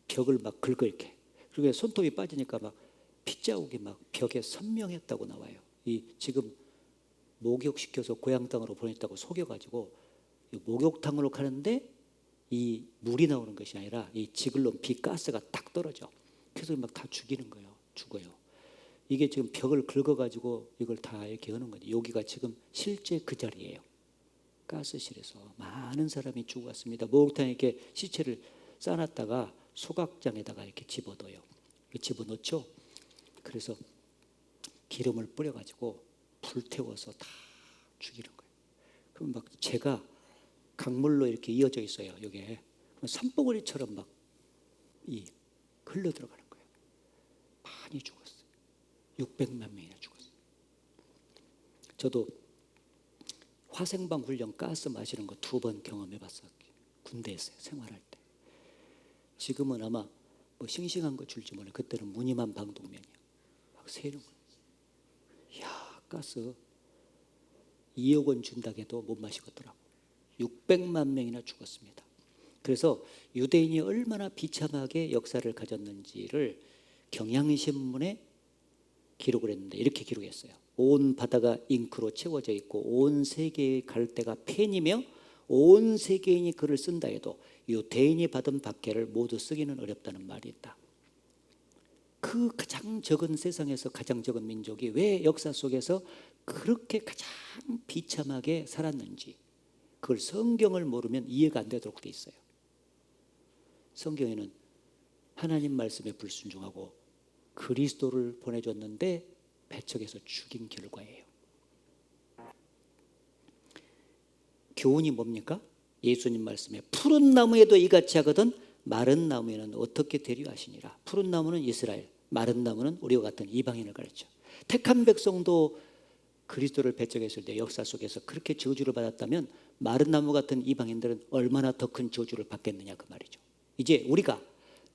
S1: 벽을 막 긁어 이렇게. 그리고 손톱이 빠지니까 막 핏자국이 막 벽에 선명했다고 나와요. 이 지금 목욕시켜서 고향 땅으로 보냈다고 속여가지고 목욕탕으로 가는데 이 물이 나오는 것이 아니라 이 지글론 비가스가 딱 떨어져. 그래서 막 다 죽이는 거예요. 죽어요. 이게 지금 벽을 긁어가지고 이걸 다 이렇게 하는 거죠. 여기가 지금 실제 그 자리예요. 가스실에서 많은 사람이 죽었습니다. 목욕탕에 이렇게 시체를 싸놨다가 소각장에다가 이렇게 집어넣어요. 집어넣죠. 그래서 기름을 뿌려가지고 불태워서 다 죽이는 거예요. 그럼 막 재가 강물로 이렇게 이어져 있어요. 여기에 산봉우리처럼 막 흘러 들어가는 거예요. 많이 죽었어요. 600만 명이나 죽었어요. 저도 화생방 훈련 가스 마시는 거 2번 경험해봤어요. 군대에서요. 생활할 때. 지금은 아마 뭐 싱싱한 거 줄지 몰라요. 그때는 무늬만 방독면이야. 막 새는 거예요. 이야, 가스 2억 원 준다고 해도 못 마시겠더라고. 600만 명이나 죽었습니다. 그래서 유대인이 얼마나 비참하게 역사를 가졌는지를 경향신문에 기록을 했는데 이렇게 기록했어요. 온 바다가 잉크로 채워져 있고 온 세계의 갈대가 펜이며 온 세계인이 글을 쓴다 해도 유대인이 받은 박해를 모두 쓰기는 어렵다는 말이 있다. 그 가장 적은 세상에서 가장 적은 민족이 왜 역사 속에서 그렇게 가장 비참하게 살았는지 그걸 성경을 모르면 이해가 안 되도록 돼 있어요. 성경에는 하나님 말씀에 불순종하고 그리스도를 보내줬는데 배척해서 죽인 결과예요. 교훈이 뭡니까? 예수님 말씀에 푸른 나무에도 이같이 하거든 마른 나무에는 어떻게 되리하시니라. 푸른 나무는 이스라엘, 마른 나무는 우리와 같은 이방인을 가르쳐. 택한 백성도 그리스도를 배척했을 때 역사 속에서 그렇게 저주를 받았다면 마른 나무 같은 이방인들은 얼마나 더 큰 저주를 받겠느냐 그 말이죠. 이제 우리가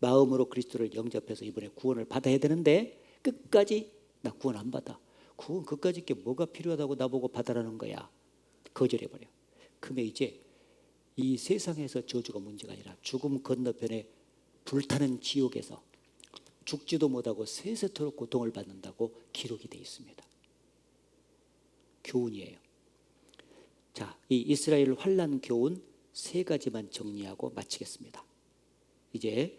S1: 마음으로 그리스도를 영접해서 이번에 구원을 받아야 되는데 끝까지 나 구원 안 받아. 구원 끝까지 게 뭐가 필요하다고 나보고 받아라는 거야. 거절해버려. 그러면 이제 이 세상에서 저주가 문제가 아니라 죽음 건너편에 불타는 지옥에서 죽지도 못하고 세세토록 고통을 받는다고 기록이 되어 있습니다. 교훈이에요. 자, 이 이스라엘 환난 교훈 3가지만 정리하고 마치겠습니다. 이제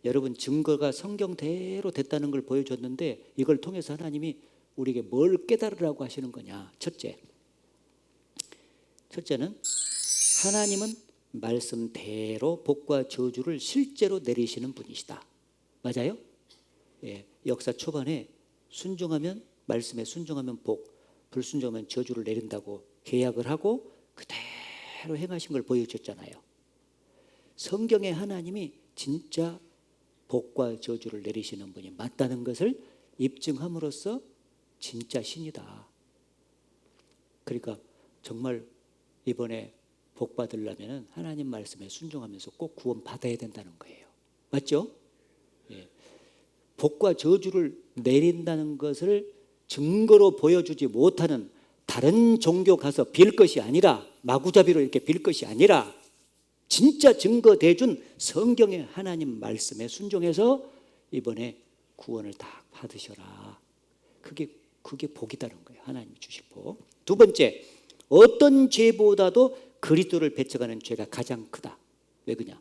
S1: 여러분 증거가 성경대로 됐다는 걸 보여줬는데 이걸 통해서 하나님이 우리에게 뭘 깨달으라고 하시는 거냐. 첫째는 하나님은 말씀대로 복과 저주를 실제로 내리시는 분이시다. 맞아요? 예, 역사 초반에 순종하면 말씀에 순종하면 복, 불순종하면 저주를 내린다고 계약을 하고 그대로 행하신 걸 보여줬잖아요. 성경의 하나님이 진짜 복과 저주를 내리시는 분이 맞다는 것을 입증함으로써 진짜 신이다. 그러니까 정말 이번에 복 받으려면 하나님 말씀에 순종하면서 꼭 구원 받아야 된다는 거예요. 맞죠? 예. 복과 저주를 내린다는 것을 증거로 보여주지 못하는 다른 종교 가서 빌 것이 아니라 마구잡이로 이렇게 빌 것이 아니라 진짜 증거 대준 성경의 하나님 말씀에 순종해서 이번에 구원을 다 받으셔라. 그게 그게 복이다는 거예요. 하나님이 주실 복. 두 번째, 어떤 죄보다도 그리스도를 배척하는 죄가 가장 크다. 왜 그냐?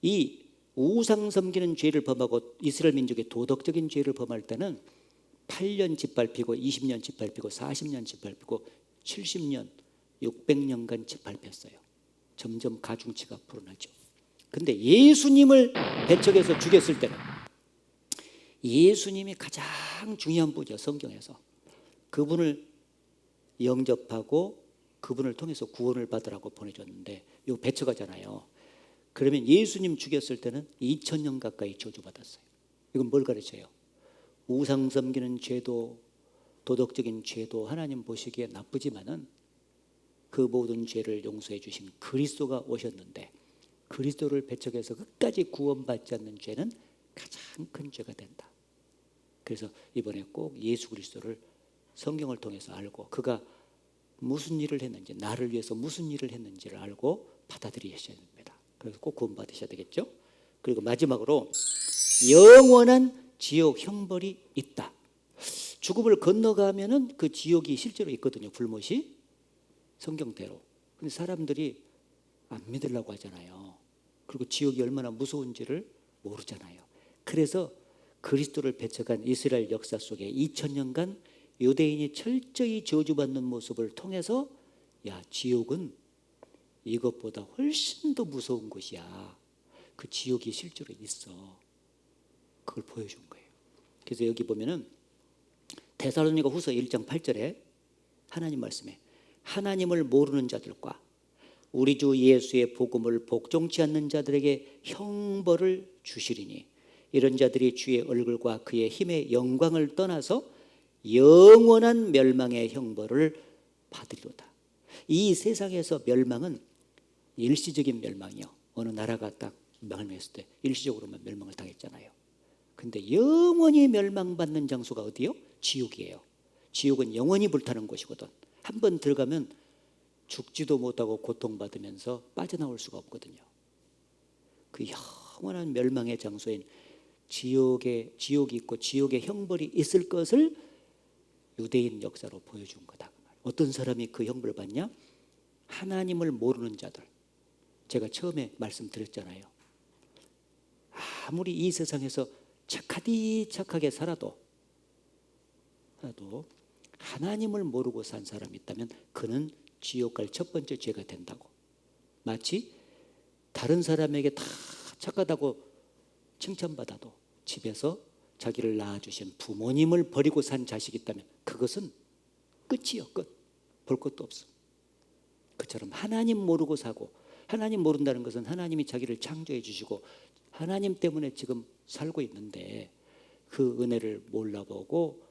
S1: 이 우상 섬기는 죄를 범하고 이스라엘 민족의 도덕적인 죄를 범할 때는 8년 짓밟히고 20년 짓밟히고 40년 짓밟히고 70년 600년간 짓밟혔어요. 점점 가중치가 불어나죠. 근데 예수님을 배척해서 죽였을 때는 예수님이 가장 중요한 분이죠. 성경에서 그분을 영접하고 그분을 통해서 구원을 받으라고 보내줬는데 이거 배척하잖아요. 그러면 예수님 죽였을 때는 2000년 가까이 저주받았어요. 이건 뭘 가르쳐요? 우상 섬기는 죄도 도덕적인 죄도 하나님 보시기에 나쁘지만은 그 모든 죄를 용서해 주신 그리스도가 오셨는데 그리스도를 배척해서 끝까지 구원받지 않는 죄는 가장 큰 죄가 된다. 그래서 이번에 꼭 예수 그리스도를 성경을 통해서 알고 그가 무슨 일을 했는지 나를 위해서 무슨 일을 했는지를 알고 받아들이셔야 됩니다. 그래서 꼭 구원받으셔야 되겠죠. 그리고 마지막으로 영원한 지옥 형벌이 있다. 죽음을 건너가면은 그 지옥이 실제로 있거든요. 불못이 성경대로. 근데 사람들이 안 믿으려고 하잖아요. 그리고 지옥이 얼마나 무서운지를 모르잖아요. 그래서 그리스도를 배척한 이스라엘 역사 속에 2000년간 유대인이 철저히 저주받는 모습을 통해서 야, 지옥은 이것보다 훨씬 더 무서운 곳이야. 그 지옥이 실제로 있어. 그걸 보여준 거예요. 그래서 여기 보면은 데살로니가 후서 1장 8절에 하나님 말씀에 하나님을 모르는 자들과 우리 주 예수의 복음을 복종치 않는 자들에게 형벌을 주시리니 이런 자들이 주의 얼굴과 그의 힘의 영광을 떠나서 영원한 멸망의 형벌을 받으리로다. 이 세상에서 멸망은 일시적인 멸망이요. 어느 나라가 딱 멸망했을 때 일시적으로만 멸망을 당했잖아요. 근데 영원히 멸망받는 장소가 어디요? 지옥이에요. 지옥은 영원히 불타는 곳이거든. 한번 들어가면 죽지도 못하고 고통받으면서 빠져나올 수가 없거든요. 그 영원한 멸망의 장소인 지옥이 있고 지옥의 형벌이 있을 것을 유대인 역사로 보여준 거다. 어떤 사람이 그 형벌을 받냐? 하나님을 모르는 자들. 제가 처음에 말씀드렸잖아요. 아무리 이 세상에서 착하게 살아도 하나님을 모르고 산 사람이 있다면 그는 지옥 갈 첫 번째 죄가 된다고. 마치 다른 사람에게 다 착하다고 칭찬받아도 집에서 자기를 낳아주신 부모님을 버리고 산 자식이 있다면 그것은 끝이요. 끝. 볼 것도 없어. 그처럼 하나님 모르고 사고, 하나님 모른다는 것은 하나님이 자기를 창조해 주시고 하나님 때문에 지금 살고 있는데 그 은혜를 몰라보고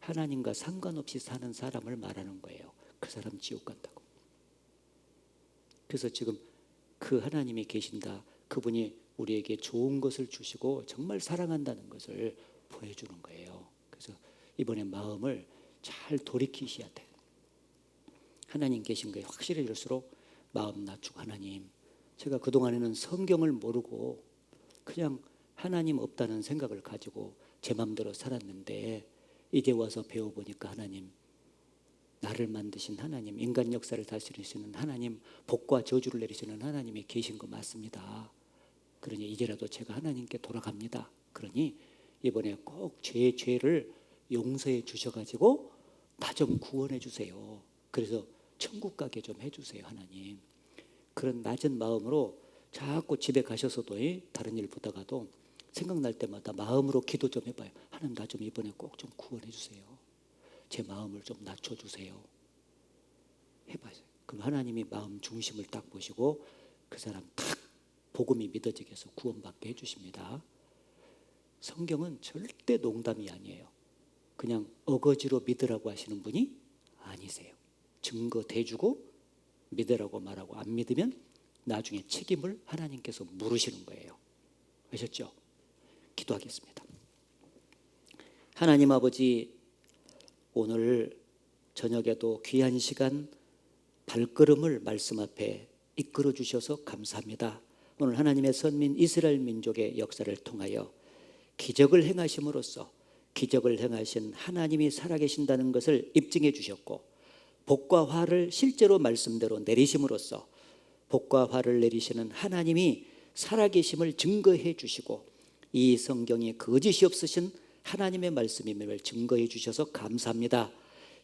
S1: 하나님과 상관없이 사는 사람을 말하는 거예요. 그 사람 지옥 간다고. 그래서 지금 그 하나님이 계신다. 그분이 우리에게 좋은 것을 주시고 정말 사랑한다는 것을 보여주는 거예요. 그래서 이번에 마음을 잘 돌이키셔야 돼. 하나님 계신 거에 확실해질수록 마음 낮추고 하나님, 제가 그동안에는 성경을 모르고 그냥 하나님 없다는 생각을 가지고 제 마음대로 살았는데 이제 와서 배워보니까 하나님, 나를 만드신 하나님, 인간 역사를 다스리시는 하나님, 복과 저주를 내리시는 하나님이 계신 거 맞습니다. 그러니 이제라도 제가 하나님께 돌아갑니다. 그러니 이번에 꼭 제 죄를 용서해 주셔가지고 나 좀 구원해 주세요. 그래서 천국 가게 좀 해주세요 하나님. 그런 낮은 마음으로 자꾸 집에 가셔서도 다른 일 보다가도 생각날 때마다 마음으로 기도 좀 해봐요. 하나님, 나 좀 이번에 꼭 좀 구원해 주세요. 제 마음을 좀 낮춰주세요. 해봐요. 그럼 하나님이 마음 중심을 딱 보시고 그 사람 딱 복음이 믿어지게 해서 구원받게 해주십니다. 성경은 절대 농담이 아니에요. 그냥 어거지로 믿으라고 하시는 분이 아니세요. 증거 대주고 믿으라고 말하고 안 믿으면 나중에 책임을 하나님께서 물으시는 거예요. 아셨죠? 기도하겠습니다. 하나님 아버지, 오늘 저녁에도 귀한 시간 발걸음을 말씀 앞에 이끌어 주셔서 감사합니다. 오늘 하나님의 선민 이스라엘 민족의 역사를 통하여 기적을 행하심으로써 기적을 행하신 하나님이 살아계신다는 것을 입증해 주셨고, 복과 화를 실제로 말씀대로 내리심으로써 복과 화를 내리시는 하나님이 살아계심을 증거해 주시고, 이 성경이 거짓이 없으신 하나님의 말씀임을 증거해 주셔서 감사합니다.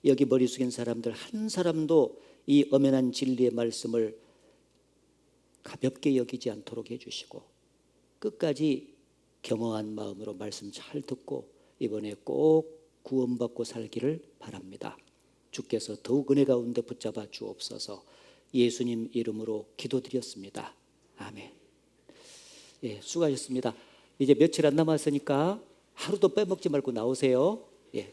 S1: 여기 머리 숙인 사람들 한 사람도 이 엄연한 진리의 말씀을 가볍게 여기지 않도록 해주시고, 끝까지 겸허한 마음으로 말씀 잘 듣고 이번에 꼭 구원받고 살기를 바랍니다. 주께서 더욱 은혜 가운데 붙잡아 주옵소서. 예수님 이름으로 기도드렸습니다. 아멘. 예, 수고하셨습니다. 이제 며칠 안 남았으니까 하루도 빼먹지 말고 나오세요. 예.